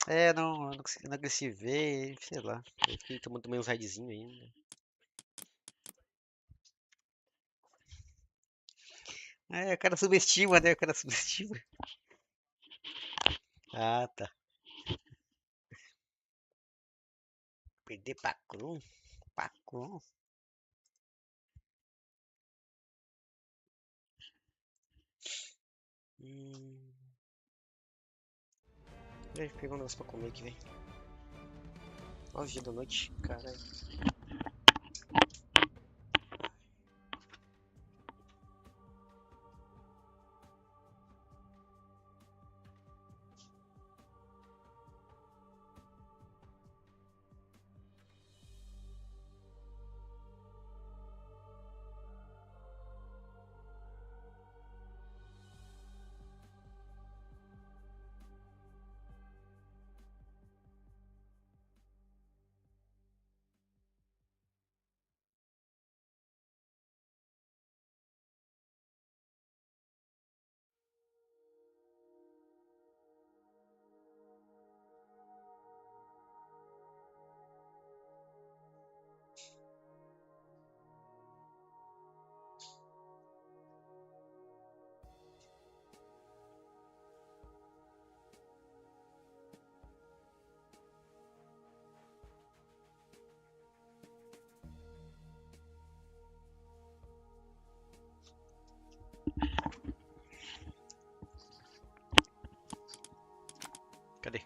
É, não, eu não agressivei, sei lá. Eu fiquei tomando também uns raidzinho ainda. É, o cara subestima, né? O cara subestima. Ah, tá. Perder pra Krum? Pra Krum? Hum. Pegou um negócio pra comer aqui, velho. 9 dias da noite, caralho. Cadê?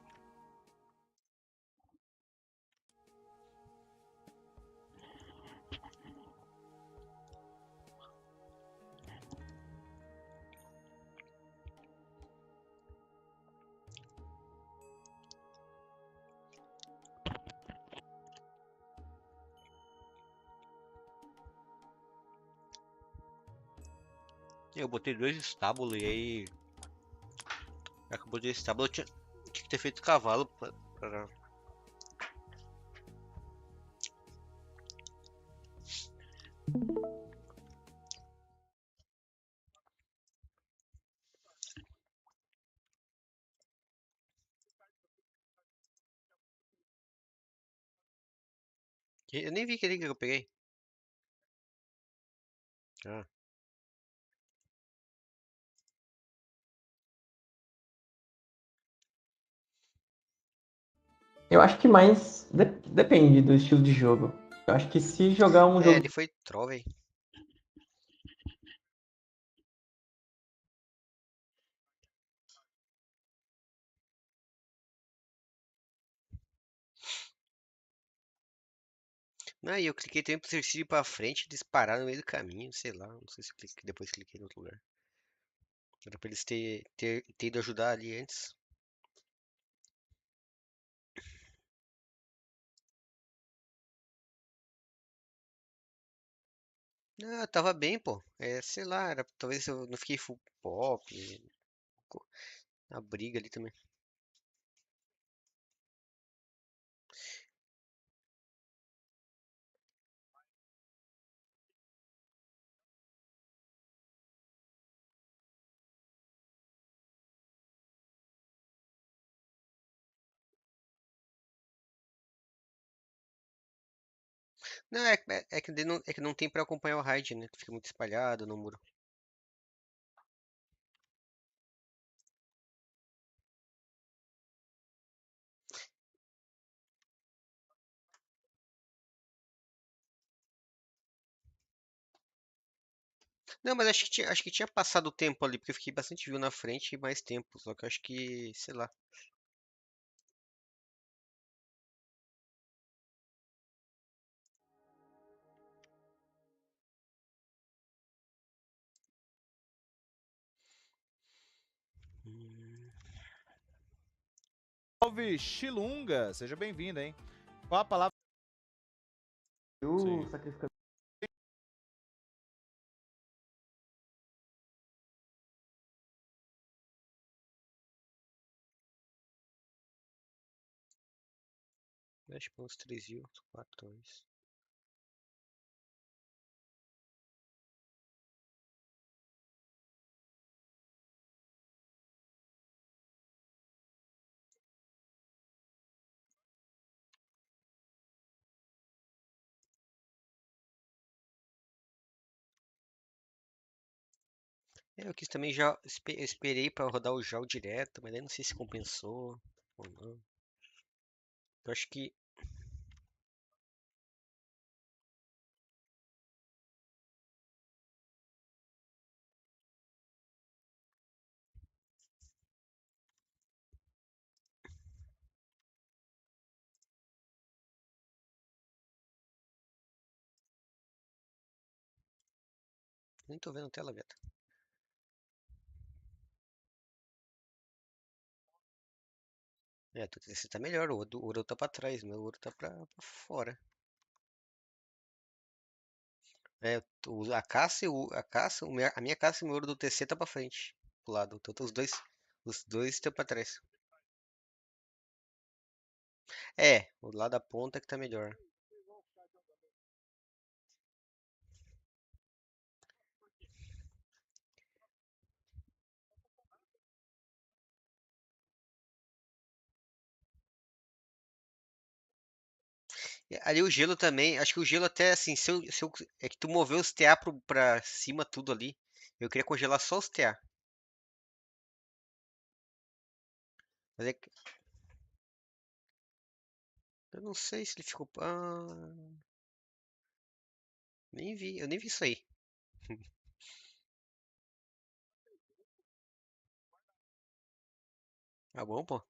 Eu botei 2 estábulos e aí. Já que eu botei estábulo, eu tinha que ter feito cavalo pra. Eu nem vi aquele que eu peguei. Ah. Eu acho que mais depende do estilo de jogo. Eu acho que se jogar um É, jogo. ele foi troll, velho. Não, e eu cliquei também pro Cercílio ir pra frente e disparar no meio do caminho, sei lá. Não sei se eu cliquei, depois cliquei em outro lugar. Era pra eles ter ido ajudar ali antes. Ah, tava bem, pô. É, sei lá, talvez eu não fiquei full pop. A briga ali também. Não, é que não tem pra acompanhar o raid, né? Fica muito espalhado no muro. Não, mas acho que tinha passado o tempo ali, porque eu fiquei bastante view na frente e mais tempo. Só que eu acho que, sei lá. Hum, Salve, Chilunga! Seja bem-vindo, hein? Qual a palavra? O Sim. sacrificador. acho que uns 3 views, 4 talvez. Eu quis também já. Eu esperei pra rodar o JAL direto, mas aí não sei se compensou ou não. Eu acho que. Nem tô vendo tela, Beta. É, esse tá melhor, o ouro tá pra trás, meu ouro tá pra fora. É, a caça e a minha caça e o meu ouro do TC tá pra frente, pro lado. Então os dois estão pra trás. É, o lado da ponta que tá melhor. E ali o gelo também, acho que o gelo até assim, é que tu moveu os TA pra cima tudo ali. Eu queria congelar só os TA. Mas é que eu não sei se ele ficou. Nem vi, eu nem vi isso aí. Tá bom, pô.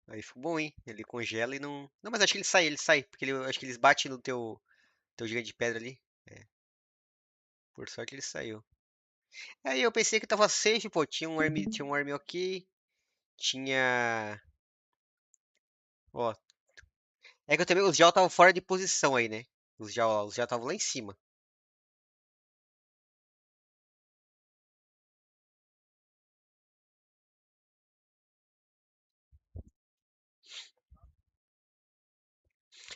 Aí ficou bom, hein? Ele congela e não. Não, mas acho que ele sai, porque acho que eles batem no teu giga de pedra ali. É, por sorte ele saiu. Aí eu pensei que tava safe, pô. Tinha um army ok. Tinha. Ó. É que eu também. Os Jal estavam fora de posição aí, né? Os Jal estavam lá em cima.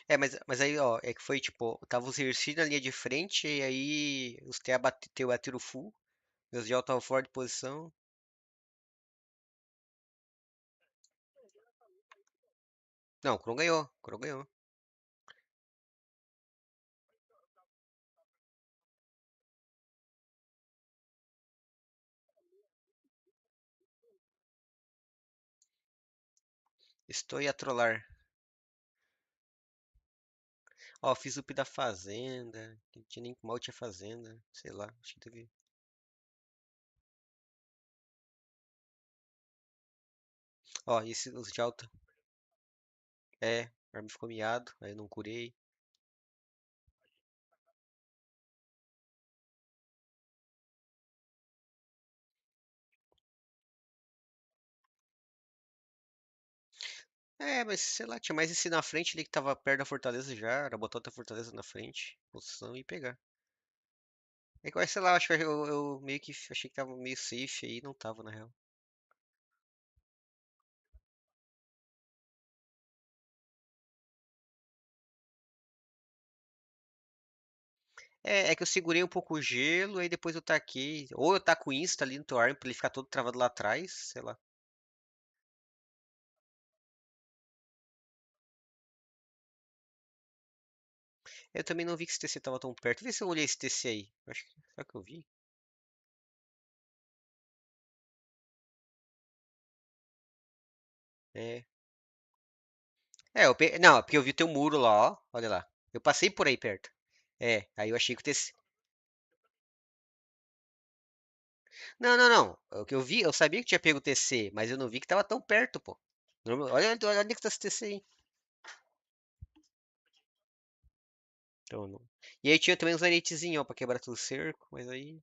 É, mas aí, ó, é que foi tipo, tava os Hercílio na linha de frente, e aí os TA bateram full, os Jal estavam fora de posição. Não, o Kron ganhou, o Kron ganhou. Estou a trollar. Ó, fiz o up da fazenda, que não tinha nem mal tinha fazenda, sei lá, acho que teve. Ó, esse, os Jal, o arma ficou miado, aí eu não curei. É, mas sei lá, tinha mais esse na frente ali que tava perto da fortaleza já, era botar outra fortaleza na frente, posição e pegar. É que, sei lá, acho que eu meio que achei que tava meio safe aí, não tava na real. É que eu segurei um pouco o gelo, aí depois eu taquei. Ou eu taco o insta ali no teu arm pra ele ficar todo travado lá atrás, sei lá. Eu também não vi que esse TC tava tão perto. Vê se eu olhei esse TC aí. Será que eu vi? É. Não, é porque eu vi o teu muro lá, ó. Olha lá. Eu passei por aí perto. É, aí eu achei que o TC. Não, não, não. O que eu vi, eu sabia que tinha pego o TC, mas eu não vi que tava tão perto, pô. Olha onde que tá esse TC aí. Então, não. E aí tinha também uns aretezinhos, ó, pra quebrar tudo o cerco, mas aí.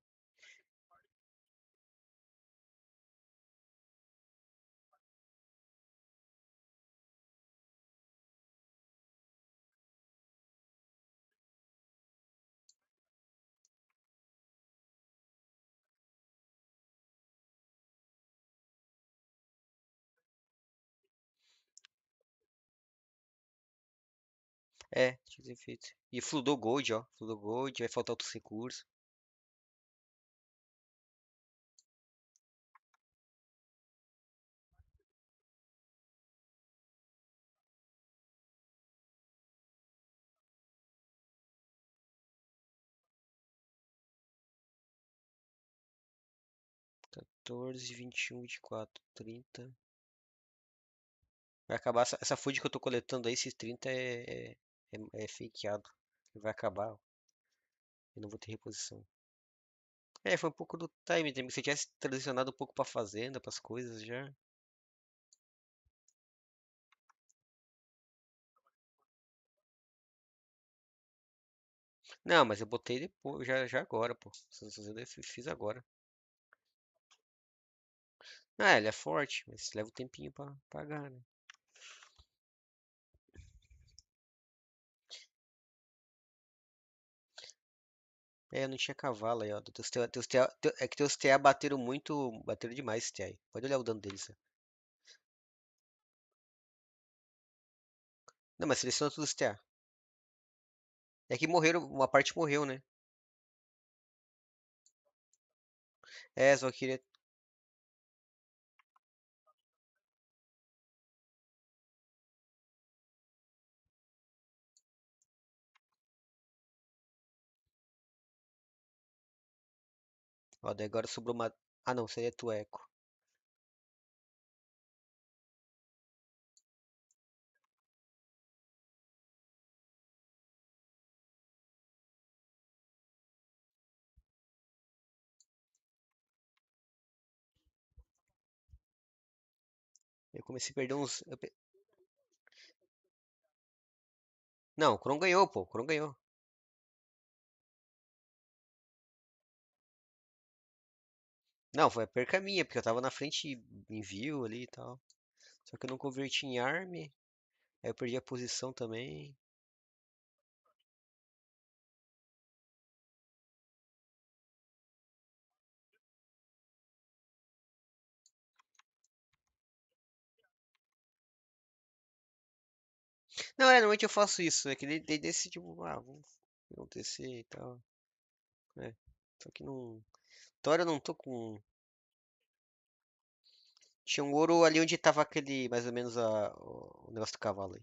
É, tinha que ter feito. E Fludou Gold, ó. Fludou Gold, vai faltar outros recursos. 14, 21, 24, 30. Vai acabar essa food que eu tô coletando aí, esses 30 é fakeado. Vai acabar, eu não vou ter reposição. É, foi um pouco do time também. Se eu tivesse transicionado um pouco pra fazenda, pras coisas já. Não, mas eu botei depois, já agora, pô. Essa fazenda eu fiz agora. Ah, ele é forte, mas leva um tempinho pra pagar, né? É, eu não tinha cavalo aí, ó. É que teus TA bateram muito. Bateram demais esse TA aí. Pode olhar o dano deles, né? Não, mas seleciona todos os TA. É que morreram, uma parte morreu, né? É, só queria. Ó, daí agora sobrou uma. Ah, não, seria Tueco. Eu comecei a perder uns. Não, o Kron ganhou, pô. O Kron ganhou. Não, foi a perca minha, porque eu tava na frente em view ali e tal. Só que eu não converti em arm. Aí eu perdi a posição também. Não, normalmente eu faço isso, é que desse tipo, vamos acontecer e tal. É. Só que não. Tora eu não tô com. Tinha um ouro ali onde tava aquele, mais ou menos o negócio do cavalo aí.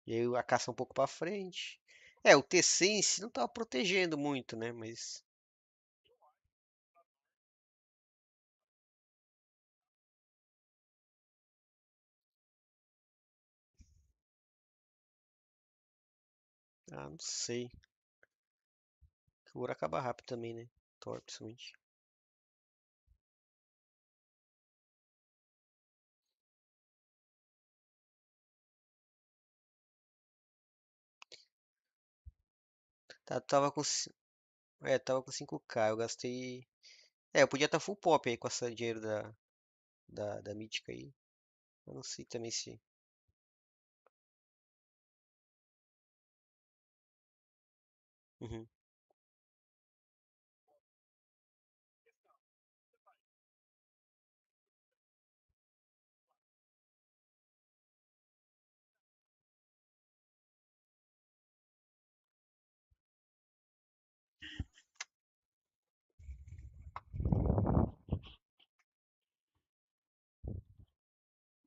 E aí a caça um pouco pra frente. É, o TC em si não tava protegendo muito, né? Mas. Ah, não sei. O ouro acaba rápido também, né? Thor, principalmente. Tá, tava com 5k, eu gastei. É, eu podia estar full pop aí com esse dinheiro da mítica aí. Eu não sei também se. Uhum,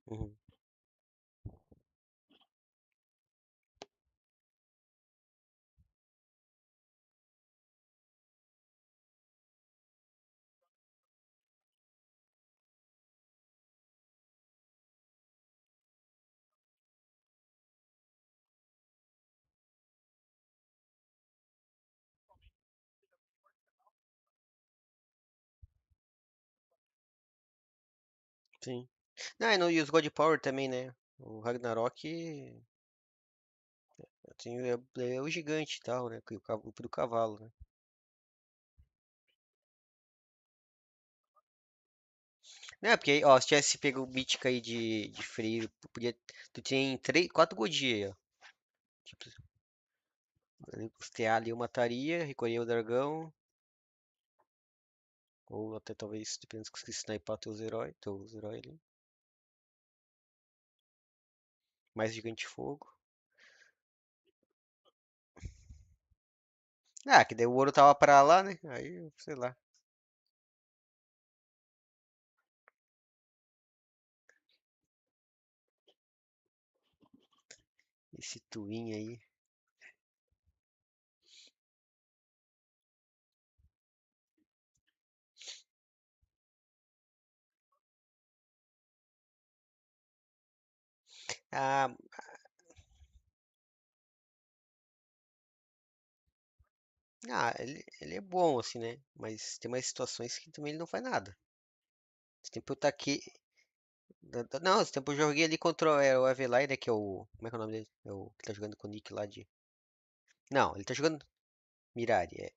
uhum. Sim. Não, e os God Power também, né? O Ragnarok assim, é o gigante e tal, né? O cavalo, né? Não, porque aí, ó, se tivesse pego o Mítica aí de freio, tu tem 4 Godier, ó. Tipo, custear ali eu mataria, recolher o dragão, ou até talvez, dependendo se conseguisse sniper teus heróis ali. Mais gigante de fogo. Ah, que daí o ouro tava pra lá, né? Aí, sei lá. Esse twin aí. Ah, ele é bom, assim, né? Mas tem umas situações que também ele não faz nada. Esse tempo eu taquei. Não, esse tempo eu joguei ali contra o Avelai, né? Que é o. Como é que é o nome dele? É o que tá jogando com o Nick lá de. Não, ele tá jogando Mirari, é.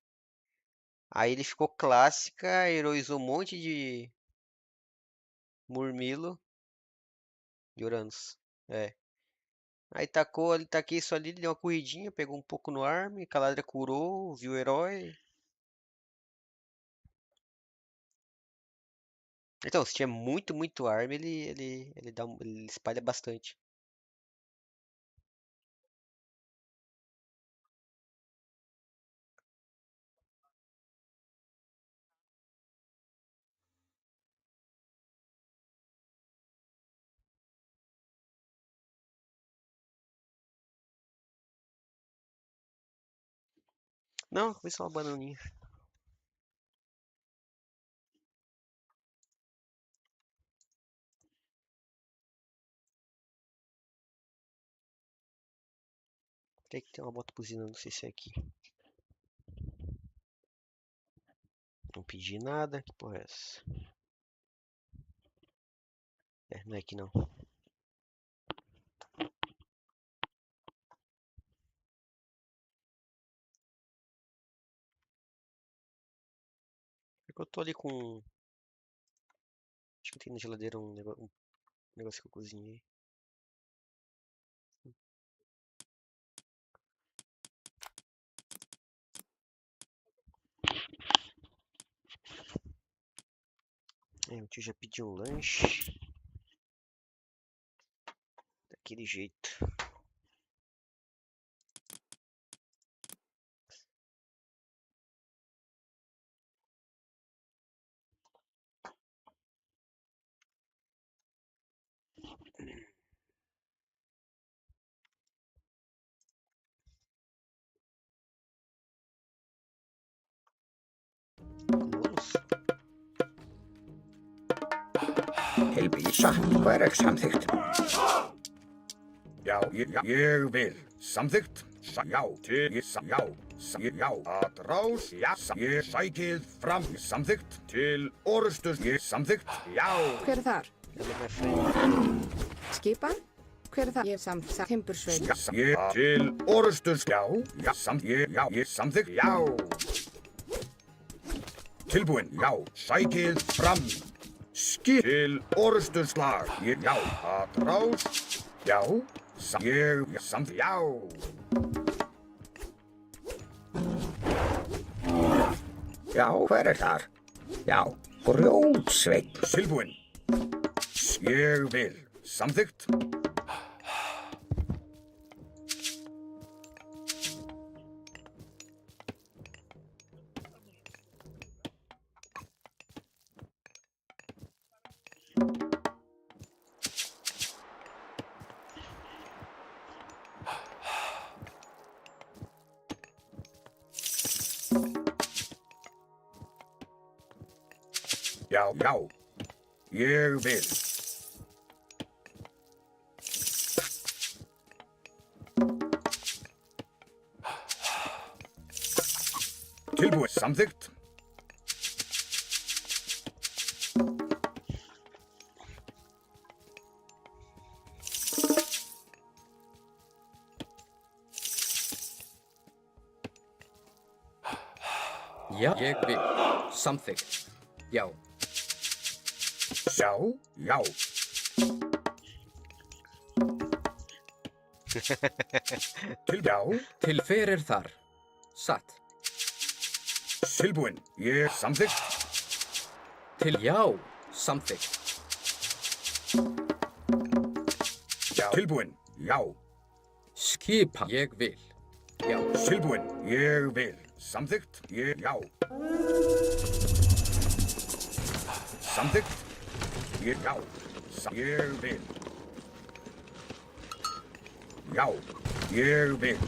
Aí ele ficou clássica, heroizou um monte de Murmilo e Uranus. É. Aí tacou ali, taquei isso ali, deu uma corridinha, pegou um pouco no arm, Caladra curou, viu o herói. Então, se tiver muito, muito arm, ele espalha bastante. Não, foi só uma bananinha. Tem que ter uma moto buzina, não sei se é aqui. Não pedi nada, que porra é essa? É, não é aqui não. É que eu tô ali com. Acho que tem na geladeira um negócio que eu cozinhei. É, o tio já pediu um lanche. Daquele jeito. Bônus? Helvíti satt, hvað er ekki samþykkt? Já, ég vil. Samþykkt? Já, já. Atrás, já. Ég sækið fram. Samþykkt? Til orustus. Ég samþykkt? Já. Hver er þar? Ele é minha frente. Skipan? Hver er þar? Ég hef timbursveið. Ég til orustus. Já, já. Ég samþykkt? Já. Tilbúinn, já. Sækið fram. Skip til orustuslag. Já, atrás. Já. Ég samþykkt? Já. Já, hver er þar? Já, grjótsveinn. Tilbúinn. Ég vil. Samþykkt? Já, já. Ég vil. Tilbúið. Samþykkt? Já, ég vil. Samþykkt. Já. Sjá, já. Til já. Til fyrir þar. Satt. Tilbúin. Ég samþykkt. Til já. Samþykkt. Já. Tilbúin. Já. Skipan. Ég vil. Já. Tilbúin. Ég vil. Samþykkt. Ég já. Samþykkt. Ég já. Ég vil. Já. Ég vil.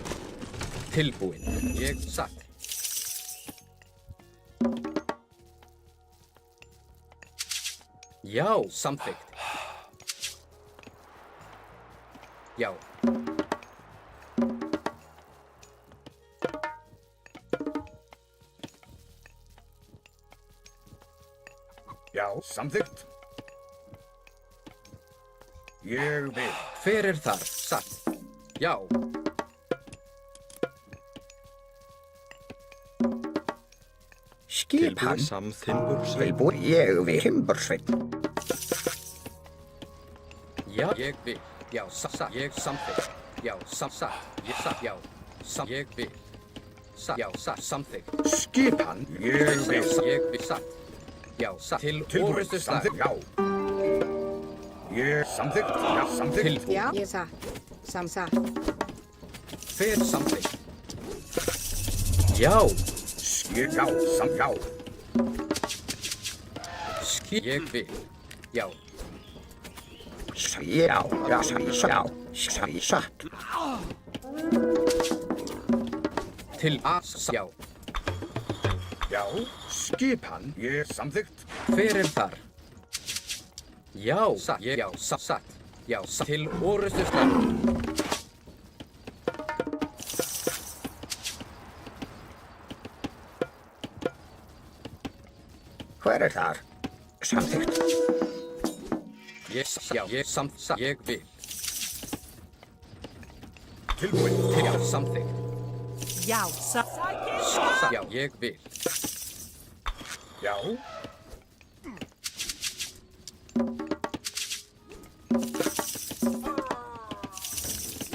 Tilbúin. Ég satt. Já, samþykkt. Já. Já, samþykkt. Ég vil. Fyrir þar. Satt. Já. Skipan. Samþimbursveit. Tilbúin. Ég vil. Timbursveit. Já, ég vil. Já, satt. Ég samþykkt. Já, satt. Ég satt. Já. Ég vil. Satt. Já, satt. Samþykkt. Skipan. Ég vil. Ég vil. Satt. Já, satt. Til Tilbúin. orustu slag. Samþykkt. Já. Ég samþykkt. Já, samþykkt. Tilbúin. Já, ég satt. Satt. Fyrir samþykkt. Já. Ég já. Já. Ég vil. Já. Já. Já. Satt. Til as. Já. Já. Skipan. Ég samþykkt. Fyrir þar. Já. Satt. Ég já. Satt. Já. Satt. Til orustu slag. Hver þar? Samþykkt. Já. Ég satt. Ég vil. Tilbúin. Til já. Samþykkt. Já, satt. Satt. Já. Ég vil. Já.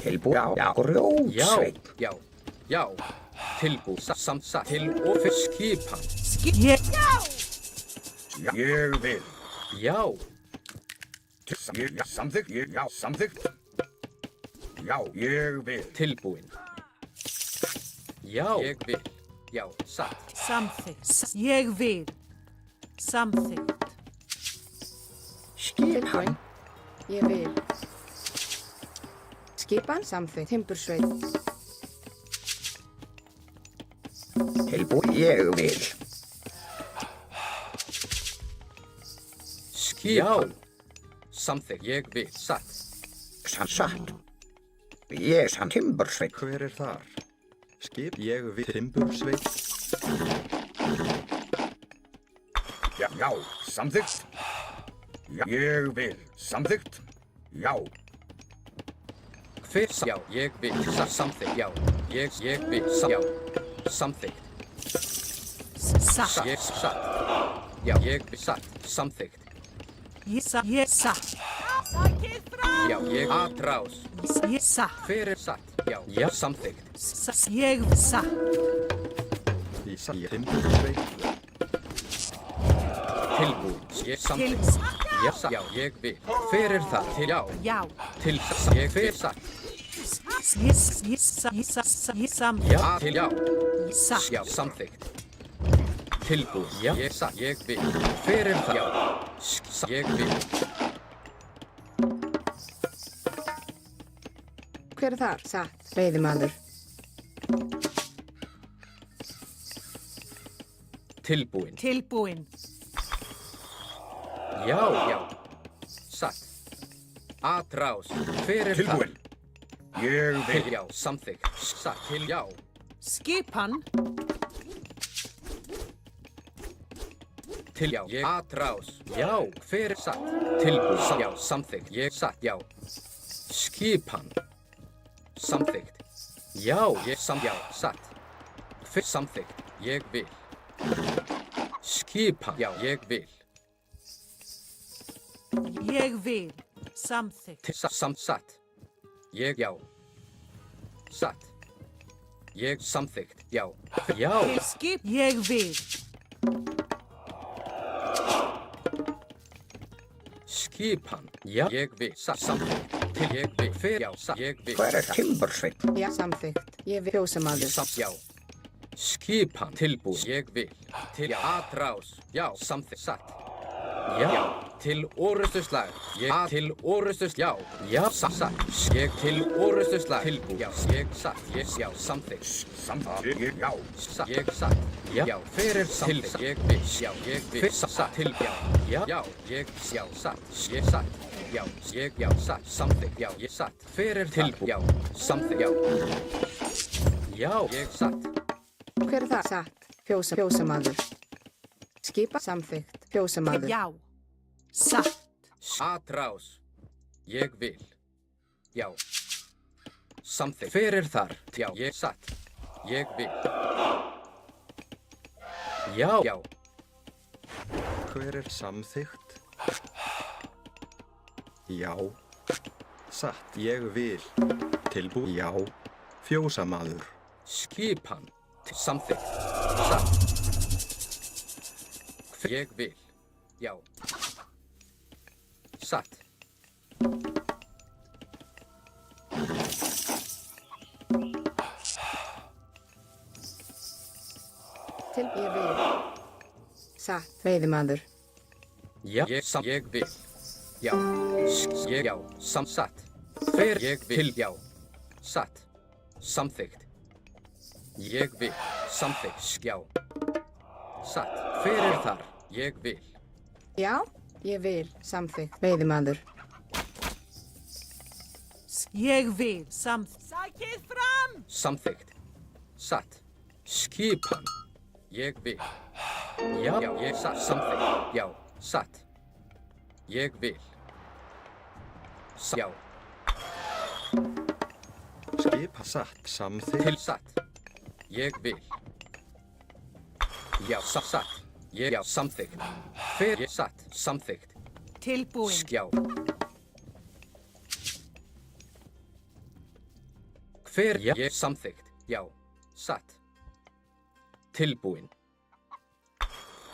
Tilbúin. Já. Já. Rótsveit. Já. Já. Tilbú. Satt. Til og fyrir skipan. Ég. Ég vil. Já. Ég já. Samþykkt. Ég já. Samþykkt. Já. Ég vil. Tilbúin. Já. Ég vil. Já. Satt. Samþykkt. Ég vil. Samþykkt. Skipan. Ég vil. Skipan. Samþykkt. Timbursveit. Tilbúin. Ég vil. Já. Samþykkt. Ég vil. Satt. Satt. Ég samt timbursveit. Hver þar? Skip. Ég vil. Timbursveit. Já. Já. Samþykkt. Já. Ég vil. Samþykkt. Já. Hver já. Ég vil. Samþykkt. Já. Ég vil. Já. Samþykkt. Satt. Ég satt. Já. Ég vil. Satt. Samþykkt. Ég satt. Ég satt. Já. Ég atrás. Ég satt. Hver satt. Já. Já. Samþykkt. Ég satt. Í timbursveit. Tilbúin. Ég samþykkt. Já. Satt. Já. Ég vil. Hver það. Til já. Já. Til satt. Ég hver satt. Ég satt. Ég satt. Já. Til já. Ég satt. Já. Samþykkt. Tilbúin. Já. Ég satt. Ég vil. Hver það. Já. Ég vil. Hver þar? Satt. Veiðimaður. Tilbúin. Tilbúin. Já. Já. Satt. Atrás. Hver það. Tilbúin. Ég vil. Til já. Samþykkt. Satt. Til já. Skipan. Til já. Ég atrás. Já. Hver satt. Tilbúin. Já. Samþykkt. Ég satt. Já. Skipan. Samþykkt. Já. Ég já. Satt. Hver samþykkt. Ég vil. Skipan. Já, ég vil. Ég vil. Samþykkt. Satt. Ég, já. Satt. Ég samþykkt. Já. Já. Til skip. Ég vil. Skipan. Já. Ég vil. Samþykkt. Til ég vil. Fer. Já. Ég vil. Hver það? Timbursveit. Já, samþykkt. Ég vil fjósamaður. Já. Skipan. Tilbúin. Ég vil. Til atrás. Já. Samþykkt. Satt. Já. Til orustuslag. Ég til orustuslag. Já. Já. Satt. Ég til orustuslag. Tilbúin. Já. Ég satt. Ég já. Samþykkt. Samþykkt. Já. Satt. Ég satt. Já. Já. Fyrir samþykkt. Ég vil. Já. Ég vil. Satt. Til. Já. Já. Já. Ég já. Satt. Ég satt. Já. Ég já. Satt. Samþykkt. Já. Ég satt. Fyrir tilbúin. Já. Samþykkt. Já. Já. Ég satt. Hver er það? Satt. Fjósamaður. Skipa samþykkt. Fjósamaður. Já. Satt. Atrás. Ég vil. Já. Samþykkt. Fyrir þar. Já. Ég satt. Ég vil. Já. Já. Hver er samþykkt? Já. Satt. Ég vil. Tilbúin. Já. Fjósamaður. Skipan. Samþykkt. Satt. Ég vil. Já. Satt. Til ég vil. Satt. Veiðimaður. Já. Ég vil. Já. Ég já. Satt. Fer ég vil. Já. Satt. Samþykkt. Ég vil. Samþykkt. Já. Satt. Fyrir þar. Ég vil. Já, ég vil. Samþykkt. Veiðimaður. Ég vil. Samþykkt. Sækið fram! Samþykkt. Satt. Skipan. Ég vil. Já. Já. Ég satt. Samþykkt. Já. Satt. Ég vil. Já. Skipa satt. Samþykkt. Til satt. Ég vil. Já. Satt. Ég já. Samþykkt. Fer ég satt. Samþykkt. Tilbúin. Já. Hver ég samþykkt. Já. Satt. Tilbúin.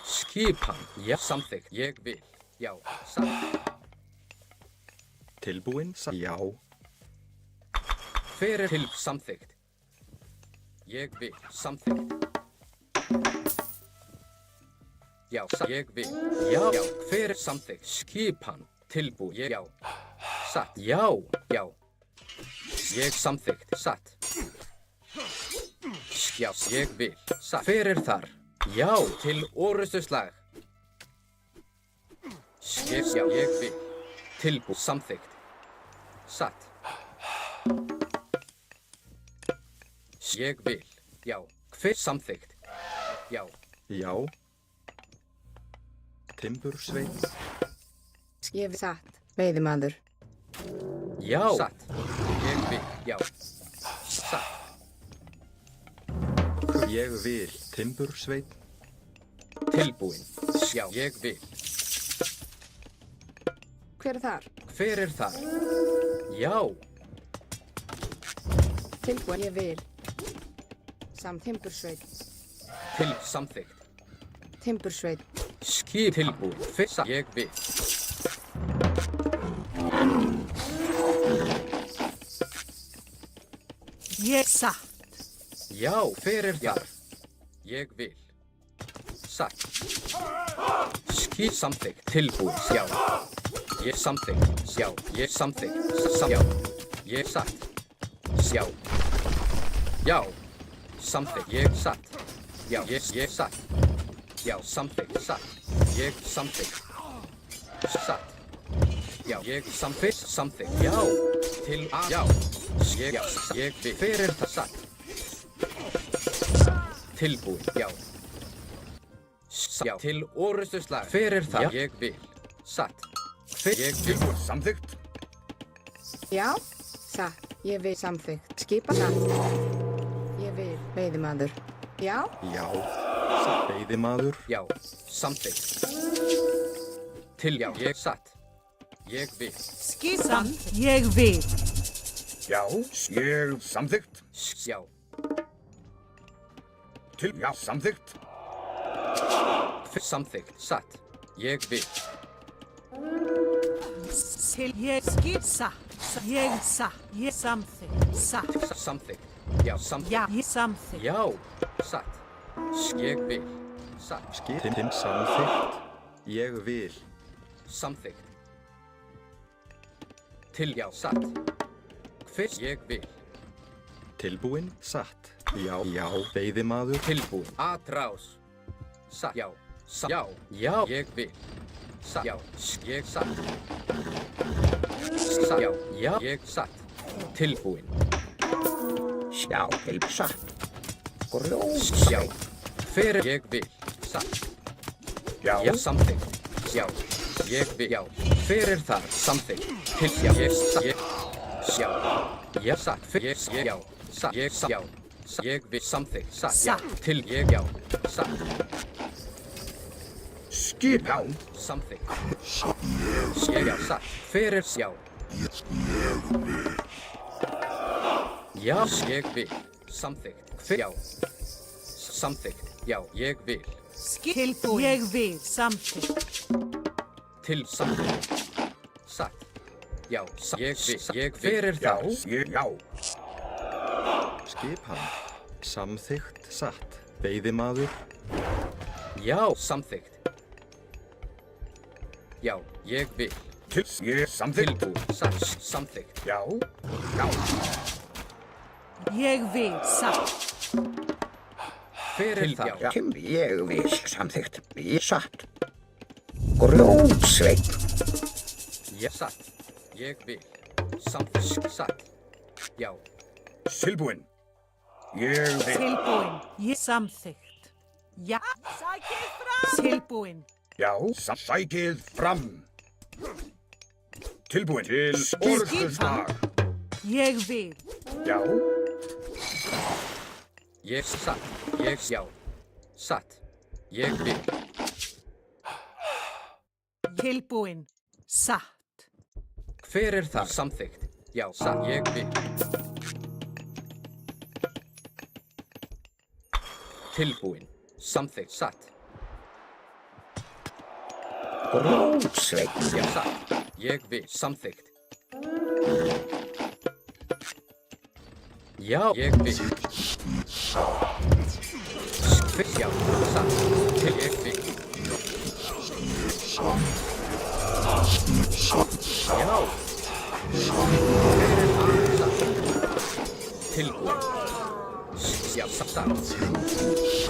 Skipan. Já. Samþykkt. Ég vil. Já. Satt. Tilbúin. Já. Hver til samþykkt. Ég vil. Samþykkt. Já. Ég vil. Já. Já. Hver samþykkt. Skipan. Tilbúin. Já. Satt. Já. Já. Ég samþykkt. Satt. Já. Ég vil. Satt. Hver þar? Já. Til orustuslag. Já. Ég vil. Tilbúin. Samþykkt. Satt. Ég vil. Já. Hver samþykkt. Já. Já. Timbursveit. Ég vil. Satt. Veiðimaður. Já. Satt. Ég vil. Já. Satt. Ég vil. Timbursveit. Tilbúin. Já. Ég vil. Hver er þar? Hver þar? Já. Tilbúin. Ég vil. Timbursveit. Til samþykkt. Timbursveit. Skip tilbúin. Fyrsta. Ég vil. Ég satt. Já. Hver þar? Ég vil. Satt. Skip samþykkt. Tilbúin. Já. Ég samþykkt. Já. Ég samþykkt. Já. Ég satt. Já. Já. Samþykkt. Ég satt. Já. Ég satt. Já. Samþykkt. Satt. Ég samþykkt. Satt. Já. Ég samþykkt. Samþykkt. Já. Til að. Já. Ég. Já. Ég vil. Hver það satt? Tilbúin. Já. Já. Til orustuslag. Hver það? Ég vil. Satt. Hver ég vil. Tilbúin. Samþykkt. Já. Satt. Ég vil. Samþykkt. Skipa satt. Ég vil. Veiðimaður. Já. Já. Satt. Veiðimaður. Já, samþykkt. Til, já, ég satt. Ég vil. Samt. Ég vil. Já, ég samþykkt. Já. Til, já, samþykkt. Samþykkt, satt. Ég vil. Ég satt. Ég satt. Ég samþykkt. Satt. Samþykkt. Já, samþykkt. Já, ég samþykkt. Já, satt. Ég vil. Satt. Skiptum samþykkt. Ég vil. Samþykkt. Til, já, satt. Hver, ég vil. Tilbúin. Satt. Já, já. Veiðimaður. Tilbúin. Atrás. Satt. Já. Satt. Já. Já. Ég vil. Satt. Já. Ég satt. Satt. Já. Já. Ég satt. Tilbúin. Sjá til satt. Já. Grjótsveit. Hver, ég vil. Satt. Já, Já, samþykkt. Já. Ég vil. Já. Hver þar? Samþykkt. Til, já. Ég satt. Ég. Já. Já, satt. Hver, ég. Já. Satt. Ég, já. Satt. Ég vil. Samþykkt. Satt. Já. Til, ég. Já. Satt. skipan. Samþykkt. Ég, já, satt. Hver já. Já, ég vil. Samþykkt. Hver, já. Samþykkt. Já, ég vil. Tilbúin. Ég vil. Samþykkt. Til samþykkt. Satt. Já, ég vil. Ég fyrir þá. Já. Skipan. Samþykkt. Satt. Veiðimaður. Já, samþykkt. Já, ég vil. Til ég samþykkt. Tilbúin. Satt. Samþykkt. Já. Ég vil. Satt. Fyrir þá. Já, ég vil. Samþykkt. Ég satt. Grjótsveit. Ég satt. Ég vil. Samþykkt. Satt. Já. Tilbúin. Ég vil. Tilbúin. Ég samþykkt. Já. Sækið fram. Tilbúin. Já. Sækið fram. Tilbúin. Til orðstöðslag. Ég vil. Já. Ég satt. Ég já. Satt. Ég vil. Tilbúin. Satt. Hver það? Samþykkt. Já, satt. Ég vil. Tilbúin. Samþykkt. Satt. Grjótsveit. Já, satt. Ég vil. Samþykkt. Já, ég vil. Já, satt. Til ég vil. Já. Tilbúin. Já, satt.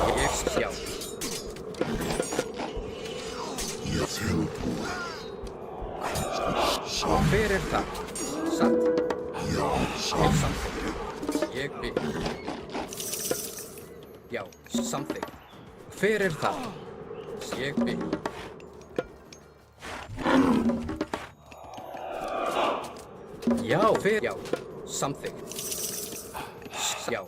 Ég já. Hver það? Satt. Til samþykkt. Ég vil. Já, samþykkt. Hver það? Ég vil. Já, hver já. Samþykkt. Já.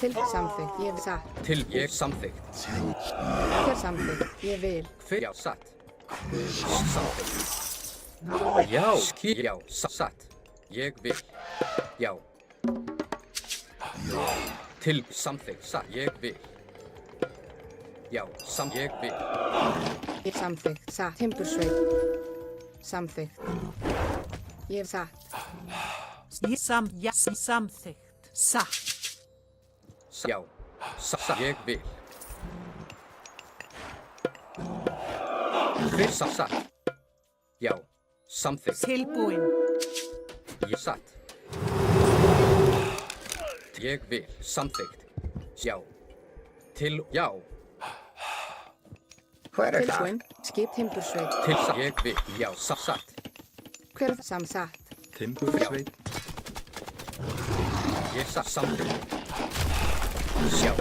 Til samþykkt, ég vil satt. Til ég samþykkt. Hver samþykkt, ég vil. Hver já, satt. Samþykkt. Já, já, satt. Ég vil. Já. Til samþykkt, satt. Ég vil. Já, ég vil. Ég samþykkt, satt. Timbursveit. Samþykkt. Ég satt. Ég samþykkt. Satt. Já, satt. Ég vil. Hver satt. Já, samþykkt. Tilbúin. Ég satt. Ég vil. Samþykkt. Já. Til, já. Hver það? Tilbúin. Skip timbursveit. Til ég vil. Já, satt. Hver samsatt. Timbursveit. Ég satt samþykkt. Já.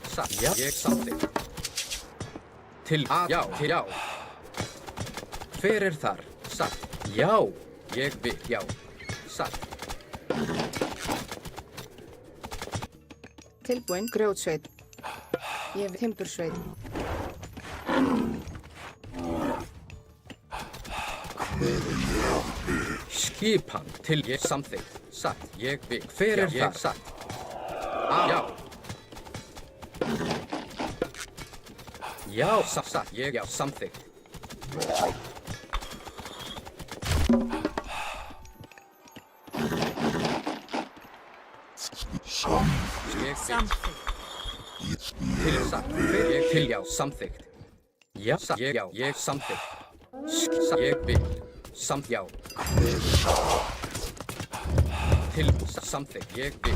Satt. Já. Ég samþykkt. Til, já. Til, já. Hver þar? Satt. Já. Ég vil. Já. Satt. Tilbúin. Grjótsveit. Ég timbursveit. Skipan til ég samþykkt. Satt. Ég vil. Hver er það? Satt. Já. Já, satt. Ég já samþykkt. Ég Samþykkt. til satt. Hver ég til já samþykkt. Já, satt. Ég já. Ég samþykkt. Satt. Ég vil. Samt já. Til samþykkt. Ég vil.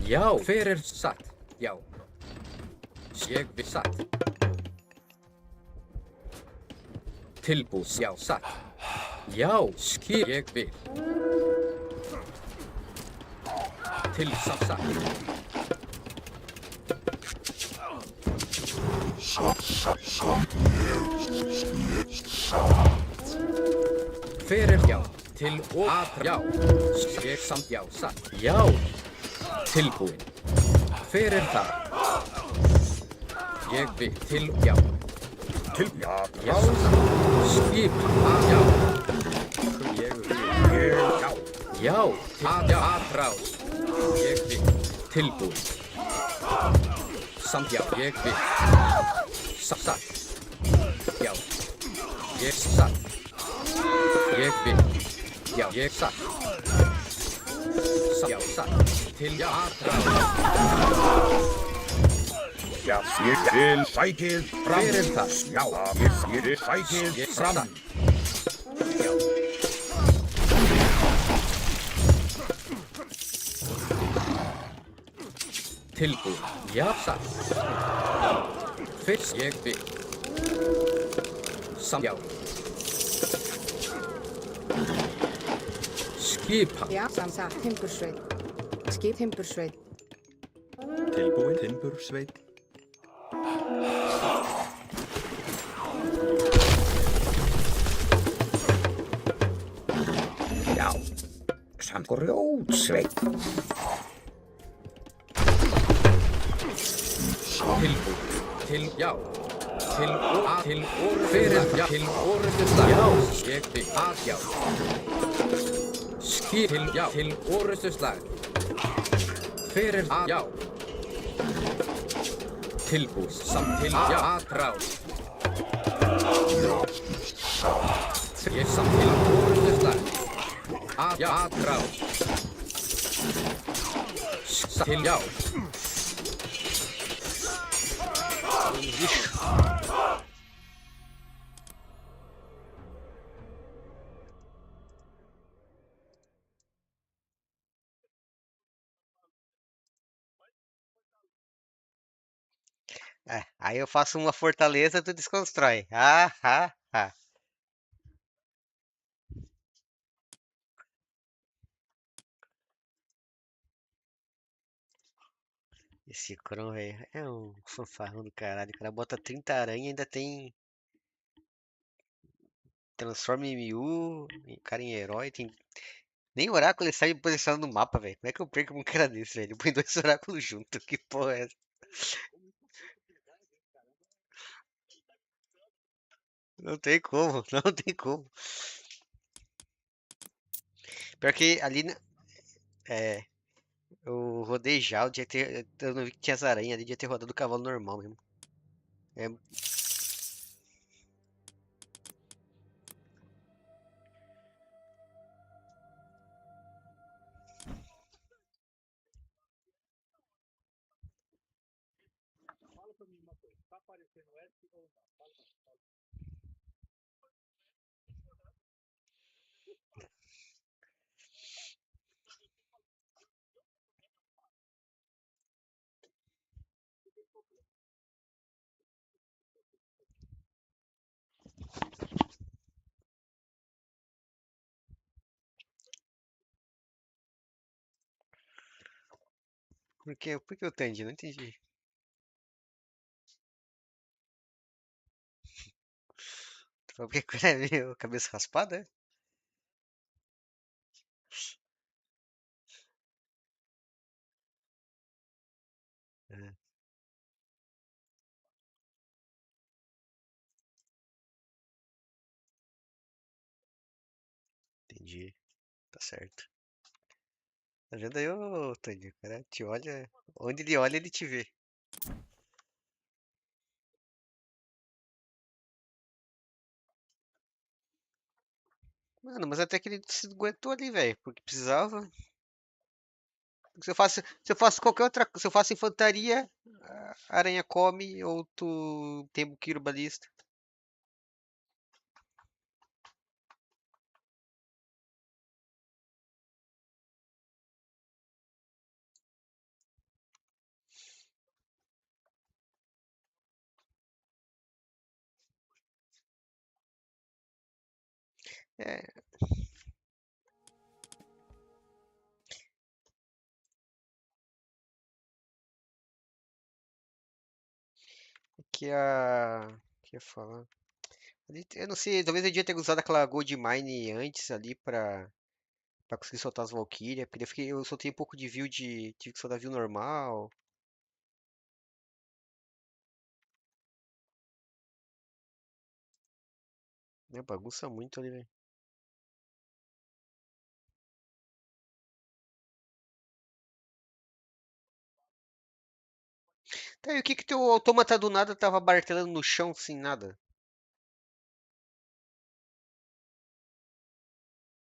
Já, hver er satt? Já. Ég vil satt. Tilbúð, já, satt. Já, skip, ég vil. Til satt. Hver er já? Til og að já. Ég samt já, satt. Já. Tilbúin. Hver er það? Ég vil til já. Til já. Já. Skip að já. Ég já. Já. Að já. Aðrás. Ég vil. Tilbúin. Samt já. Ég vil. Satt. Já. Ég satt. Ég vil. Já. Ég satt. Já. Satt. Til já. Aðrás. Já, ég til sækið fram. Hver er það? Já, ég til sækið fram. Já. Tilbúin. Já, satt. Fyrst ég vil. Samt já. Skipan. Já, satt. Timbursveit. Skip timbursveit. Tilbúin. Timbursveit. Já. Samt grjótsveit. Tilbúin. Til já. Til og að. Til orðið. Já. Til orðið. Já. Ég vil. Að já. Skip. Til já. Til orðið slag. Hver er að já. Tilbúin. Samt til já. Aðrás. Ég samt til orðið slag. Að já. Aðrás. Til já. É, aí eu faço uma fortaleza, tu desconstrói. Ah, ah, ah. Esse Kron, velho, é um fanfarrão do caralho. O cara bota 30 aranha e ainda tem. Transforma em Miu, o cara em herói. Tem. Nem oráculo ele sabe posicionar no mapa, velho. Como é que eu perco um cara desse, velho? Põe dois oráculos junto. Que porra é essa? Não tem como, não tem como. Pior que ali. É. Eu rodei já, eu devia ter. Eu não vi que tinha as aranhas ali, devia ter rodado o cavalo normal mesmo. É. Por que eu entendi? Não entendi. Porque o cara é meio cabeça raspada, é? Entendi. Tá certo. Tá vendo aí, ô Tony? O cara te olha. Onde ele olha, ele te vê. Mano, mas até que ele se aguentou ali, velho. Porque precisava. Se eu faço qualquer outra. Se eu faço infantaria, a aranha come ou tu tem buquiro balista. É, que a. Que eu ia falar? Eu não sei, talvez eu devia ter usado aquela Gold Mine antes ali pra conseguir soltar as Valkyrias, porque eu soltei um pouco de view tive que soltar view normal. Né, bagunça muito ali, velho. Tá, e o que que teu autômata do nada tava martelando no chão sem nada?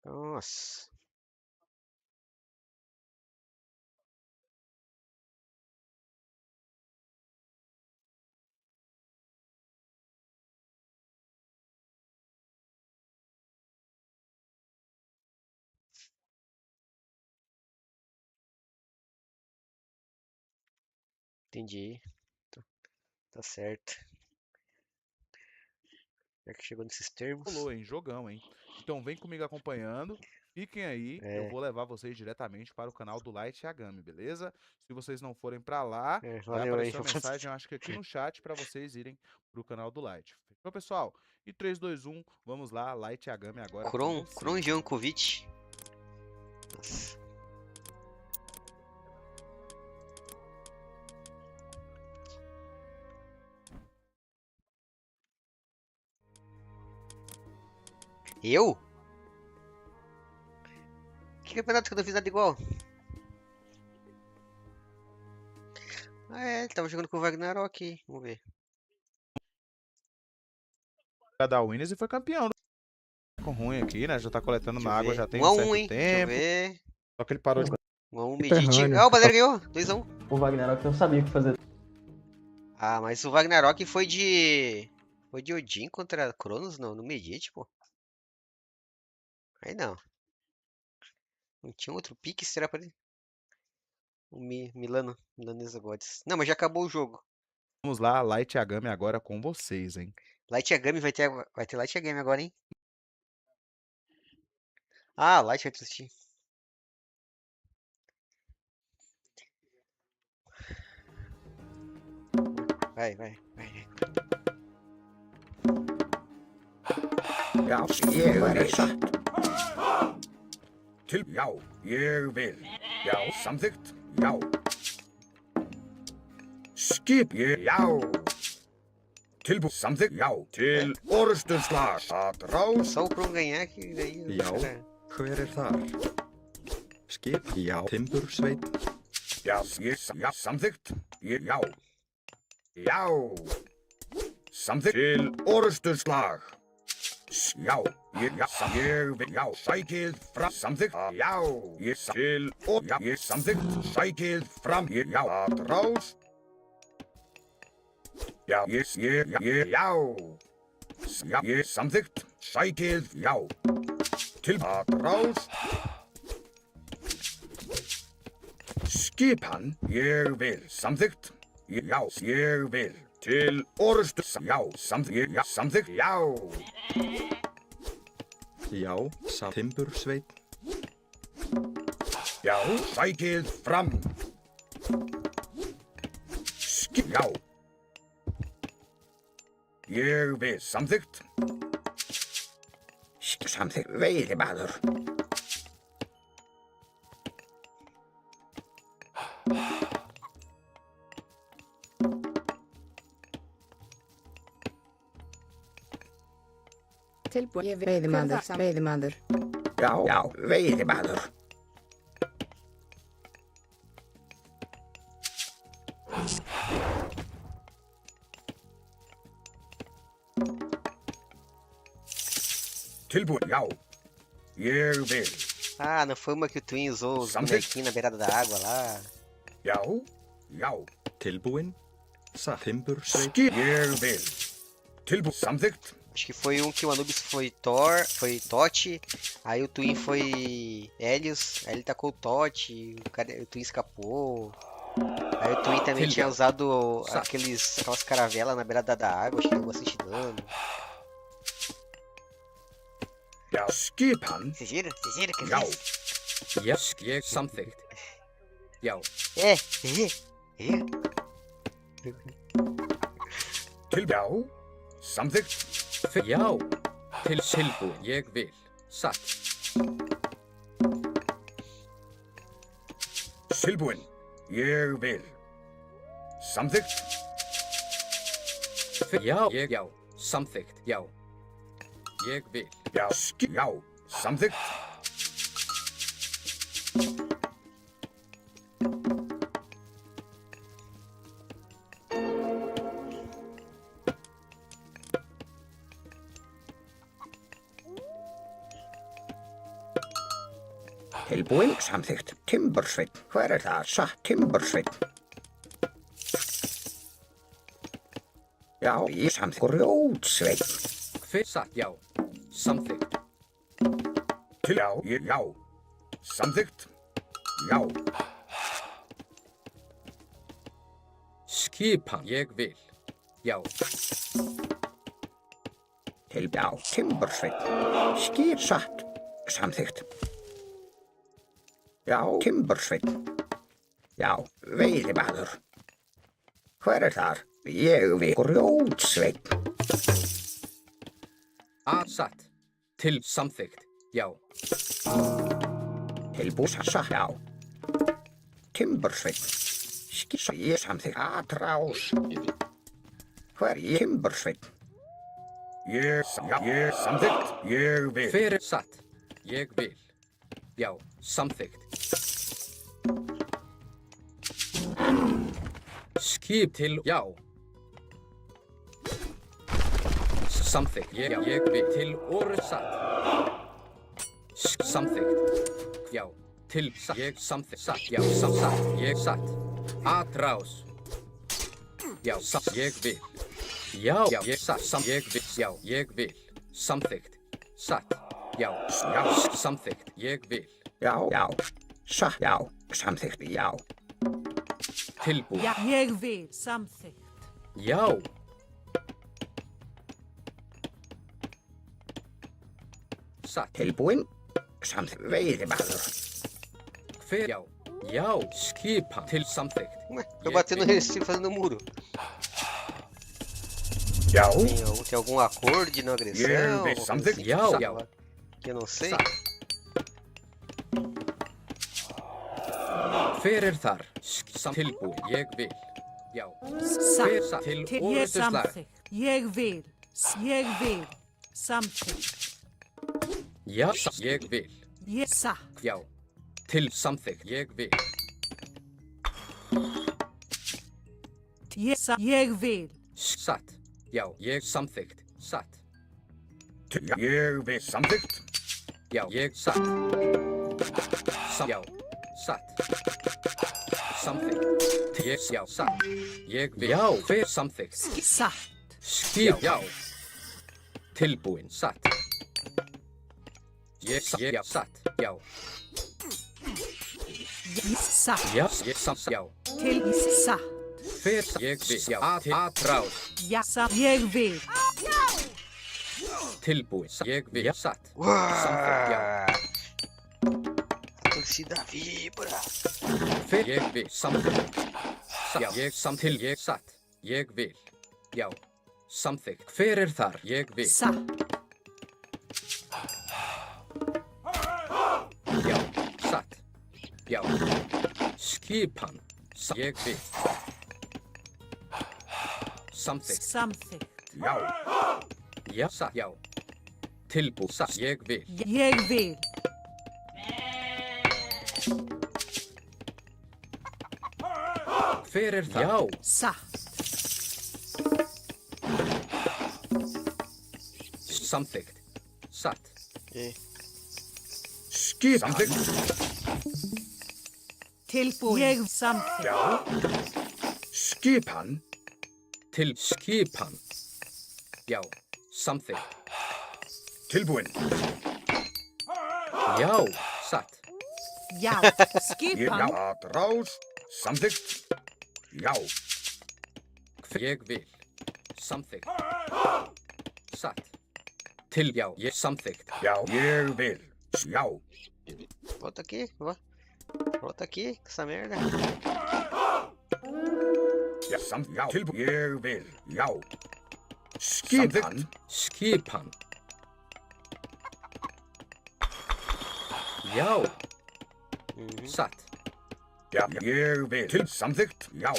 Nossa, entendi. Tá, tá certo. Já que chegou nesses termos. Rolou, hein? Jogão, hein? Então vem comigo acompanhando. Fiquem aí, eu É, vou levar vocês diretamente para o canal do Light Yagami, beleza? Se vocês não forem para lá, vai valeu aí. aparecer uma mensagem, eu acho que aqui no chat, para vocês irem para o canal do Light. Fechou, pessoal? E 3, 2, 1, vamos lá, Light Yagami agora com Kron vocês. Jankovic. Nossa. Eu? Que campeonato que eu não fiz nada igual? Ah, é, ele tava jogando com o Ragnarok. Vamos ver. Da Winners e foi campeão. Com ruim aqui, né? Já tá coletando Deixa na eu água ver. já tem 1 um a 1, certo hein? Deixa eu tempo. ver. Só que ele parou de 1 a 1, Super Medite. Honey. Ah, o Bandeira ganhou. 2 a 1. O Ragnarok não sabia o que fazer. Ah, mas o Ragnarok foi de. Foi de Odin contra Cronos, não. No Medite, pô. Aí não. Não tinha outro pique, será pra ele? O Milanesa Gods. Não, mas já acabou o jogo. Vamos lá, Light Yagami agora com vocês, hein? Light Yagami vai ter Light Yagami agora, hein? Ah, Light vai assistir. Vai. Já, ég verið satt. Já, ég vil. Já, samþykkt. Já. Skip ég. Já. Tilbúið. Samþykkt. Já. Til orrustuslag. Rás. Só o Kron ganhar que daí. Já, hver þar? Skip, já, timbursveit. Já, já, samþykkt. Já. Já. Samþykkt. Til orrustuslag. Já, ég vil, já, sækið fram, samþykkt, já, ég samþykkt, sækið fram, já, atrás, já, ég samþykkt, sækið, já, til atrás, skipan, ég vil, samþykkt, já, ég vil, til orrustu, já, samþykkt, já. Já, timbursveit. Já, sækið fram. Já. Ég vil, samþykkt. Samþykkt, veiðimaður. Tilbúin. Veiðimaður. Já, veiðimaður. Tilbúin, já. Ég vil. Ah, não foi uma que o Twin usou os Samþykkt. bonequinhos na beirada da água lá? Já, já. Tilbúin. Satt. Timbursveit. Ég vil. Tilbúin. Samþykkt. Acho que foi um que o Anubis foi foi Totti, aí o Twin foi Helios, aí ele tacou o Totti, o Twin escapou. Aí o Twin também tinha usado aquelas caravelas na beirada da água, acho que deu bastante dano. Já, skipan. Vocês viram? Vocês viram que eu Já. fiz? Yes, ég samþykkt. Já. É. Já. Samþykkt. Já. Tilbúin, ég vil. Satt. Tilbúin. Ég vil. Samþykkt. Já. Samþykkt, já. Ég vil. Já, já. Samþykkt. Tilbúin, samþykkt. Timbursveit. Hver það? Satt, Timbursveit. Já, ég samþykkt. Grjótsveit. Hver satt, já. Samþykkt. Já, já. Samþykkt. Já. Skipan, ég vil. Já. Já, Timbursveit. Skip satt. Samþykkt. Já, Timbursveit. Já, veiðimaður. Hver þar? Ég vil. Grjótsveit. Satt. Samþykkt, já. Tilbúin, satt, já. Timbursveit. Skip, ég samþykkt. Atrás. Hver ég? Timbursveit. Ég samþykkt. Ég vil. Hver satt. Ég vil. Já, samþykkt. Skip já. Samþykkt, ég vil. Til satt. Samþykkt, já. Ég samþykkt, satt, já. Satt, ég satt. Atrás. Já, ég vil. Já, ég satt, ég vil. Já, ég vil. Samþykkt, satt. Já, samþykkt, ég vil. Já. Satt, já. Samþykkt, já. Tilbúin. Já, ég vil. Samþykkt. Já. Satt. Tilbúin. Samþykkt. Veiðimaður. Hver, já. Já, skipa til samþykkt. Ué, tô batendo recife fazendo muro. Já. Tem algum acordo de não agressão? Ég vil. Samþykkt. Já. Que eu não sei. Hver þar? Tilbúin, ég vil. Já. Satt. Til Ég orrustuslag. samþykkt. Ég vil. Ég vil. Samþykkt. Já, ég vil. Ég satt. Já. Til samþykkt, ég vil. Ég vil. Satt. Já, ég samþykkt. Satt. Ég vil. Samþykkt. Já, ég satt. Já, satt. Samþykkt. Já, satt. Ég vil. Já, hver samþykkt? Satt. Skip, já. Tilbúin, satt. Ég satt, já. Satt. Já, ég satt, já. Til satt. Hver ég vil, já. Atrás. Já, ég vil. Tilbúin, ég vil, satt. Samþykkt, já. Torcida vibra. Hver ég vil, samþykkt. Já, ég samþykkt, ég satt. Ég vil, já. Samþykkt. Hver þar? Ég vil. Satt. Já, satt. Já. Skipan. Ég vil. Samþykkt. Samþykkt. Já. Já, satt. Já. Tilbúin, satt. Ég vil. Ég vil. Hver er það? Já. Satt. Samþykkt. Satt. Skip. Samþykkt. Tilbúin. Ég samþykkt. Já. Skipan. Til skipan. Já. Samþykkt. Tilbúin. Já. Satt. Já. Já. Skipan. Að rás. Samþykkt. Já. Ég vil. Samþykkt. Satt. Til já. Ég samþykkt. Já. Ég vil. Já. Volta aqui, ó. Volta aqui, com essa merda. Já. Já. Tilbúin. Ég vil. Já. Skipan. Skipan. Já. Satt. Já. Ég vil. Til samþykkt. Já.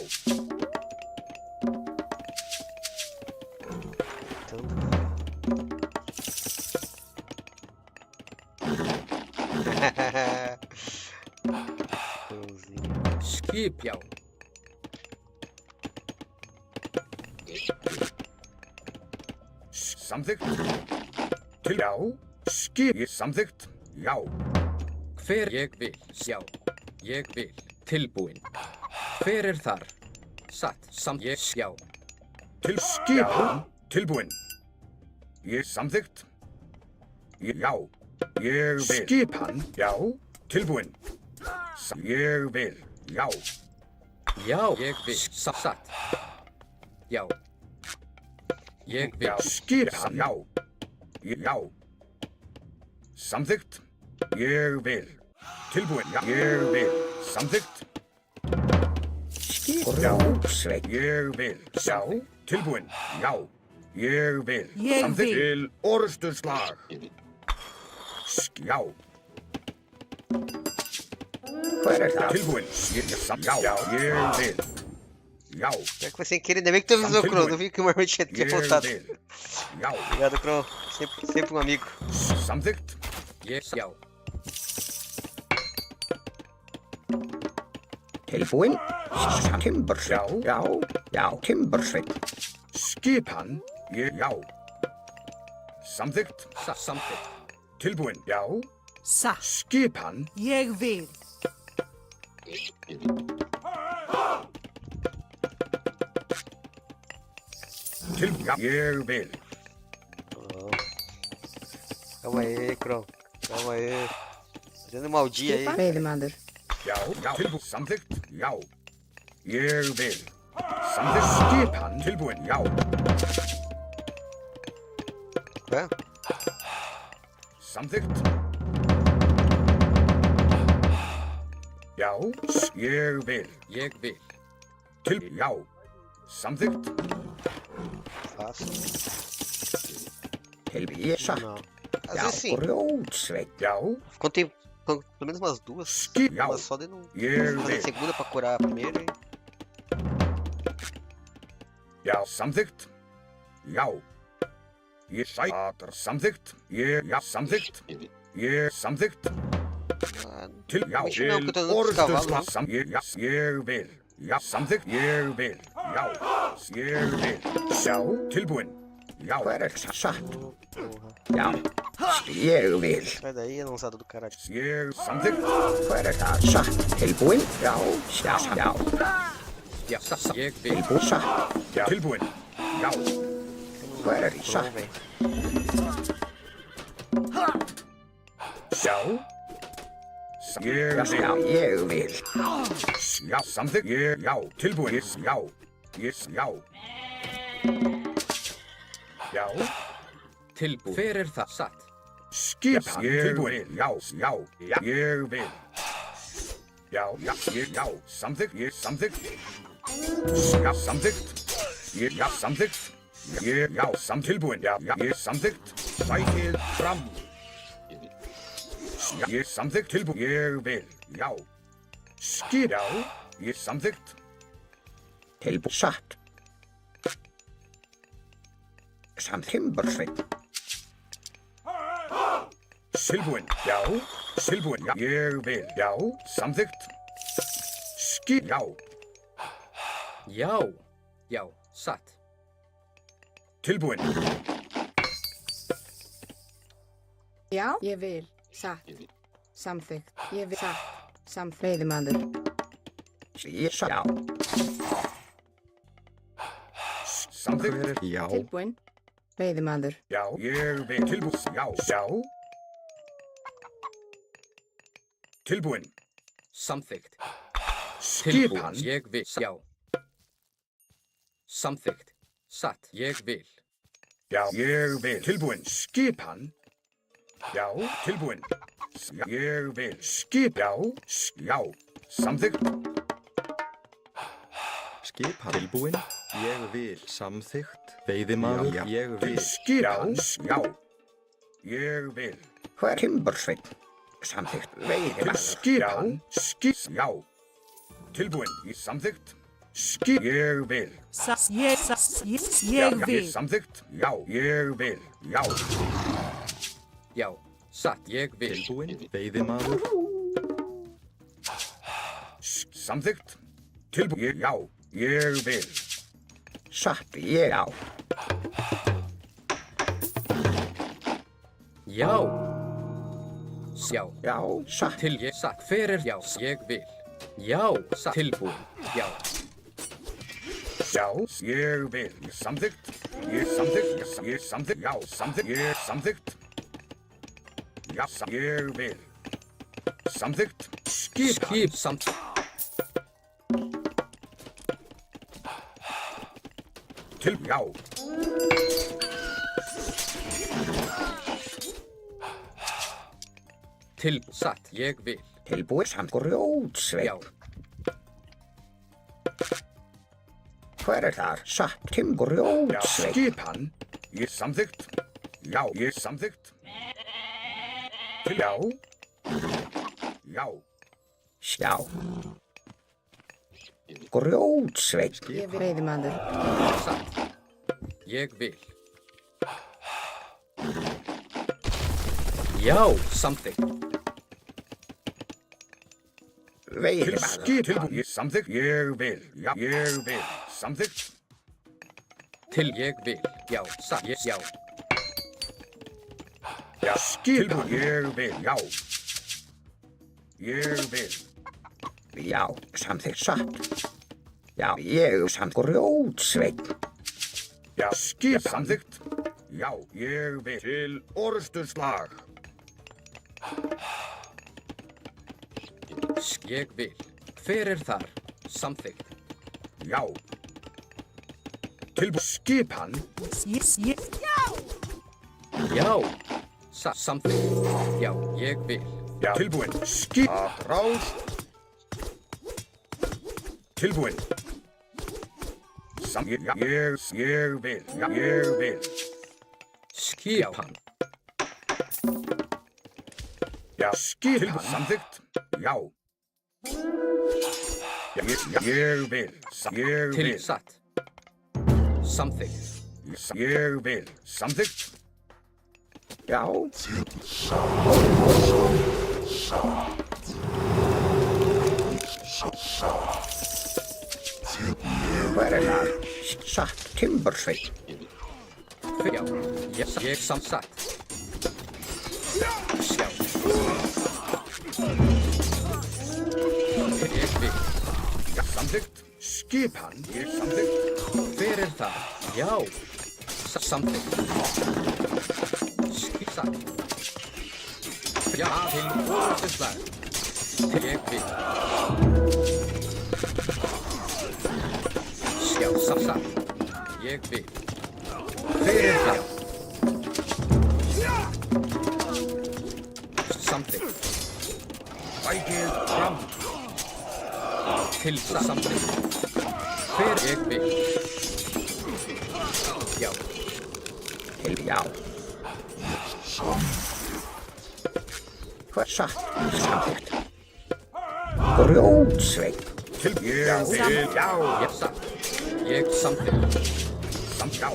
Skip, já. Samþykkt. Til já. Skip. Samþykkt. Já. Hver ég vil. Já. Ég vil. Tilbúin. Hver er þar? Satt. Ég já. Til skipan. Tilbúin. Ég samþykkt. Já. Ég vil. Skipan. Já. Tilbúin. Ég vil. Já. Já. Ég vil. Satt. Já. Ég vil. Já. Skipan. Já. Já. Samþykkt. Ég vil. Tilbúin. Já. Ég vil. Samþykkt. Skiprófsveit. Ég vil. Já. Tilbúin. Já. Ég vil. Ég Samþykkt. vil. Til orrustuslag. Já. Hver er það? Tilbúin. Já. Ég vil. Já. Pior que foi sem querer, ainda bem que tu avisou, Crow. Não vi que o Marmite tinha Ég voltado. vil. Já. Obrigado, Crow. Sempre um amigo. Samþykkt. Ég já. Tilbúin. Timbursveit. Já. Já. Timbursveit. Skipan. Já. Samþykkt. Samþykkt. Tilbúin. Já. Satt. Skipan. Ég vil. Til já. Ég vil. Calma aí, Crow. Calma aí. Fazendo maldia aí. Veiðimaður. Já. Já. Tilbúin. Samþykkt. Já. Ég vil. Samþykkt. Skipan. Tilbúin. Já. Hva? Samþykkt. Já. Ég vil. Ég vil. Til já. Samþykkt. Fácil. Tilbúin. Satt. Não. Às Já. vezes sim. Grjótsveit. Já. Quando tem pelo menos umas duas. Já. Uma só de não Ég fazer a vil. segunda pra curar a primeira. Já. Samþykkt. Já. Ég sætar. Samþykkt. Ég. Já. Samþykkt. Ég. Samþykkt. Til já. Não, que eu tô Til dando pros cavalos. orrustuslag. Ég. Já. Ég vil. Já. Samþykkt. Ég vil. Já. Ég vil. Já. Tilbúin. Já. Hver er það? Satt. Porra. Já. Ég vil. Sai daí, anãozada do caralho. Ég. Samþykkt. Hver er það? Satt. Tilbúin. Já. Já. Já. Já. Ég vil. Tilbúin. Satt. Já. Tilbúin. Já. Hver er Não, satt? velho. Já. Ég Já. vil. Já. Ég vil. Já. Samþykkt. Ég. Já. Tilbúin. Yes. Já. Yes. Já. Já. Tilbúin. Hver er það? Satt. Skipan. Tilbúin. Já. Já. Já. Ég vil. Já. Já. Ég. Já. Samþykkt. Ég. Samþykkt. Já. Samþykkt. Ég. Já. Samþykkt. Ég. Já. Tilbúin. Já. Já. Ég. Samþykkt. Sækið fram. Já. Ég. Samþykkt. Tilbúin. Ég vil. Já. Skip. Já. Ég. Samþykkt. Tilbúin. Satt. Samt Timbursveit. Tilbúin. Já. Tilbúin. Já. Ég vil. Já. Samþykkt. Já. Já. Já. Satt. Tilbúin. Já, ég vil. Satt. Samþykkt. Ég vil. Satt. Veiðimaður. Já. Samþykkt. Já. Tilbúin. Veiðimaður. Já. Ég vil. Tilbúin. Já. Já. Tilbúin. Samþykkt. Skipan. Ég vil. Já. Samþykkt. Satt. Ég vil. Já. Ég vil. Tilbúin. Skipan. Já. Tilbúin. Já. Ég vil. Já. Já. Samþykkt. Skipan. Tilbúin. Ég vil. Samþykkt. Veiðimaður. Já. Ég vil. Skipan. Já. Ég vil. Hvað er timbursveinn? Samþykkt. Veiðimaður. Skipan. Já. Tilbúin. Samþykkt. Ég vil. Ég vil. Samþykkt. Já. Ég vil. Já. Já. Satt. Ég vil. Tilbúin. Veiðimaður. Samþykkt. Tilbúin. Já. Ég vil. Satt. Ég á. Já. Já. Já. Satt. Til ég. Satt. Hver er já? Ég vil. Já. Satt. Tilbúin. Já. Já. Ég vil. Samþykkt. Ég samþykkt. Ég samþykkt. Já. Samþykkt. Ég samþykkt. Já. Ég vil. Samþykkt. Skip. Samþykkt. Til. Já. Til. Satt. Ég vil. Tilbúið samt grjótsveinn. Já. Hver er þar? Satt. Já. Timburjótsveinn. Skipan. Ég samþykkt. Já. Ég samþykkt. Til. Já. Já. Já. Grjótsveinn. Ég vil. Veiðimaður. Satt. Ég vil. Já. Samþykkt. Til. Veiðimaður. Tilbúin. Ég samþykkt. Ég vil. Já. Ég vil. Samþykkt. Til ég vil. Já. Satt. Já. Já. Skipan. Ég vil. Já. Ég vil. Já. Samþykkt. Satt. Já. Ég samt grjótsveinn. Já. Skipan. Samþykkt. Já. Ég vil. Til orrustuslag. Ég vil. Hver er þar? Samþykkt. Já. Tilbúin. Skipan. Já. Samþykkt. Já. Ég vil. Já. Tilbúin. Skipan. Rás. Tilbúin. Já. Ég vil. Já. Ég vil. Skipan. Já. Skipan. Samþykkt. Já. Ég vil. Ég Til vil. satt. Samþykkt. Ég vil. Samþykkt. Já. Hver er þar? Satt. Timbursveinn. Já. Ég samsatt. Já. Ég vil. Já. Samþykkt. Skipan. Ég samþykkt. Hver er það? Já. Samþykkt. Satt. Já. Til orðinslag. Ég vil. Já. Satt. Ég vil. Hver er það? Samþykkt. Sækið fram. Til samþykkt. Hver ég vil. Já. Til já. Hver satt? Samþykkt. Grjótsveinn. Til. Ég vil. Já. Ég satt. Ég samþykkt.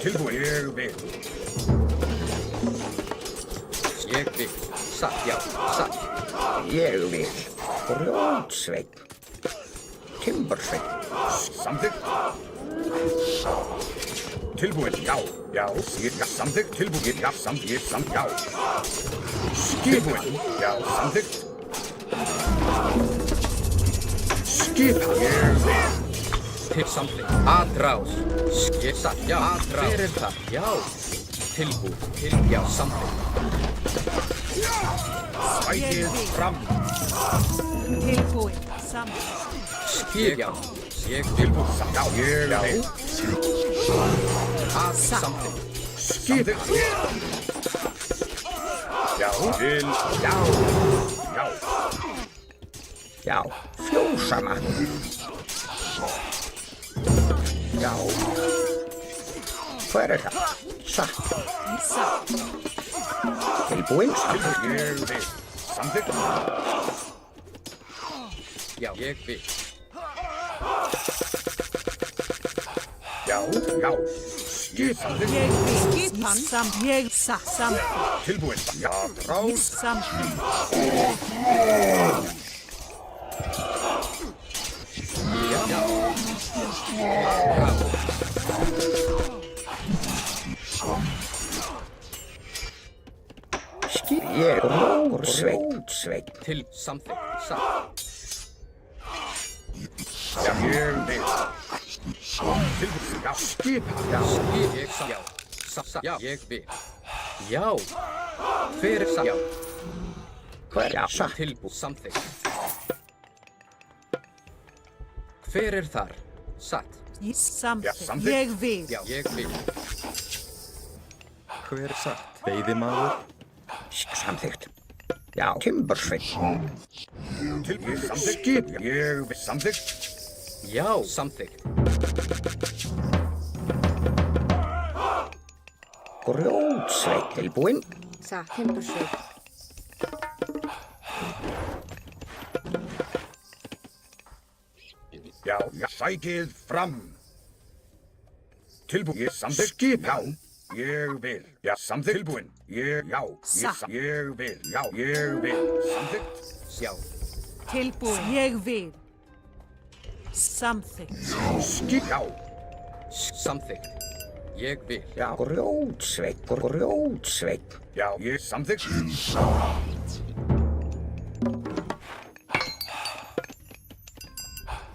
Tilbúin. Ég vil. Ég vil. Satt, já. Satt. Ég vil. Grjótsveinn. Timbursveinn. Samþykkt. Tilbúin, já. Já, samþykkt. Tilbúin, já. Samþykkt, já. Tilbúin, já. Samþykkt. Skipa. Ég vil. Til samþykkt. Atrás. Satt, já. Atrás. Hver það? Já. Tilbúin. Já, samþykkt. Sækið fram. Tilbúin. Samþykkt. Já. Ég vil. Já, ég vil. Samþykkt. Skipa. Já, til. Já. Já. Já. Fjósamann. Já. Hver það? Satt. Satt. Tilbúin. Samþykkt. Ég vil. Samþykkt. Já, ég vil. Já, já. Skipa. Ég vil. Skipan. Ég samþykkt. Tilbúin. Já, rás. Samþykkt. Skip. Ég Grjótsveinn. Til samþykkt. Satt. Já, ég vil. Tilbúin. Já, skipa. Já. Ég já. Satt. Já, ég vil. Já. Hver satt? Já. Hver satt? Tilbúin. Samþykkt. Hver þar? Satt. Samþykkt. Ég vil. Já, ég vil. Hver satt? Veiðimaður. Samþykkt. Já. Timbursveinn. Tilbúin. Samþykkt. Skip. Ég vil. Samþykkt. Já, samþykkt. Grjótsveinn. Tilbúin. Satt. Timbursveinn. Já, já. Sækið fram. Tilbúin. Samþykkt. Skip. Já. Ég vil. Já, samþykkt. Tilbúin. Já. Ég vil. Já, ég vil. Samþykkt. Já. Tilbúin. Ég vil. Samþykkt. Skip. Já. Samþykkt. Ég vil. Já. Grjótsveinn. Grjótsveinn. Já, ég samþykkt.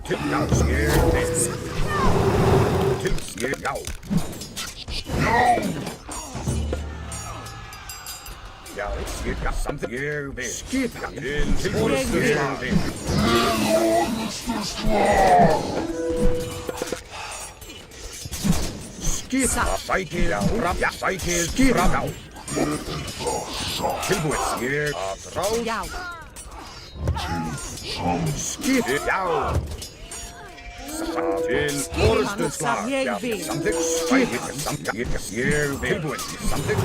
Til. Já, ég vil. Til. Ég. Já. Já, ég samþykkt. Ég vil. Skip. Já, til. Ég vil. Skip. Sækið fram. Já, sækið fram. Já. Tilbúin. Ég að ráð. Já. Skip. Já. Til orðstuðslag. Ég Já, vil. samþykkt. Sækið. Ég vil. Tilbúin. Samþykkt.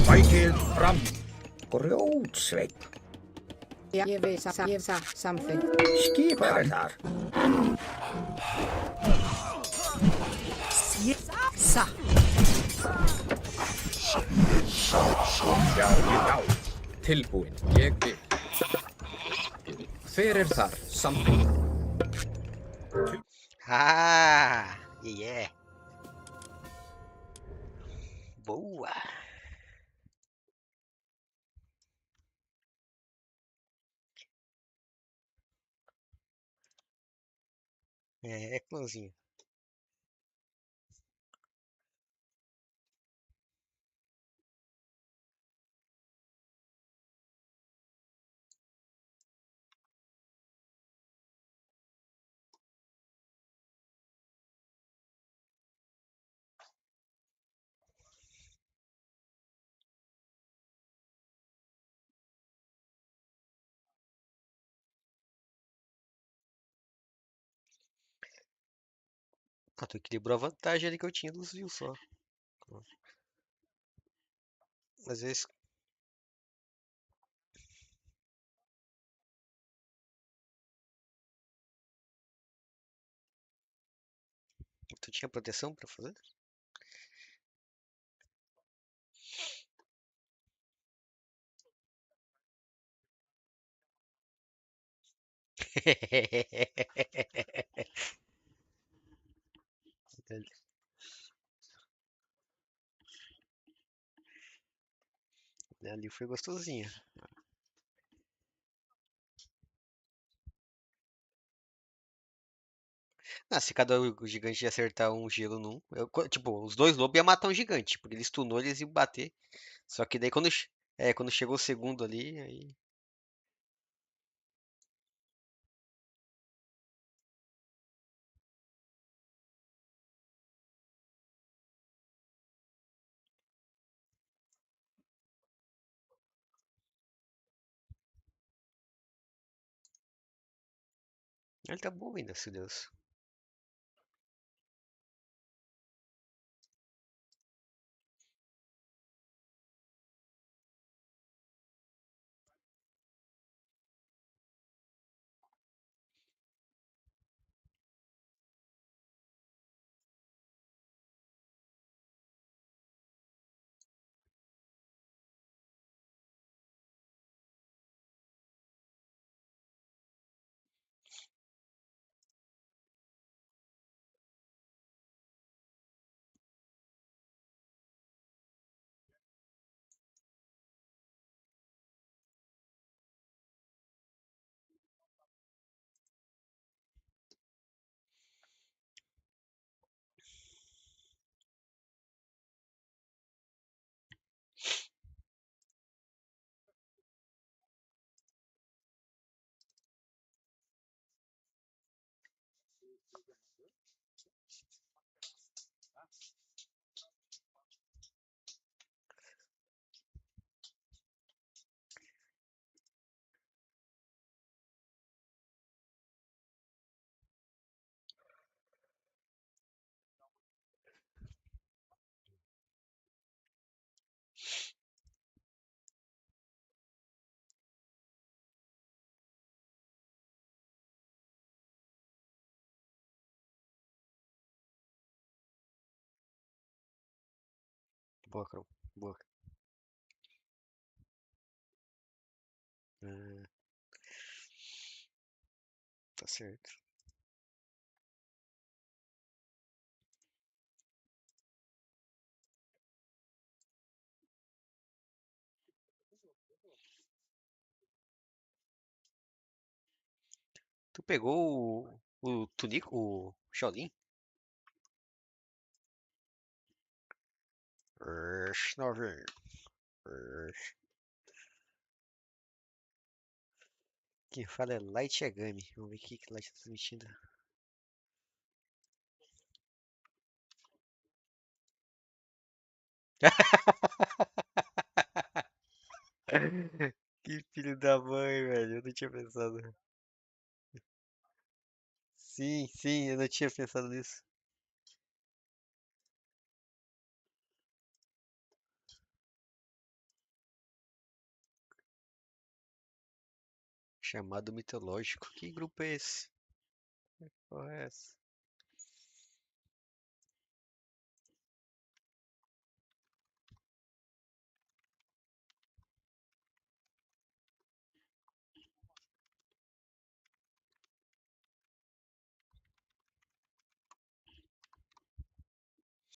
Sækið fram. Grjótsveinn. Ég vil. Samþykkt. Skipar þar. Satt. Já, já. Tilbúin. Ég vil. Hver þar? Samþykkt. Ah, yeah. Boa. É, clãzinho. Ah, tu equilibrou a vantagem ali que eu tinha dos views só. Às vezes. Tu tinha proteção pra fazer? Ali foi gostosinho. Ah, se cada gigante acertar um gelo num. Tipo, os dois lobos iam matar um gigante, porque ele stunou, eles iam bater. Só que daí quando chegou o segundo ali, aí. Ele tá bom ainda, se Deus. Boa, Carol. Boa. Ah, tá certo. Tu pegou o Tunico, o Shaolin? Novinho. Quem fala é Light Yagami. Vamos ver o que Light tá transmitindo. Que filho da mãe, velho. Eu não tinha pensado. Sim, sim, eu não tinha pensado nisso. Chamado mitológico. Que grupo é esse? Porra é essa?